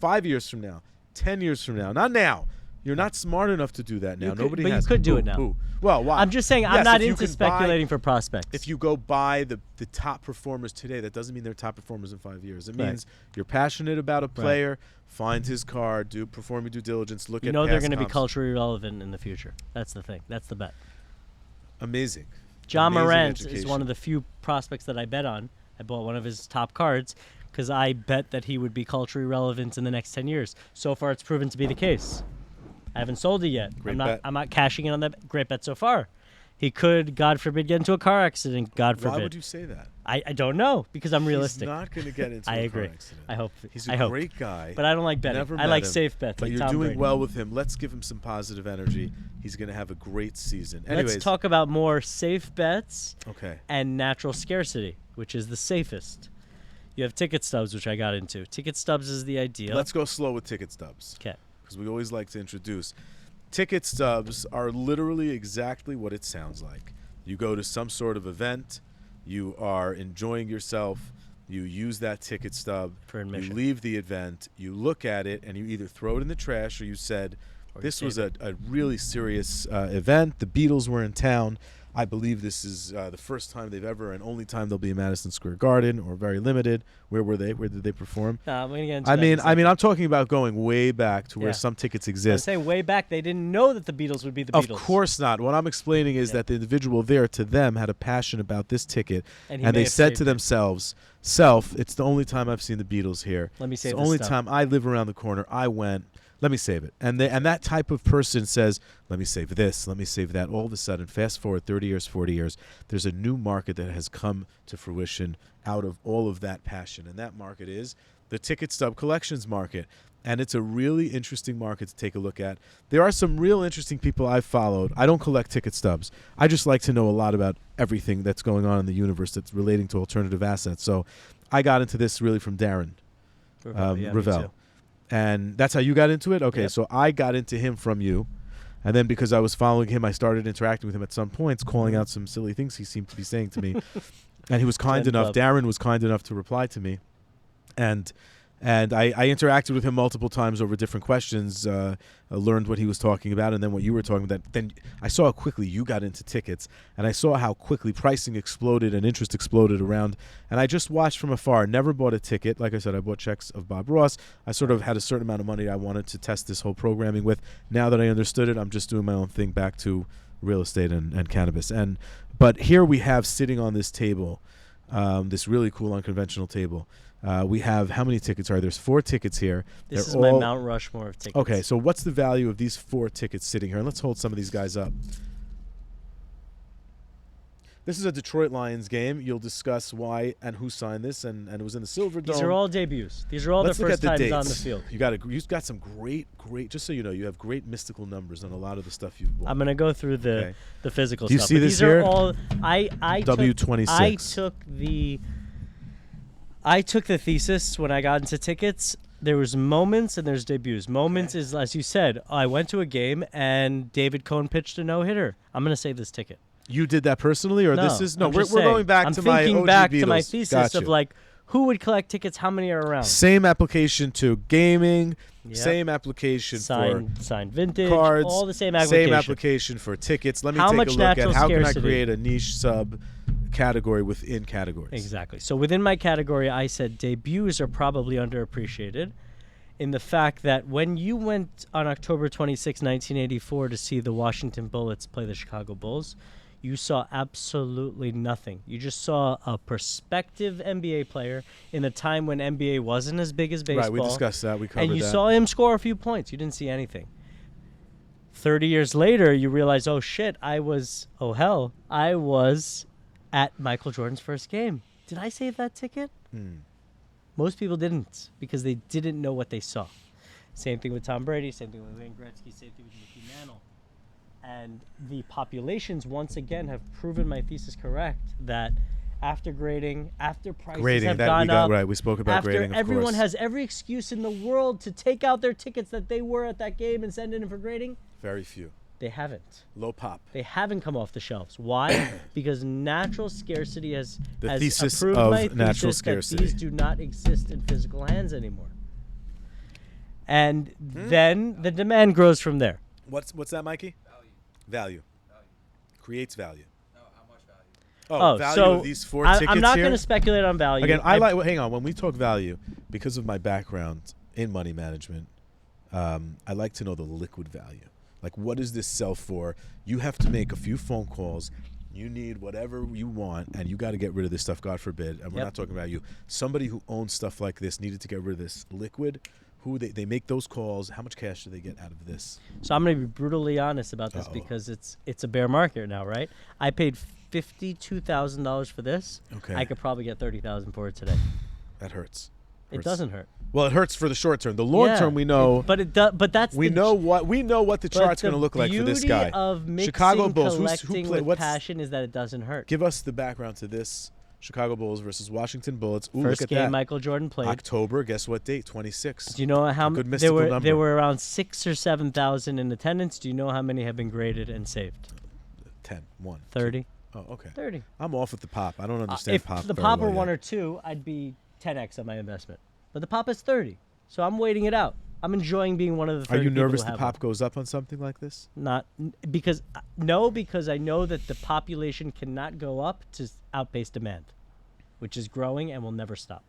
5 years from now, 10 years from now. Not now. You're not smart enough to do that now. You could- Nobody but you has. could do Boo, it now. boo. Well, why? I'm just saying, I'm Yes, not if you into can buy- speculating for prospects. If you go buy the top performers today, that doesn't mean they're top performers in 5 years. It Right. means you're passionate about a player, find his card, perform your due diligence, look you at know they're past going to be comps. culturally relevant in the future. That's the thing. That's the bet. Amazing. John Amazing Morant is education. one of the few prospects that I bet on. I bought one of his top cards because I bet that he would be culturally relevant in the next 10 years. So far, it's proven to be the case. I haven't sold it yet. Great I'm bet. not cashing in on that great bet so far. He could, God forbid, get into a car accident. God forbid. Why would you say that? I don't know, because I'm realistic. He's not going to get into I a agree. car accident. I hope. He's I a hope. great guy. But I don't like betting. Never I met like him, safe bets. But like you're Tom doing Brady. well with him. Let's give him some positive energy. He's going to have a great season. Anyways, Let's talk about more safe bets okay. and natural scarcity, which is the safest. You have ticket stubs, which I got into. Ticket stubs is the idea. Let's go slow with ticket stubs. Okay. Because we always like to introduce. Ticket stubs are literally exactly what it sounds like. You go to some sort of event, you are enjoying yourself, you use that ticket stub, For admission. you leave the event, you look at it, and you either throw it in the trash or you said, Or you this was save a really serious event. The Beatles were in town. I believe this is the first time they've ever and only time they'll be in Madison Square Garden, or very limited. Where were they? Where did they perform? I'm gonna get into I that in a mean, second. I'm talking about going way back to where Yeah. some tickets I'm exist. saying way back, they didn't know that the Beatles would be the Of Beatles. course not. What I'm explaining is Yeah. that the individual there, to them, had a passion about this ticket, And he and may they have said saved to it. themselves, it's the only time I've seen the Beatles here. Let me It's save the this only stuff. time I live around the corner. I went. Let me save it. And that type of person says, let me save this, let me save that. All of a sudden, fast forward 30 years, 40 years, there's a new market that has come to fruition out of all of that passion. And that market is the ticket stub collections market. And it's a really interesting market to take a look at. There are some real interesting people I've followed. I don't collect ticket stubs. I just like to know a lot about everything that's going on in the universe that's relating to alternative assets. So I got into this really from Darren Me Ravel. too. And that's how you got into it? Okay, Yep. so I got into him from you. And then because I was following him, I started interacting with him at some points, calling out some silly things he seemed to be saying to me. And he was kind Jen enough, Club. Darren was kind enough to reply to me. And I interacted with him multiple times over different questions, learned what he was talking about, and then what you were talking about. Then I saw how quickly you got into tickets, and I saw how quickly pricing exploded and interest exploded around. And I just watched from afar, never bought a ticket. Like I said, I bought checks of Bob Ross. I sort of had a certain amount of money I wanted to test this whole programming with. Now that I understood it, I'm just doing my own thing back to real estate and cannabis. But here we have sitting on this table, this really cool unconventional table, we have, how many tickets are there? There's 4 tickets here. This They're is my all- Mount Rushmore of tickets. Okay, so what's the value of these 4 tickets sitting here? And let's hold some of these guys up. This is a Detroit Lions game. You'll discuss why and who signed this, and it was in the Silver Dome. These are all debuts. These are all Let's their look first at the times dates. on the field. You've got some great, just so you know, you have great mystical numbers on a lot of the stuff you've bought. I'm gonna go through Okay. the physical Do you stuff. see but this these here? are all I W26. I took the thesis when I got into tickets. There was moments and there's debuts. Moments is, as you said, I went to a game and David Cohn pitched a no-hitter. I'm gonna save this ticket. You did that personally, or this is I'm we're just going saying. back I'm to my thinking OG back Beatles. to my thesis Got of you. like who would collect tickets, how many are around. Same application to gaming, Yep. same application Signed vintage, cards, all the same application. same application for tickets. Let me How take much a look at natural how can I scarcity? create a niche sub category within categories. Exactly. So within my category, I said debuts are probably underappreciated in the fact that when you went on October 26, 1984 to see the Washington Bullets play the Chicago Bulls, you saw absolutely nothing. You just saw a prospective NBA player in a time when NBA wasn't as big as baseball. Right, we discussed that. We covered And you that. saw him score a few points. You didn't see anything. 30 years later, you realize, oh shit, I was at Michael Jordan's first game. Did I save that ticket? Most people didn't because they didn't know what they saw. Same thing with Tom Brady, same thing with Wayne Gretzky, same thing with Mickey Mantle. And the populations, once again, have proven my thesis correct that after grading, after prices Grading, have that gone we got up, right. We spoke about after grading, of everyone course. has every excuse in the world to take out their tickets that they were at that game and send in for grading, Very few. they haven't. Low pop. They haven't come off the shelves. Why? Because natural scarcity has thesis approved of my natural thesis scarcity. that these do not exist in physical hands anymore. And then the demand grows from there. What's that, Mikey? Value. Value. Creates value. No, how much value? Oh, value so of these 4 I'm tickets not here? going to speculate on value. Again, hang on. When we talk value, because of my background in money management, I like to know the liquid value. Like, what does this sell for? You have to make a few phone calls, You need whatever you want, and you got to get rid of this stuff, God forbid. And we're not talking about you. Somebody who owns stuff like this needed to get rid of this liquid. Who they make those calls. How much cash do they get out of this? So I'm going to be brutally honest about this because it's a bear market now, right? I paid $52,000 for this. Okay. I could probably get $30,000 for it today. That hurts. It doesn't hurt. Well, it hurts for the short term. The long term, we know. But that's we know what the chart's going to look like for this guy. The beauty of mixing Chicago Bulls. collecting Who with passion is that it doesn't hurt. Give us the background to this. Chicago Bulls versus Washington Bullets. Ooh, First look at game that. Michael Jordan played. October. Guess what date? 26. Do you know how good there were? number. There were around 6,000 or 7,000 in attendance. Do you know how many have been graded and saved? 10. 1. 30. 2. Oh, okay. 30. I'm off with the pop. I don't understand If pop. the very pop well were 1 yet. or 2, I'd be 10x on my investment. But the pop is 30, so I'm waiting it out. I'm enjoying being one of the 30 Are you people nervous who the have pop one. goes up on something like this? Because I know that the population cannot go up to outpace demand, which is growing and will never stop.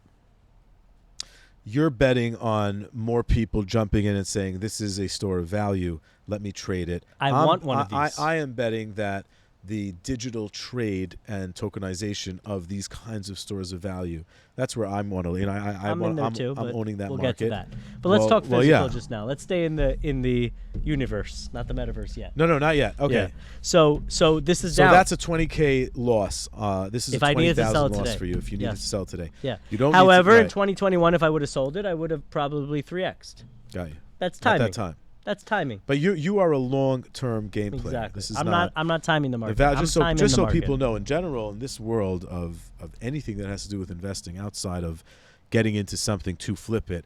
You're betting on more people jumping in and saying, this is a store of value, let me trade it. I want one of these. I am betting that the digital trade and tokenization of these kinds of stores of value, that's where I'm want to. You know, I'm in there too. I'm owning that we'll market. get to that. But let's talk physical yeah. just now. Let's stay in the universe, not the metaverse yet. No, not yet. Okay. Yeah. So this is So down. that's a $20K loss. This is If a I needed to sell $20,000 it loss today. for you if you needed Yes. to sell today. Yeah. You don't. However, in need to, 2021, if I would have sold it, I would have probably 3x'd. got you. That's At timing. that time. That's timing. But you are a long-term game player. Exactly. This is I'm not timing the market. just I'm timing so the market. people know, in general, in this world of anything that has to do with investing outside of getting into something to flip it,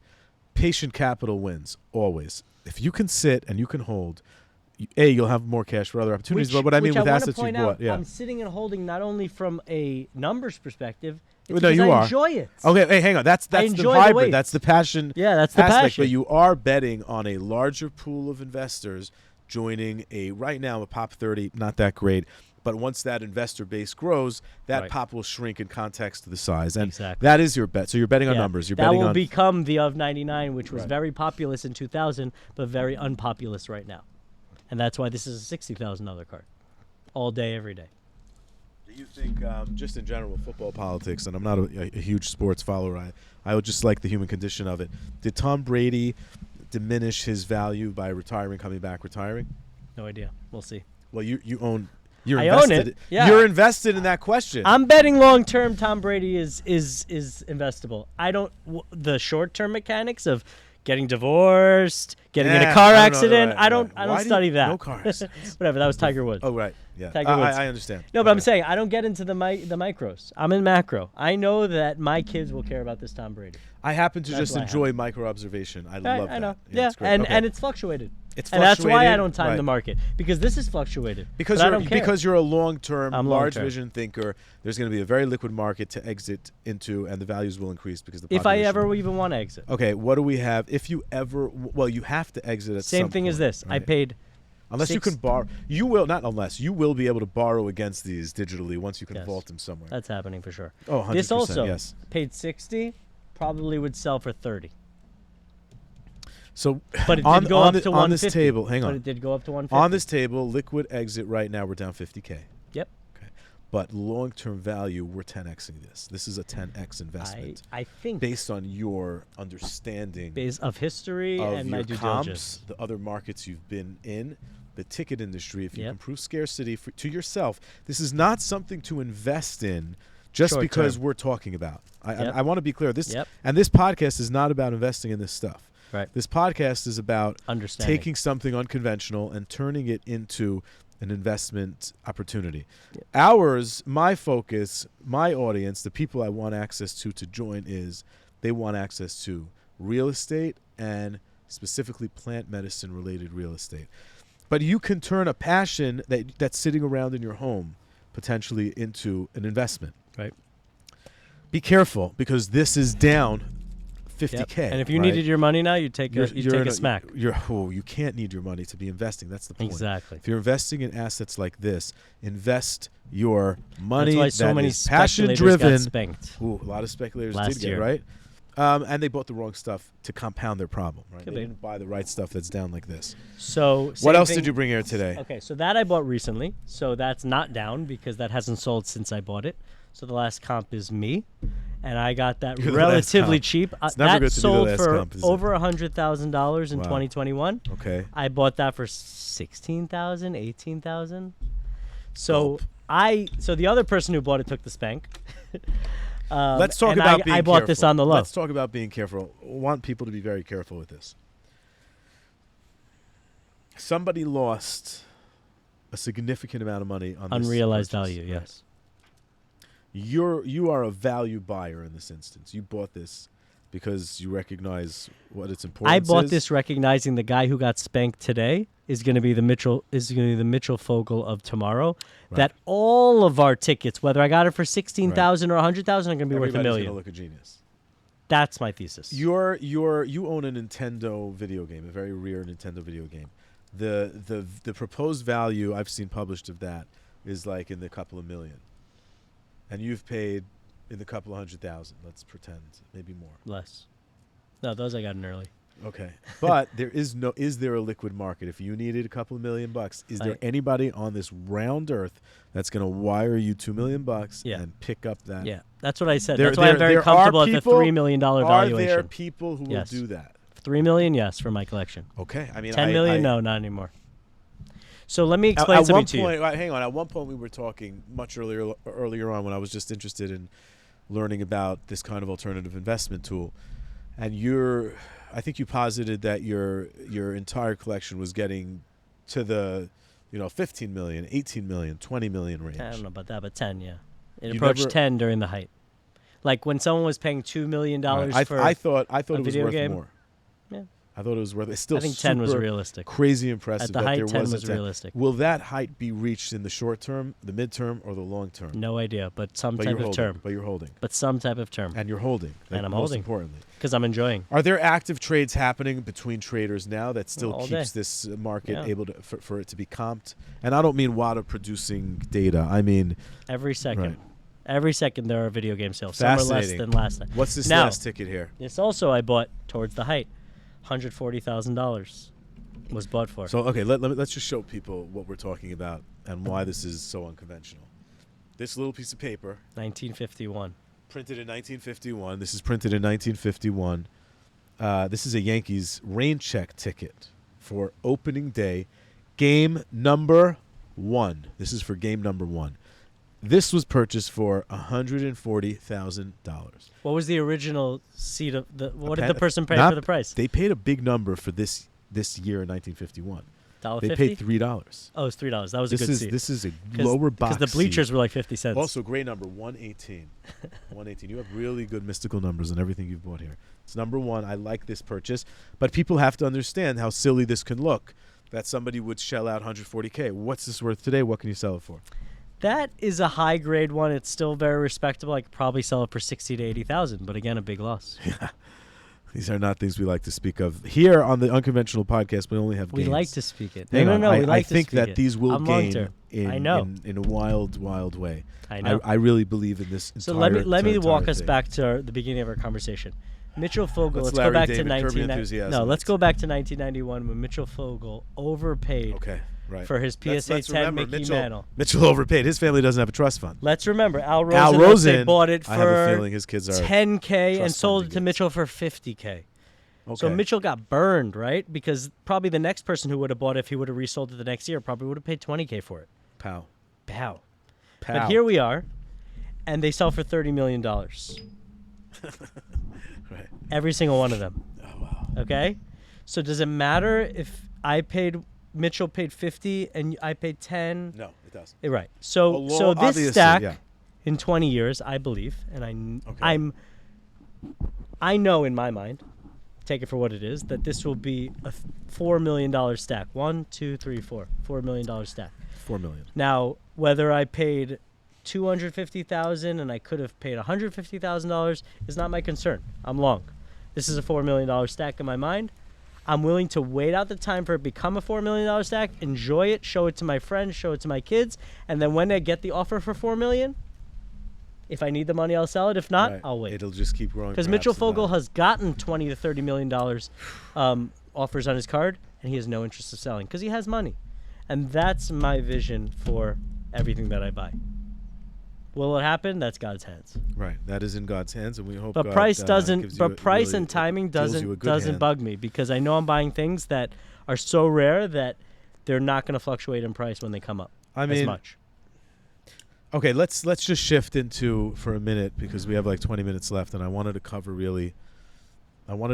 patient capital wins always. If you can sit and you can hold, you'll have more cash for other opportunities. But what I mean with assets you bought, I'm sitting and holding not only from a numbers perspective. Well, no, you I are. enjoy it. Okay, hey, hang on. That's the enjoy the hybrid. wait. That's the passion. Yeah, that's the aspect. passion. But you are betting on a larger pool of investors joining right now a pop 30, not that great. But once that investor base grows, that Right. pop will shrink in context to the size. And Exactly. that is your bet. So you're betting on Yeah, numbers. You're that betting will on become the of 99, which was Right. very populous in 2000, but very unpopulous right now. And that's why this is a $60,000 card. All day, every day. Do you think, just in general, football politics, and I'm not a huge sports follower, I would just like the human condition of it. Did Tom Brady diminish his value by retiring, coming back, retiring? No idea. We'll see. Well, you own. You're I own invested. it. Yeah. You're invested in that question. I'm betting long term Tom Brady is investable. I don't the short term mechanics of getting divorced, getting in a car I don't know, accident. right, I don't right. I don't study that. No car accidents. Whatever. That was Tiger Woods. Oh, right. Yeah. Tiger Woods. I understand. No, but I'm Okay. saying I don't get into the micros. I'm in macro. I know that my kids will care about this Tom Brady. I happen to That's just why I enjoy micro observation. I love that. I know. Yeah, it's great. and Okay. and it's fluctuated. It's and that's why I fluctuated, don't time right. the market because this is fluctuated. Because but I you're don't care. because you're a long-term, I'm large long-term. vision thinker. There's going to be a very liquid market to exit into, and the values will increase because the if I population ever will- even want to exit. Okay, what do we have? If you ever, well, you have to exit at some Same thing as point, this. I right? paid. Unless you can borrow, you will not. Unless you will be able to borrow against these digitally once you can Yes. vault them somewhere. That's happening for sure. Oh, 100%. This also yes. paid 60, probably would sell for 30. So But it on, did go on up the- to on 150. this table, hang But on. it did go up to 150. On this table, liquid exit right now we're down 50K. Yep. Okay, but long-term value we're 10xing this. This is a 10x investment I think based on your understanding based of history of and your my due comps, diligence. the other markets you've been in, the ticket industry. If you Yep. can prove scarcity to yourself, this is not something to invest in just Short because term. we're talking about. Yep. I want to be clear. This Yep. and this podcast is not about investing in this stuff. Right. This podcast is about Understanding. taking something unconventional and turning it into an investment opportunity. Yep. My focus, my audience, the people I want access to join is they want access to real estate and specifically plant medicine related real estate. But you can turn a passion that's sitting around in your home potentially into an investment. Right. Be careful because this is down 50K. Yep. And if you right? needed your money now, you take a smack. You can't need your money to be investing. That's the point. Exactly. If you're investing in assets like this, invest your money That's why so that many is passion speculators got driven. spanked. Ooh, a lot of speculators Last did get year. right. And they bought the wrong stuff to compound their problem, right? Could They be. didn't buy the right stuff that's down like this. So What same else thing- did you bring here today? Okay, so that I bought recently. So that's not down because that hasn't sold since I bought it. So the last comp is me, and I got that You're the last relatively comp. cheap. It's never That good to be the sold last for comp, is it? over $100,000 in Wow. 2021. Okay. I bought that for 16,000, 18,000. So Dope. so the other person who bought it took the spank. Let's talk and about I being bought careful. this on the low. Let's talk about being careful. I want people to be very careful with this. Somebody lost a significant amount of money on this Unrealized purchase, value, right? yes. You are a value buyer in this instance. You bought this because you recognize what its importance I bought is. this recognizing the guy who got spanked today is going to be the Mitchell Fogel of tomorrow. Right. That all of our tickets, whether I got it for 16,000 or 100,000, are going to be worth $1 Everybody's million. gonna look a genius. That's my thesis. You own a Nintendo video game, a very rare Nintendo video game. The proposed value I've seen published of that is like in the couple of million, and you've paid in the couple of 100,000. Let's pretend, maybe more. Less. No, those I got in early. Okay, but is there a liquid market? If you needed a couple of $1 million, is there anybody on this round earth that's going to wire you $2 million Yeah. and pick up that? Yeah, that's what I said. There- That's why I'm there- very there comfortable are at the people- $3 million Are valuation. there people who Yes. will do that? $3 million, yes, for my collection. Okay, I mean, 10 million, no, not anymore. So let me At explain one something to you. point, hang on. At one point, we were talking much earlier on when I was just interested in learning about this kind of alternative investment tool, and I think you posited that your entire collection was getting to the 15 million, 18 million, 20 million range. I don't know about that, but 10, yeah. It You approached never- 10 during the height. Like when someone was paying $2 million Right. for I thought a it was video worth game? more. Yeah. I thought it was worth. It's still I think 10 was super realistic. Crazy impressive At the that height, there 10 was a was realistic. Will that height be reached in the short term, the midterm, or the long term? No idea, but some But type you're of holding. term. But you're holding. But some type of term. And you're holding. And I'm most holding. importantly. Because I'm enjoying. Are there active trades happening between traders now that still All keeps day. this market Yeah. able to for it to be comped? And I don't mean WADA producing data. I mean, Every second. Right. Every second there are video game sales. Some are less Fascinating. than last time. what's this Now- last ticket here? This also I bought towards the height. $140,000 was bought for. So okay, let's just show people what we're talking about and why this is so unconventional. This little piece of paper, 1951. printed in 1951. This is printed in 1951. This is a Yankees rain check ticket for opening day, game number 1. This is for game number 1. This was purchased for $140,000. What was the original seat of the? What did pen- the person pay not- for the price? They paid a big number for this year in 1951. They $1.50. paid $3. Oh, it's $3. That was a good seat. This is a lower box. Because the bleachers seat. were like 50 cents. Also, great number 118. 118. You have really good mystical numbers on everything you've bought here. It's number 1. I like this purchase, but people have to understand how silly this can look. That somebody would shell out $140K. What's this worth today? What can you sell it for? That is a high grade one. It's still very respectable. I could probably sell it for 60 to 80,000, but again, a big loss. These are not things we like to speak of here on the Unconventional Podcast. We only have We gains. like to speak it. Hang No, on. no, we I like to think speak that it. these will I'm long gain term. in, I know. in a wild, wild way. I know. I really believe in this. So let me entire walk us thing. back to the beginning of our conversation. Mitchell Fogel. Let's Let's go Larry back David, to Curb Your 1990. Enthusiasm. No, let's go back to 1991 when Mitchell Fogel overpaid Okay, right. for his PSA 10 remember, Mickey Mantle. Mitchell overpaid. His family doesn't have a trust fund. Let's remember Al Rosen. Al let's say, Rosen, bought it I have a for feeling his kids are 10K and trust sold funding it to it. Mitchell for 50K. So Okay. Mitchell got burned, right? Because probably the next person who would have bought it, if he would have resold it the next year, probably would have paid 20K for it. Pow. Pow. Pow. But here we are, and they sell for $30 million. Right. Every single one of them. Oh, wow. Okay? So does it matter if Mitchell paid 50 and I paid 10? No, it doesn't. Right. So Well, so this obviously, stack yeah. in 20 years, I believe, and Okay. I know in my mind, take it for what it is, that this will be a $4 million stack. 1, 2, 3, 4. $4 million stack. $4 million. Now, whether I paid $250,000 and I could have paid $150,000 is not my concern. I'm long. This is a $4 million stack in my mind. I'm willing to wait out the time for it to become a $4 million stack, enjoy it, show it to my friends, show it to my kids, and then when I get the offer for $4 million, If I need the money, I'll sell it. If not, Right. I'll wait. It'll just keep growing. Because perhaps Mitchell the Fogel value. has gotten $20 to $30 million offers on his card, and he has no interest of selling because he has money. And that's my vision for everything that I buy. Will it happen? That's God's hands. Right. That is in God's hands, and we hope. But God, price gives doesn't. you But price really and timing deals you a good doesn't hand. bug me because I know I'm buying things that are so rare that they're not going to fluctuate in price when they come up I mean, as much. Okay, let's just shift into for a minute because we have like 20 minutes left, and I wanted to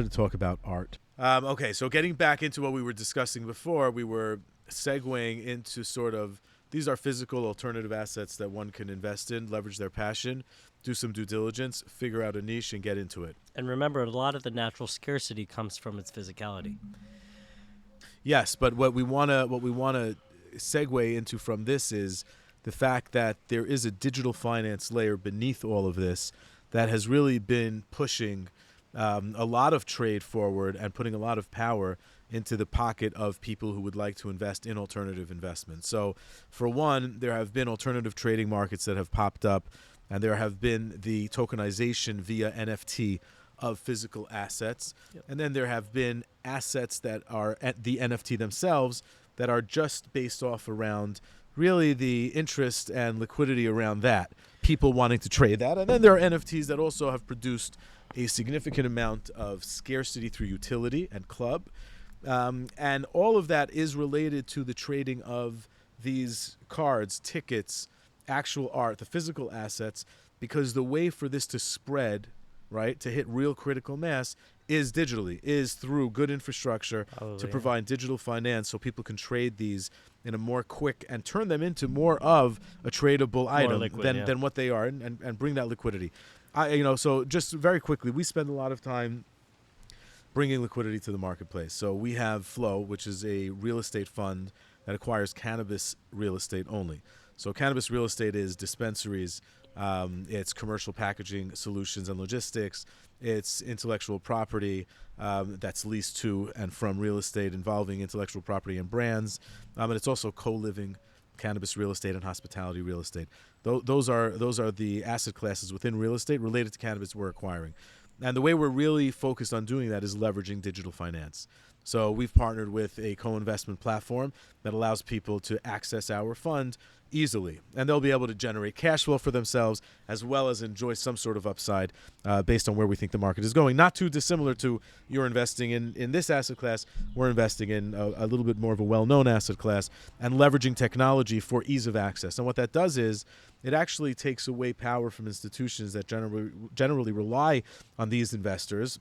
talk about art. Okay, so getting back into what we were discussing before, we were segueing into sort of these are physical alternative assets that one can invest in, leverage their passion, do some due diligence, figure out a niche, and get into it. And remember, a lot of the natural scarcity comes from its physicality. Yes, but what we want to segue into from this is the fact that there is a digital finance layer beneath all of this that has really been pushing a lot of trade forward and putting a lot of power into the pocket of people who would like to invest in alternative investments. So, for one, there have been alternative trading markets that have popped up, and there have been the tokenization via NFT of physical assets. Yep. And then there have been assets that are at the NFT themselves that are just based off around really the interest and liquidity around that, people wanting to trade that. And then there are NFTs that also have produced a significant amount of scarcity through utility and club. And all of that is related to the trading of these cards, tickets, actual art, the physical assets, because the way for this to spread, right, to hit real critical mass is digitally, is through good infrastructure to provide digital finance so people can trade these in a more quick and turn them into more of a tradable item liquid, than what they are and bring that liquidity. So just very quickly, we spend a lot of time bringing liquidity to the marketplace. So we have Flow, which is a real estate fund that acquires cannabis real estate only. So cannabis real estate is dispensaries, it's commercial packaging solutions and logistics, it's intellectual property that's leased to and from real estate involving intellectual property and brands, and it's also co-living, cannabis real estate, and hospitality real estate. Those are the asset classes within real estate related to cannabis we're acquiring. And the way we're really focused on doing that is leveraging digital finance. So we've partnered with a co-investment platform that allows people to access our fund easily. And they'll be able to generate cash flow for themselves as well as enjoy some sort of upside based on where we think the market is going. Not too dissimilar to you're investing in this asset class. We're investing in a little bit more of a well-known asset class and leveraging technology for ease of access. And what that does is it actually takes away power from institutions that generally rely on these investors,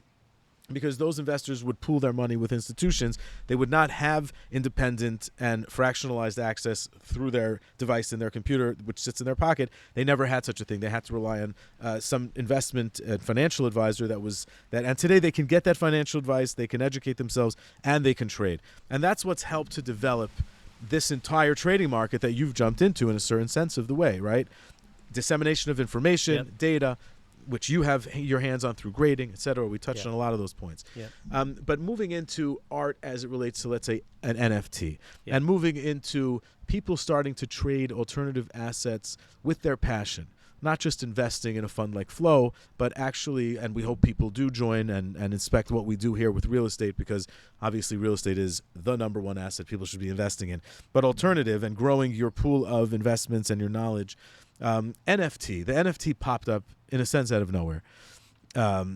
because those investors would pool their money with institutions. They would not have independent and fractionalized access through their device in their computer, which sits in their pocket. They never had such a thing. They had to rely on some investment and financial advisor and today they can get that financial advice, they can educate themselves, and they can trade. And that's what's helped to develop this entire trading market that you've jumped into in a certain sense of the way, right? Dissemination of information, Yep. data, which you have your hands on through grading, et cetera. We touched on a lot of those points. Yep. But moving into art as it relates to, let's say, an NFT, Yep. and moving into people starting to trade alternative assets with their passion, not just investing in a fund like Flow, but actually, and we hope people do join and inspect what we do here with real estate, because obviously real estate is the number one asset people should be investing in. But alternative and growing your pool of investments and your knowledge. NFT, the NFT popped up in a sense out of nowhere. A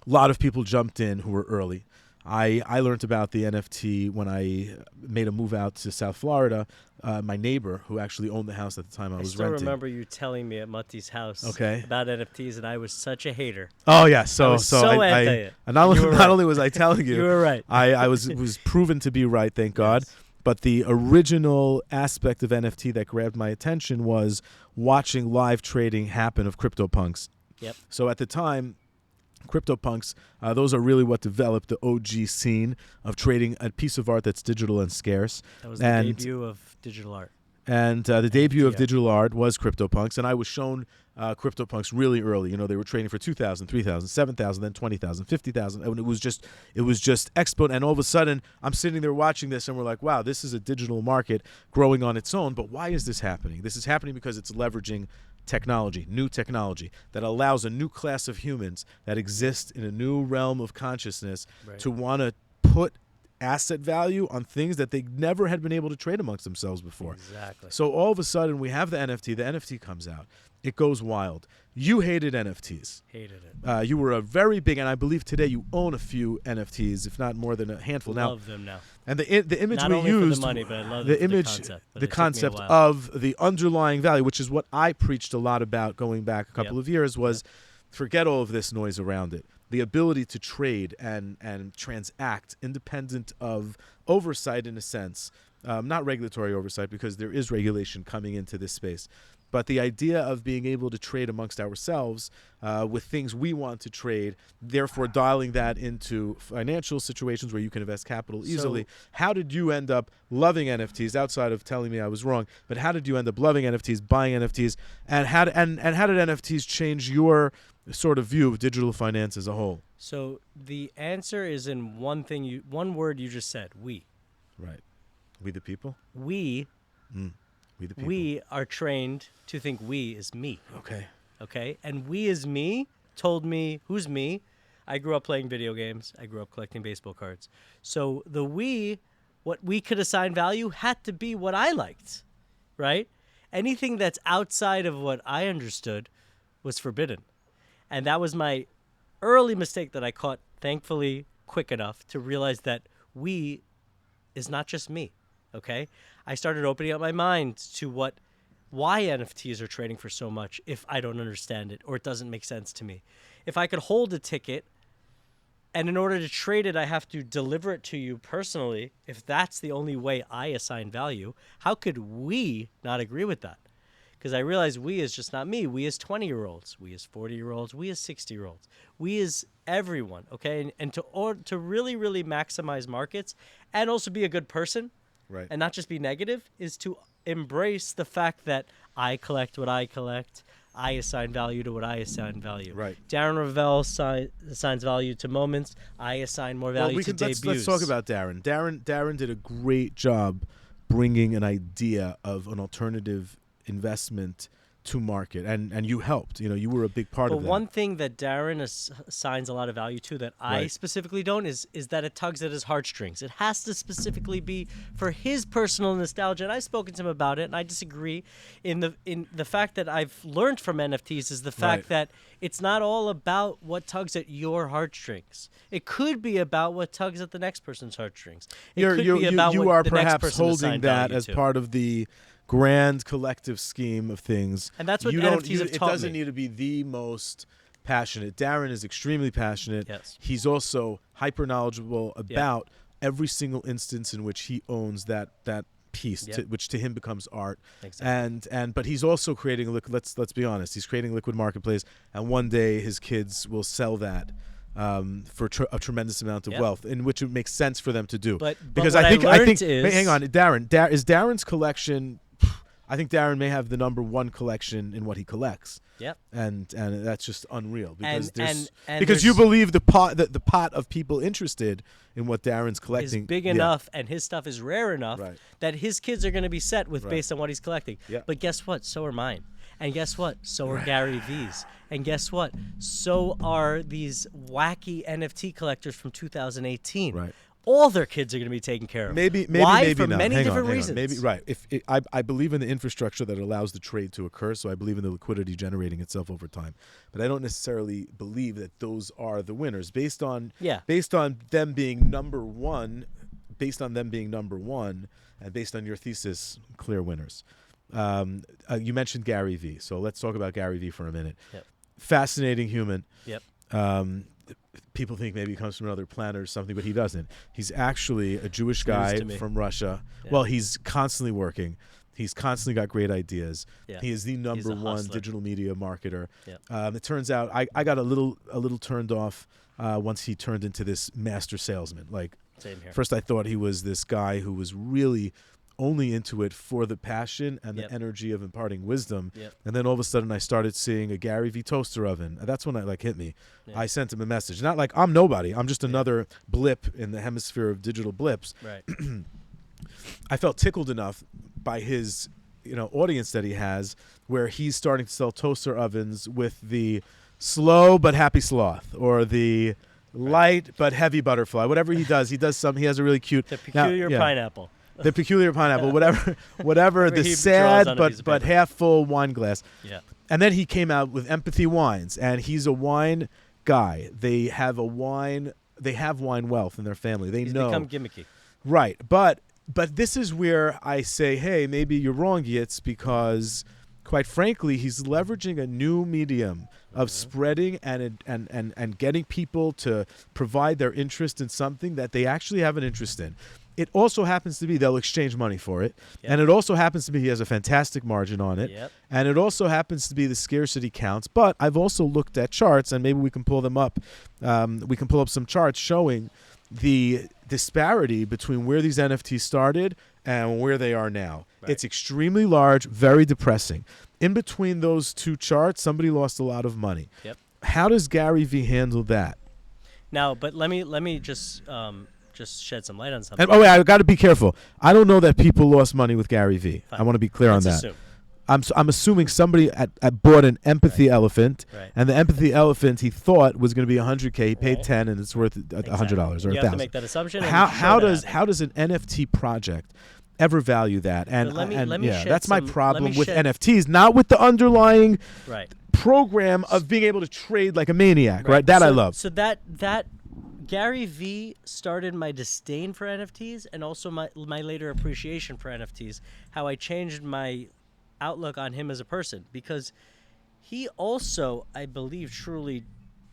lot of people jumped in who were early. I learned about the NFT when I made a move out to South Florida. My neighbor, who actually owned the house at the time I was renting. I still remember you telling me at Mutti's house about NFTs, and I was such a hater. Oh yeah, I was so anti it. Not only was I telling you, You were right. I was proven to be right, thank God. Yes. But the original aspect of NFT that grabbed my attention was watching live trading happen of CryptoPunks. Yep. So at the time, CryptoPunks, those are really what developed the OG scene of trading a piece of art that's digital and scarce. That was the debut of digital art. And the debut of digital art was CryptoPunks, and I was shown CryptoPunks really early. You know, they were trading for 2,000, 3,000, 7,000, then 20,000, 50,000, and it was just exponent. And all of a sudden, I'm sitting there watching this, and we're like, wow, this is a digital market growing on its own. But why is this happening? This is happening because it's leveraging technology, new technology that allows a new class of humans that exist in a new realm of consciousness to want to put asset value on things that they never had been able to trade amongst themselves before. Exactly. So all of a sudden we have the NFT comes out. It goes wild. You hated NFTs. Hated it. You were a very big, and I believe today you own a few NFTs, if not more than a handful. Love them now. And the image Not we only used, for the money, but I love the them for image, the concept. But the it took me a concept while. of the underlying value, which is what I preached a lot about going back a couple of years, was forget all of this noise around it. The ability to trade and transact independent of oversight, in a sense, not regulatory oversight, because there is regulation coming into this space. But the idea of being able to trade amongst ourselves with things we want to trade, therefore dialing that into financial situations where you can invest capital easily. How did you end up loving NFTs, outside of telling me I was wrong? But how did you end up loving NFTs, buying NFTs, and how did NFTs change your sort of view of digital finance as a whole? So the answer is in one word you just said, we. Right. We the people? We We the people. We are trained to think we is me. Okay. Okay? And we is me told me, who's me? I grew up playing video games. I grew up collecting baseball cards. So the we, what we could assign value had to be what I liked, right? Anything that's outside of what I understood was forbidden. And that was my early mistake that I caught, thankfully, quick enough to realize that we is not just me. Okay, I started opening up my mind to why NFTs are trading for so much if I don't understand it or it doesn't make sense to me. If I could hold a ticket and in order to trade it, I have to deliver it to you personally, if that's the only way I assign value, how could we not agree with that? Because I realize we is just not me. We as 20-year-olds, we as 40-year-olds, we as 60-year-olds, we as everyone, okay? And to really, really maximize markets and also be a good person, right, and not just be negative, is to embrace the fact that I collect what I collect. I assign value to what I assign value. Right. Darren Ravel assigns value to moments. I assign more value to debuts. Let's talk about Darren. Darren did a great job bringing an idea of an alternative investment to market, and you helped. You were a big part of that. But one thing that Darren assigns a lot of value to that I specifically don't is that it tugs at his heartstrings. It has to specifically be for his personal nostalgia, and I've spoken to him about it, and I disagree in the fact that I've learned from NFTs is the fact that it's not all about what tugs at your heartstrings. It could be about what tugs at the next person's heartstrings. It could be about you what are the next perhaps person holding assigned that value as to. part of the grand collective scheme of things. And that's what you NFTs have It taught doesn't me. need to be the most passionate. Darren is extremely passionate. Yes. He's also hyper knowledgeable about every single instance in which he owns that piece, which to him becomes art. Exactly. But he's also creating. Let's be honest. He's creating a liquid marketplace, and one day his kids will sell that for a tremendous amount of wealth, in which it makes sense for them to do. Because what I think is, hang on, Darren. Is Darren's collection? I think Darren may have the #1 collection in what he collects. Yep. And that's just unreal because because you believe the pot of people interested in what Darren's collecting is big enough and his stuff is rare enough Right. that his kids are going to be set with based on what he's collecting. Yeah. But guess what? So are mine. And guess what? So are Gary V's. And guess what? So are these wacky NFT collectors from 2018. Right. All their kids are going to be taken care of. Maybe Why? For not. many Hang different on. reasons. Maybe right. I believe in the infrastructure that allows the trade to occur, so I believe in the liquidity generating itself over time. But I don't necessarily believe that those are the winners based on them being number one, and based on your thesis, clear winners. You mentioned Gary V, so let's talk about Gary V for a minute. Yep. Fascinating human. Yep. People think maybe he comes from another planet or something, but he doesn't. He's actually a Jewish guy from Russia. Yeah. Well, he's constantly working. He's constantly got great ideas. Yeah. He is the He's a #1 hustler. digital media marketer. Yeah. It turns out I got a little turned off once he turned into this master salesman. Like, Same here. first I thought he was this guy who was really only into it for the passion and the energy of imparting wisdom. Yep. And then all of a sudden I started seeing a Gary V toaster oven. And that's when it hit me. Yeah. I sent him a message. Not like I'm nobody. I'm just another blip in the hemisphere of digital blips. Right. I felt tickled enough by his audience that he has, where he's starting to sell toaster ovens with the slow but happy sloth, or the light but heavy butterfly. Whatever he does, he has a really cute The peculiar pineapple. The peculiar pineapple, whatever the he sad draws on a piece of but paper. half full wine glass. Yeah. And then he came out with Empathy Wines, and he's a wine guy. They have wine wealth in their family. He's know. become gimmicky. Right. But this is where I say, hey, maybe you're wrong, Yitz, because quite frankly, he's leveraging a new medium of spreading and getting people to provide their interest in something that they actually have an interest in. It also happens to be they'll exchange money for it. Yep. And it also happens to be he has a fantastic margin on it. Yep. And it also happens to be the scarcity counts. But I've also looked at charts, and maybe we can pull them up. We can pull up some charts showing the disparity between where these NFTs started and where they are now. Right. It's extremely large, very depressing. In between those two charts, somebody lost a lot of money. Yep. How does Gary Vee handle that? Now, but let me just shed some light on something. And, wait, I got to be careful. I don't know that people lost money with Gary Vee. Fine. I want to be clear Let's on that. assume. I'm assuming somebody bought an empathy elephant, Right. and the empathy elephant he thought was going to be $100K. He paid Right. 10, and it's worth $100 or You have to $1,000. make that assumption. and How show that does happened. an NFT project ever value that? And Let me yeah, shed that's my some- problem let me with shed- NFTs, not with the underlying Right. program of being able to trade like a maniac. Right? That I love. So that Gary Vee started my disdain for NFTs and also my later appreciation for NFTs. How I changed my outlook on him as a person, because he also, I believe, truly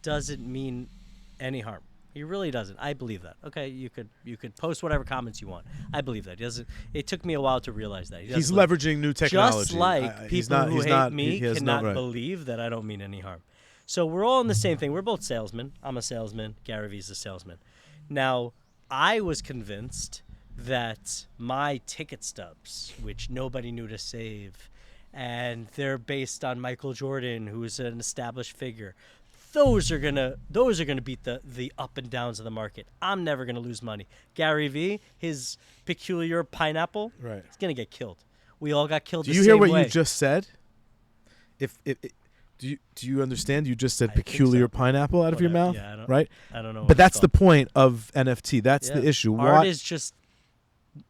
doesn't mean any harm. He really doesn't. I believe that. Okay, you could post whatever comments you want. I believe that. He doesn't. It took me a while to realize that. He's leveraging new technology. Just like He's people not- who he's hate not- me he has cannot no right. believe that I don't mean any harm. So we're all in the same thing. We're both salesmen. I'm a salesman. Gary Vee's a salesman. Now, I was convinced that my ticket stubs, which nobody knew to save, and they're based on Michael Jordan, who's an established figure, those are gonna beat the up and downs of the market. I'm never gonna lose money. Gary Vee, his peculiar pineapple, Right. he's gonna get killed. We all got killed. Do the you hear same what way. you just said? Do you understand? You just said I think peculiar so. pineapple out of your Whatever. mouth, Yeah, right? I don't know. But that's the point of NFT. That's the Yeah. issue. Art Why? is just.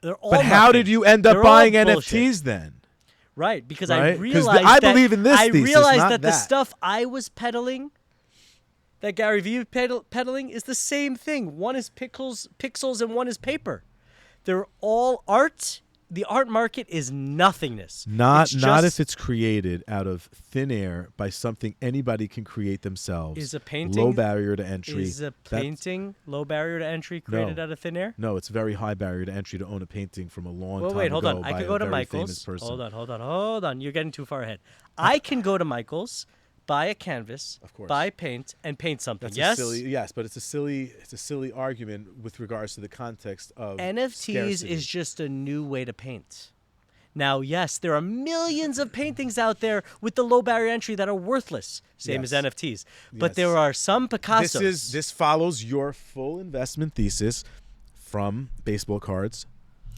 They're all But how nothing. did you end up They're all buying bullshit. NFTs then? Right, because Right? I 'Cause realized I that believe in this I thesis, realized not that the that. stuff I was peddling, that Gary Vee peddling, is the same thing. One is pixels, and one is paper. They're all art. The art market is nothingness. Not It's if just- it's created out of thin air by something anybody can create themselves. Is a painting low barrier to entry? Is a That's- painting low barrier to entry created No. out of thin air? No, it's very high barrier to entry to own a painting from a long Well, time wait, hold ago on. I by could a go to very famous Michael's. person. Hold on. You're getting too far ahead. I can go to Michael's, buy a canvas, Of course. buy paint, and paint something. That's yes? but it's a silly argument with regards to the context of NFTs scarcity. is just a new way to paint. Now, yes, there are millions of paintings out there with the low barrier entry that are worthless, same as Yes. NFTs. But Yes. there are some Picassos. This follows your full investment thesis from baseball cards.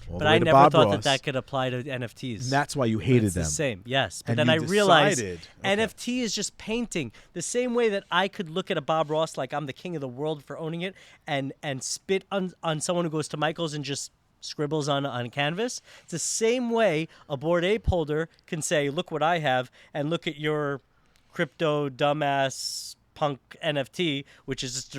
All but the way I to never Bob thought Ross. that could apply to NFTs. And that's why you But hated it's them. the same, yes. But And then you I realized decided- NFT is just painting. The same way that I could look at a Bob Ross like I'm the king of the world for owning it and spit on someone who goes to Michael's and just scribbles on a canvas. It's the same way a Bored Ape holder can say, look what I have, and look at your crypto dumbass punk NFT, which is just the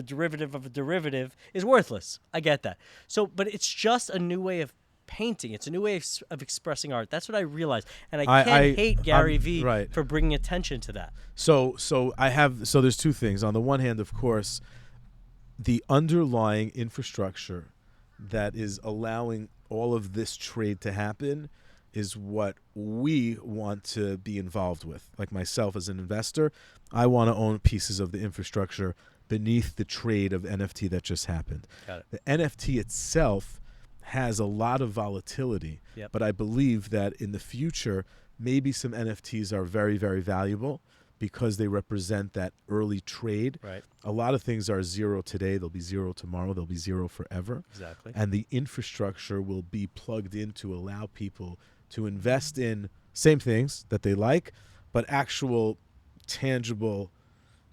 derivative of a derivative, is worthless. I get that. So, but it's just a new way of painting. It's a new way of expressing art. That's what I realized. And I can't hate Gary Vee right. for bringing attention to that. So there's two things. On the one hand, of course, the underlying infrastructure that is allowing all of this trade to happen is what we want to be involved with. Like myself as an investor, I want to own pieces of the infrastructure beneath the trade of NFT that just happened. Got it. The NFT itself has a lot of volatility, Yep. but I believe that in the future, maybe some NFTs are very, very valuable because they represent that early trade. Right. A lot of things are zero today. They'll be zero tomorrow. They'll be zero forever. Exactly. And the infrastructure will be plugged in to allow people to invest in same things that they like, but actual tangible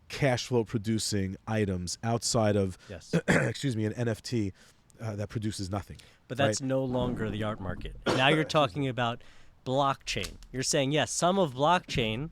cash flow producing items outside of, Yes. excuse me, an NFT that produces nothing. But that's right? no longer the art market. Now you're talking about blockchain. You're saying, yes, some of blockchain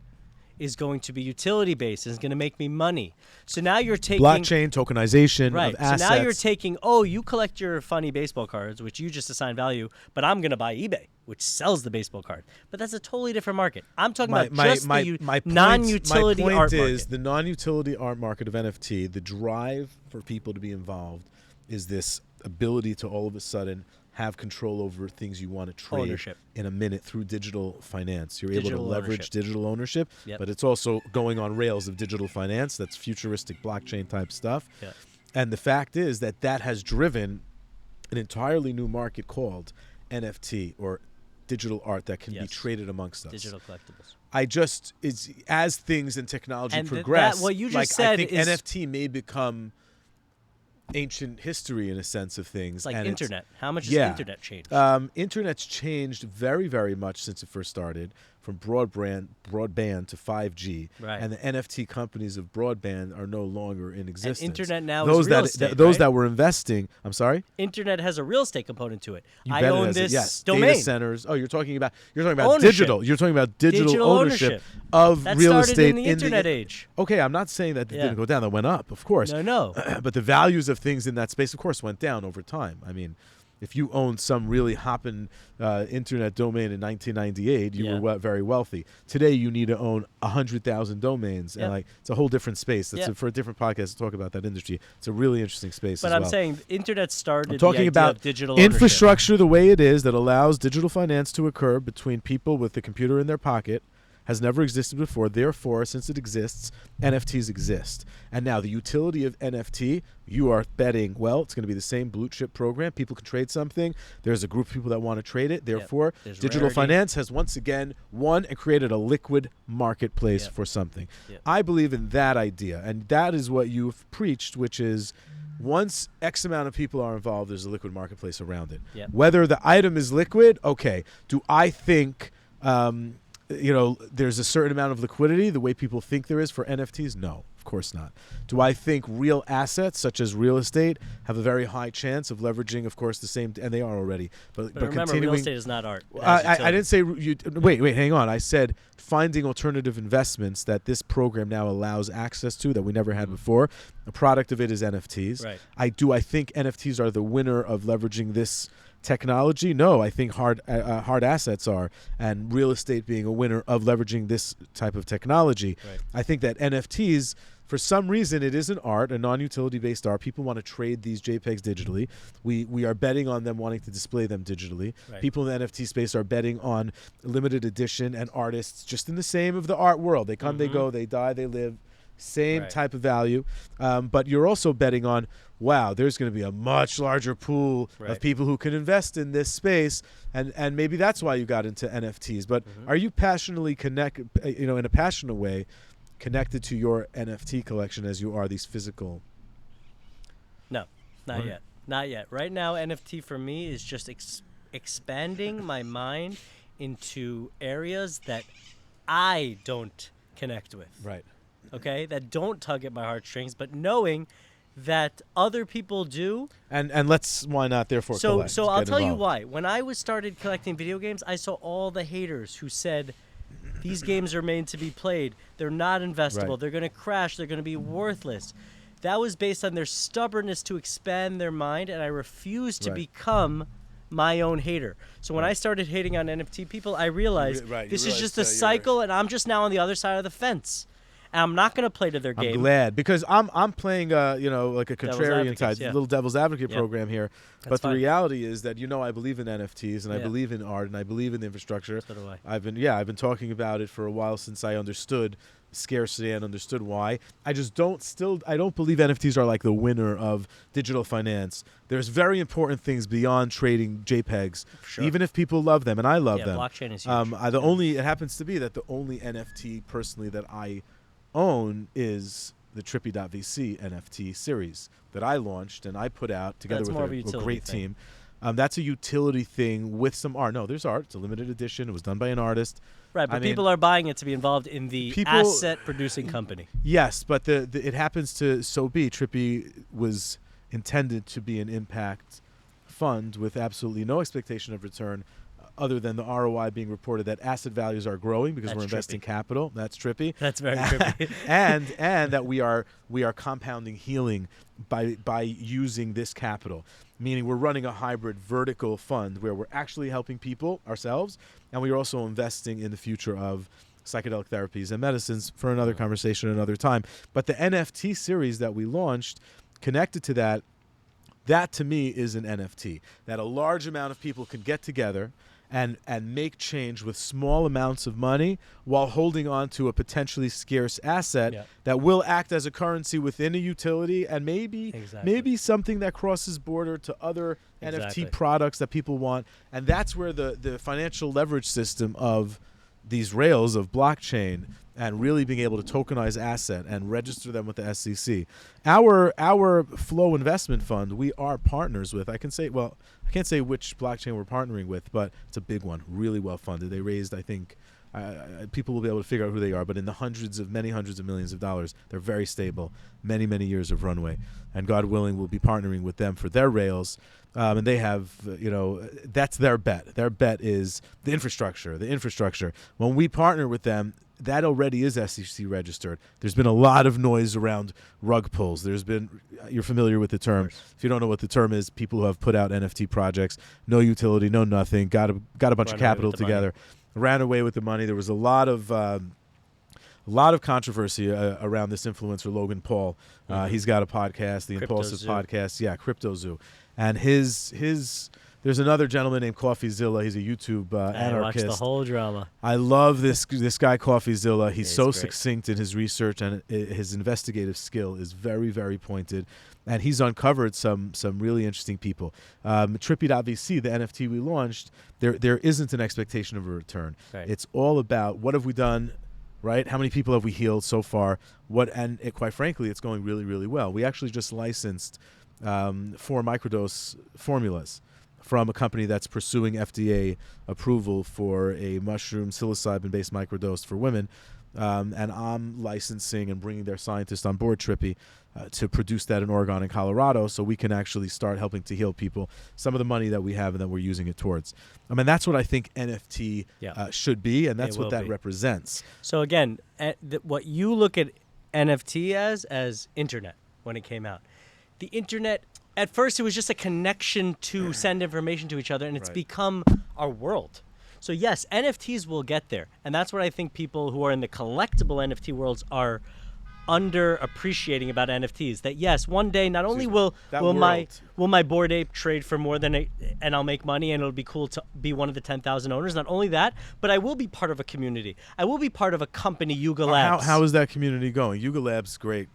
is going to be utility based, is going to make me money. So now you're taking Blockchain, tokenization right. of assets. So now you're taking, you collect your funny baseball cards, which you just assign value, but I'm going to buy eBay, which sells the baseball card. But that's a totally different market. I'm talking about just the non-utility art market. My point is the non-utility art market of NFT, the drive for people to be involved is this ability to all of a sudden have control over things you want to trade Ownership. in a minute through digital finance. You're able Digital to leverage ownership. digital ownership, Yep. but it's also going on rails of digital finance. That's futuristic blockchain type stuff. Yeah. And the fact is that has driven an entirely new market called NFT, or digital art, that can be Yes. traded amongst us. Digital collectibles. It's as things and technology And progress. what you just like, said I think is- NFT may become ancient history in a sense of things. It's like and internet. How much has yeah. internet changed? Internet's changed very, very much since it first started, from broadband to 5G. Right. And the NFT companies of broadband are no longer in existence. internet now those is real that estate, those right? that were investing. I'm sorry. Internet has a real estate component to it. You I bet it own has it. this Yes. domain. Data centers. Oh, you're talking about Ownership. digital. You're talking about digital ownership of That real started estate in the internet age. Okay, I'm not saying that it Yeah. didn't go down. That went up, of course. No. But the values of things in that space, of course, went down over time. I mean, if you owned some really hopping internet domain in 1998, you Yeah. were very wealthy. Today, you need to own 100,000 domains, Yeah. and it's a whole different space. That's Yeah. for a different podcast to talk about that industry. It's a really interesting space. But as I'm well. saying the internet started I'm talking the idea about of digital ownership. infrastructure the way it is that allows digital finance to occur between people with the computer in their pocket has never existed before. Therefore, since it exists, NFTs exist. And now the utility of NFT, you are betting, well, it's going to be the same blue chip program. People can trade something. There's a group of people that want to trade it. Therefore, There's digital rarity. finance has once again won and created a liquid marketplace Yep. for something. Yep. I believe in that idea. And that is what you've preached, which is once X amount of people are involved, there's a liquid marketplace around it. Yep. Whether the item is liquid, okay. Do I think there's a certain amount of liquidity the way people think there is for NFTs? No, of course not. Do I think real assets such as real estate have a very high chance of leveraging, of course, the same, and they are already. But But remember, continuing, real estate is not art. It has I utility. didn't say wait, hang on. I said finding alternative investments that this program now allows access to that we never had before. A product of it is NFTs. Right. I think NFTs are the winner of leveraging this technology. No, I think hard assets are, and real estate being a winner of leveraging this type of technology. Right. I think that NFTs, for some reason, it is an art, a non-utility based art. People want to trade these JPEGs digitally. We are betting on them wanting to display them digitally. Right. People in the NFT space are betting on limited edition and artists just in the same of the art world. They come, they go, they die, they live. Same Right. type of value. But you're also betting on, wow, there's going to be a much larger pool of Right. people who can invest in this space. And maybe that's why you got into NFTs. But are you passionately connected, in a passionate way, connected to your NFT collection as you are these physical? No, not Right. yet. Not yet. Right now, NFT for me is just expanding my mind into areas that I don't connect with. Right. Okay, that don't tug at my heartstrings, but knowing that other people do. And why not therefore So collect? I'll Get tell you involved. why. When I started collecting video games, I saw all the haters who said these games are made to be played. They're not investable. Right. They're going to crash. They're going to be worthless. That was based on their stubbornness to expand their mind, and I refused to Right. become my own hater. So when I started hating on NFT people, I realized You this is realized just that a you're- cycle, and I'm just now on the other side of the fence. And I'm not going to play to their I'm game. glad, because I'm playing like a contrarian advocates, type yeah. little devil's advocate Yeah. program here. That's But the fine. reality is that I believe in NFTs and I Yeah. believe in art and I believe in the infrastructure. So do I. I've been talking about it for a while since I understood scarcity and understood why. I don't believe NFTs are like the winner of digital finance. There's very important things beyond trading JPEGs, Sure. even if people love them, and I love Yeah, them. blockchain is huge. It happens to be that the only NFT personally that I own is the Trippy.vc NFT series that I launched and I put out together That's with more of a a utility great thing. team. That's a utility thing with some art. No, there's art. It's a limited edition. It was done by an artist. Right, but I mean, people are buying it to be involved in the asset-producing company. Yes, but it happens to so be. Trippy was intended to be an impact fund with absolutely no expectation of return other than the ROI being reported that asset values are growing because we're investing capital. That's trippy. That's very trippy. and that we are compounding healing by using this capital. Meaning we're running a hybrid vertical fund where we're actually helping people ourselves, and we're also investing in the future of psychedelic therapies and medicines for another conversation another time. But the NFT series that we launched connected to that to me is an NFT, that a large amount of people can get together and make change with small amounts of money while holding on to a potentially scarce asset that will act as a currency within a utility and maybe something that crosses border to other NFT products that people want. And that's where the financial leverage system of these rails of blockchain and really being able to tokenize asset and register them with the SEC. Our Flow investment fund, we are partners with. I can't say which blockchain we're partnering with, but it's a big one, really well funded. They raised, I think, people will be able to figure out who they are, but in the many hundreds of millions of dollars. They're very stable, many, many years of runway. And God willing, we'll be partnering with them for their rails. And they have, that's their bet. Their bet is the infrastructure. When we partner with them, that already is SEC registered. There's been a lot of noise around rug pulls. You're familiar with the term. If you don't know what the term is, people who have put out NFT projects, no utility, no nothing, got a bunch of capital together, ran away with the money. There was a lot of controversy around this influencer, Logan Paul. He's got a podcast, the Impulsive Podcast. Crypto Zoo. And there's another gentleman named CoffeeZilla. He's a YouTube anarchist. I watched the whole drama. I love this guy, CoffeeZilla. He's so succinct in his research, and his investigative skill is very, very pointed. And he's uncovered some really interesting people. Trippy.vc, the NFT we launched, there isn't an expectation of a return. Right. It's all about what have we done, right? How many people have we healed so far? Quite frankly, it's going really, really well. We actually just licensed 4 microdose formulas from a company that's pursuing FDA approval for a mushroom psilocybin-based microdose for women. And I'm licensing and bringing their scientists on board, Trippy, to produce that in Oregon and Colorado so we can actually start helping to heal people. Some of the money that we have and that we're using it towards. I mean, that's what I think NFT should be, and that's what that represents. So again, what you look at NFT as internet when it came out. The internet, at first it was just a connection to send information to each other, and it's become our world. So yes, NFTs will get there. And that's what I think people who are in the collectible NFT worlds are underappreciating about NFTs. That yes, one day not only will my Bored Ape trade for more than and I'll make money and it'll be cool to be one of the 10,000 owners. Not only that, but I will be part of a community. I will be part of a company, Yuga Labs. How is that community going? Yuga Labs, great.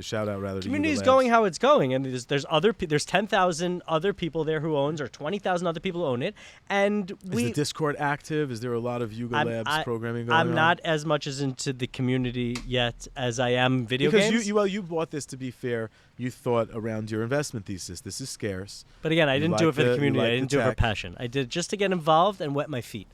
Shout out rather. Community is going how it's going, and there's 10,000 other people there who owns, or 20,000 other people who own it, and is the Discord active? Is there a lot of Yuga Labs programming going on? I'm not as much as into the community yet as I am video games. Because you bought this, to be fair, you thought around your investment thesis. This is scarce. But again, I didn't do it for the community. I didn't do it for passion. I did it just to get involved and wet my feet.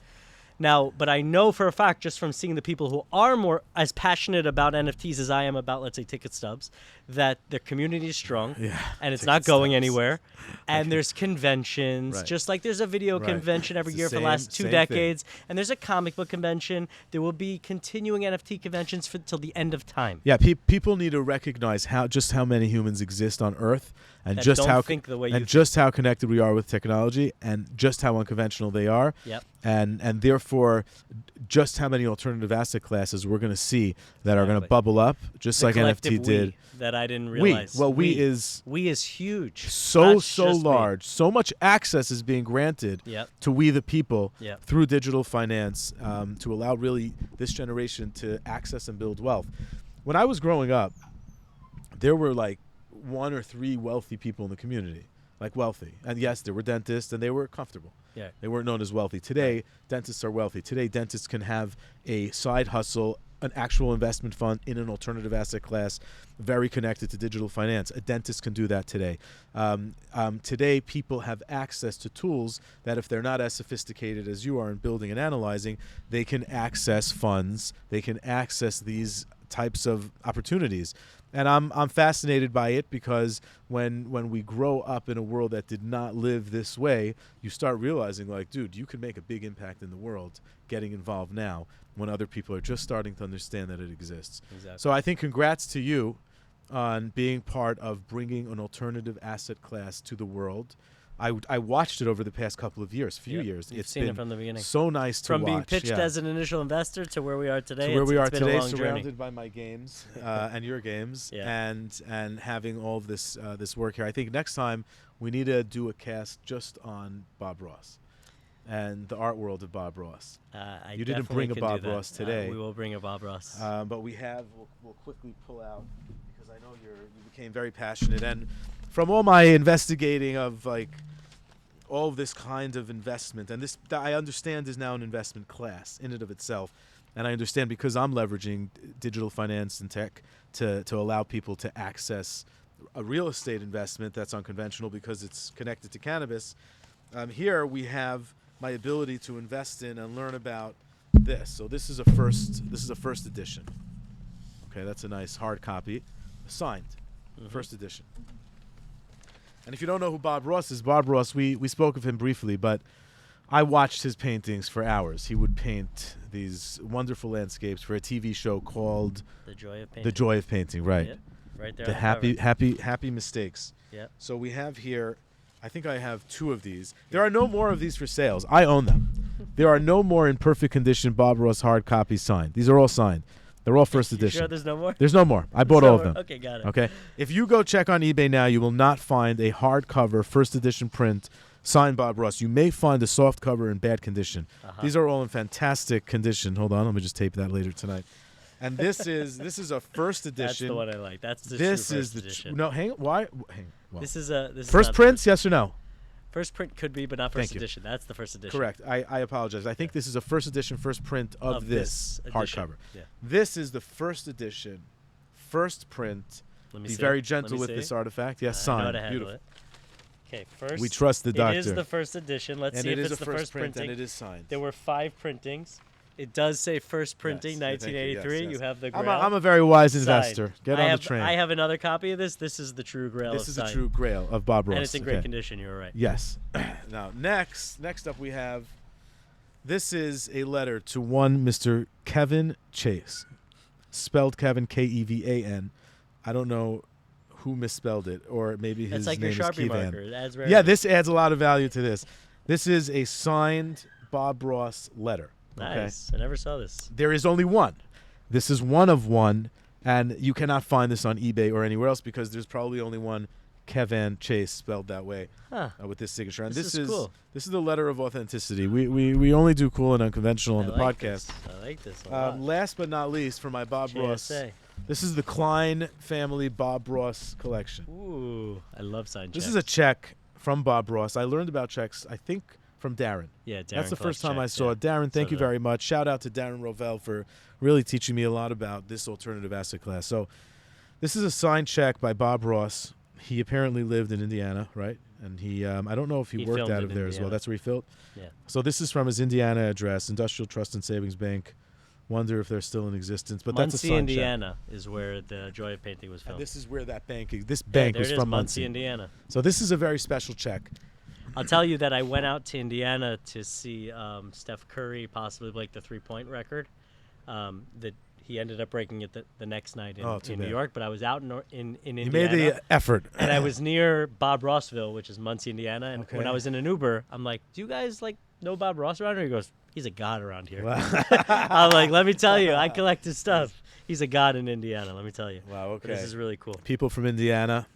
Now, but I know for a fact, just from seeing the people who are more as passionate about NFTs as I am about, let's say, ticket stubs, that the community is strong, and it's not going anywhere. And there's conventions, just like there's a video convention every year for the last 2 decades, and there's a comic book convention. There will be continuing NFT conventions till the end of time. Yeah, people need to recognize just how many humans exist on Earth, and just how connected we are with technology, and just how unconventional they are. Yep. And therefore, just how many alternative asset classes we're going to see that are going to bubble up, just like NFT did. That I didn't realize. We is huge. So large. Me. So much access is being granted to we the people through digital finance to allow really this generation to access and build wealth. When I was growing up, there were like 1 or 3 wealthy people in the community. Like wealthy. And yes, there were dentists and they were comfortable. Yeah. They weren't known as wealthy. Today, dentists are wealthy. Today, dentists can have a side hustle an actual investment fund in an alternative asset class, very connected to digital finance. A dentist can do that today. Today, people have access to tools that if they're not as sophisticated as you are in building and analyzing, they can access funds, they can access these types of opportunities. And I'm fascinated by it because when we grow up in a world that did not live this way, you start realizing, like, dude, you can make a big impact in the world getting involved now when other people are just starting to understand that it exists. Exactly. So I think congrats to you on being part of bringing an alternative asset class to the world. I watched it over the past couple of years, years. You've It's seen been it from the beginning. so nice to watch. From being pitched as an initial investor to where we are today. To where we are it's been today, a long surrounded journey. by my games and your games, Yeah. and having all of this this work here. I think next time we need to do a cast just on Bob Ross and the art world of Bob Ross. You didn't definitely bring a can Bob do that. Ross today. We will bring a Bob Ross. But we'll quickly pull out, because I know you became very passionate, and from all my investigating of like all of this kind of investment, and this I understand is now an investment class in and of itself, and I understand because I'm leveraging digital finance and tech to allow people to access a real estate investment that's unconventional because it's connected to cannabis. Here we have my ability to invest in and learn about this. So this is a first edition. Okay, that's a nice hard copy, signed, first edition. And if you don't know who Bob Ross is, Bob Ross, we spoke of him briefly, but I watched his paintings for hours. He would paint these wonderful landscapes for a TV show called The Joy of Painting. The Joy of Painting, right? Yep. Right there. The on the cover. happy mistakes. Yep. So we have here, I think I have 2 of these. There are no more of these for sales. I own them. There are no more in perfect condition Bob Ross hard copies signed. These are all signed. They're all first You edition. sure there's no more? There's no more. I bought all of them. Okay, got it. Okay. If you go check on eBay now, you will not find a hardcover first edition print signed Bob Ross. You may find a soft cover in bad condition. These are all in fantastic condition. Hold on, let me just tape that later tonight. And this is a first edition. That's the one I like. That's the This true is first the edition. no. Hang. Why? Hang. Well, This is a first not prints, yes or no? First print could be, but not Thank first you. edition. That's the first edition. Correct. I apologize. I think this is a first edition, first print of this edition. hardcover. Yeah. This is the first edition, first print. Let me Be see. very Let gentle me with see. this artifact. Yes, I know how signed. to handle Beautiful. it. Okay, first. We trust the doctor. It is the first edition. Let's And see it if is it's a the first print, printing. and it is signed. There were 5 printings. It does say first printing, Yes. Yeah, thank you. 1983. Yes, yes. You have the I'm Grail. a very wise signed. investor. Get on have, the train. I have another copy of this. This is the true Grail. This of is the signed. true Grail of Bob Ross. And it's in great Okay. condition. You were right. Yes. Now, next up we have, this is a letter to one Mr. Kevin Chase, spelled Kevin, Kevan. I don't know who misspelled it, or maybe his It's like name your is Sharpie Kevan. marker. It adds Yeah, rarity. this adds a lot of value to this. This is a signed Bob Ross letter. Okay? Nice. I never saw this. There is only one. This is one of one, and you cannot find this on eBay or anywhere else because there's probably only one Kevin Chase spelled that way Huh. with this signature. And This is cool. This is the letter of authenticity. We only do cool and unconventional on I the like podcast. this. I like this a lot. Last but not least, for my Bob Ross, JSA. this is the Klein family Bob Ross collection. Ooh, I love signed This checks. is a check from Bob Ross. I learned about checks, I think, from Darren. Yeah, Darren That's the first collects time I checks, saw yeah. it. Darren, thank So you did I. very much. Shout out to Darren Rovell for really teaching me a lot about this alternative asset class. So this is a signed check by Bob Ross. He apparently lived in Indiana, right? And he, I don't know if he He worked filmed out in of there as well. Indiana. That's where he filmed? Yeah. So this is from his Indiana address, Industrial Trust and Savings Bank. Wonder if they're still in existence. But that's a Muncie, signed check. Indiana is where the Joy of Painting was And filmed. this is where that bank is. This Yeah, bank there was it is, from Muncie, Muncie. Indiana. So this is a very special check. I'll tell you that I went out to Indiana to see Steph Curry possibly break the 3-point record. That he ended up breaking it the next night Oh, too in New bad. York. But I was out in You Indiana. made the effort. and I was near Bob Rossville, which is Muncie, Indiana. And when Okay. I was in an Uber, I'm like, "Do you guys know Bob Ross around here?" He goes, "He's a god around here." Wow. I'm like, "Let me tell you, I collect his stuff. He's a god in Indiana. Let me tell you." Wow, okay. This is really cool. People from Indiana,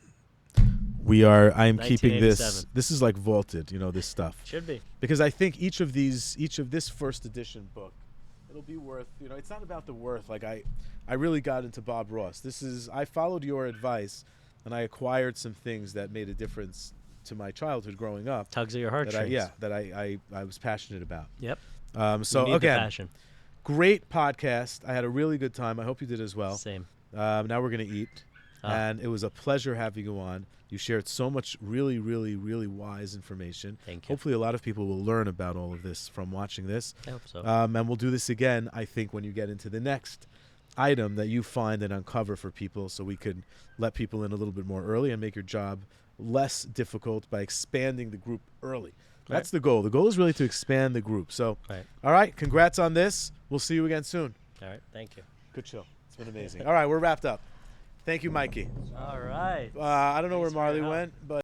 I am keeping this. 1987. This is like vaulted, this stuff. Should be. Because I think each of this first edition book, it'll be worth, it's not about the worth. Like I really got into Bob Ross. I followed your advice and I acquired some things that made a difference to my childhood growing up. Tugs at your heartstrings. That I was passionate about. Yep. So You need the again, passion. Great podcast. I had a really good time. I hope you did as well. Same. Now we're going to eat. And it was a pleasure having you on. You shared so much really, really, really wise information. Thank you. Hopefully a lot of people will learn about all of this from watching this. I hope so. And we'll do this again, I think, when you get into the next item that you find and uncover for people, so we could let people in a little bit more early and make your job less difficult by expanding the group early. That's the goal. The goal is really to expand the group. So, all right, congrats on this. We'll see you again soon. All right, thank you. Good show. It's been amazing. All right, we're wrapped up. Thank you, Mikey. All right. I don't know where Thanks for Marley your help. went, but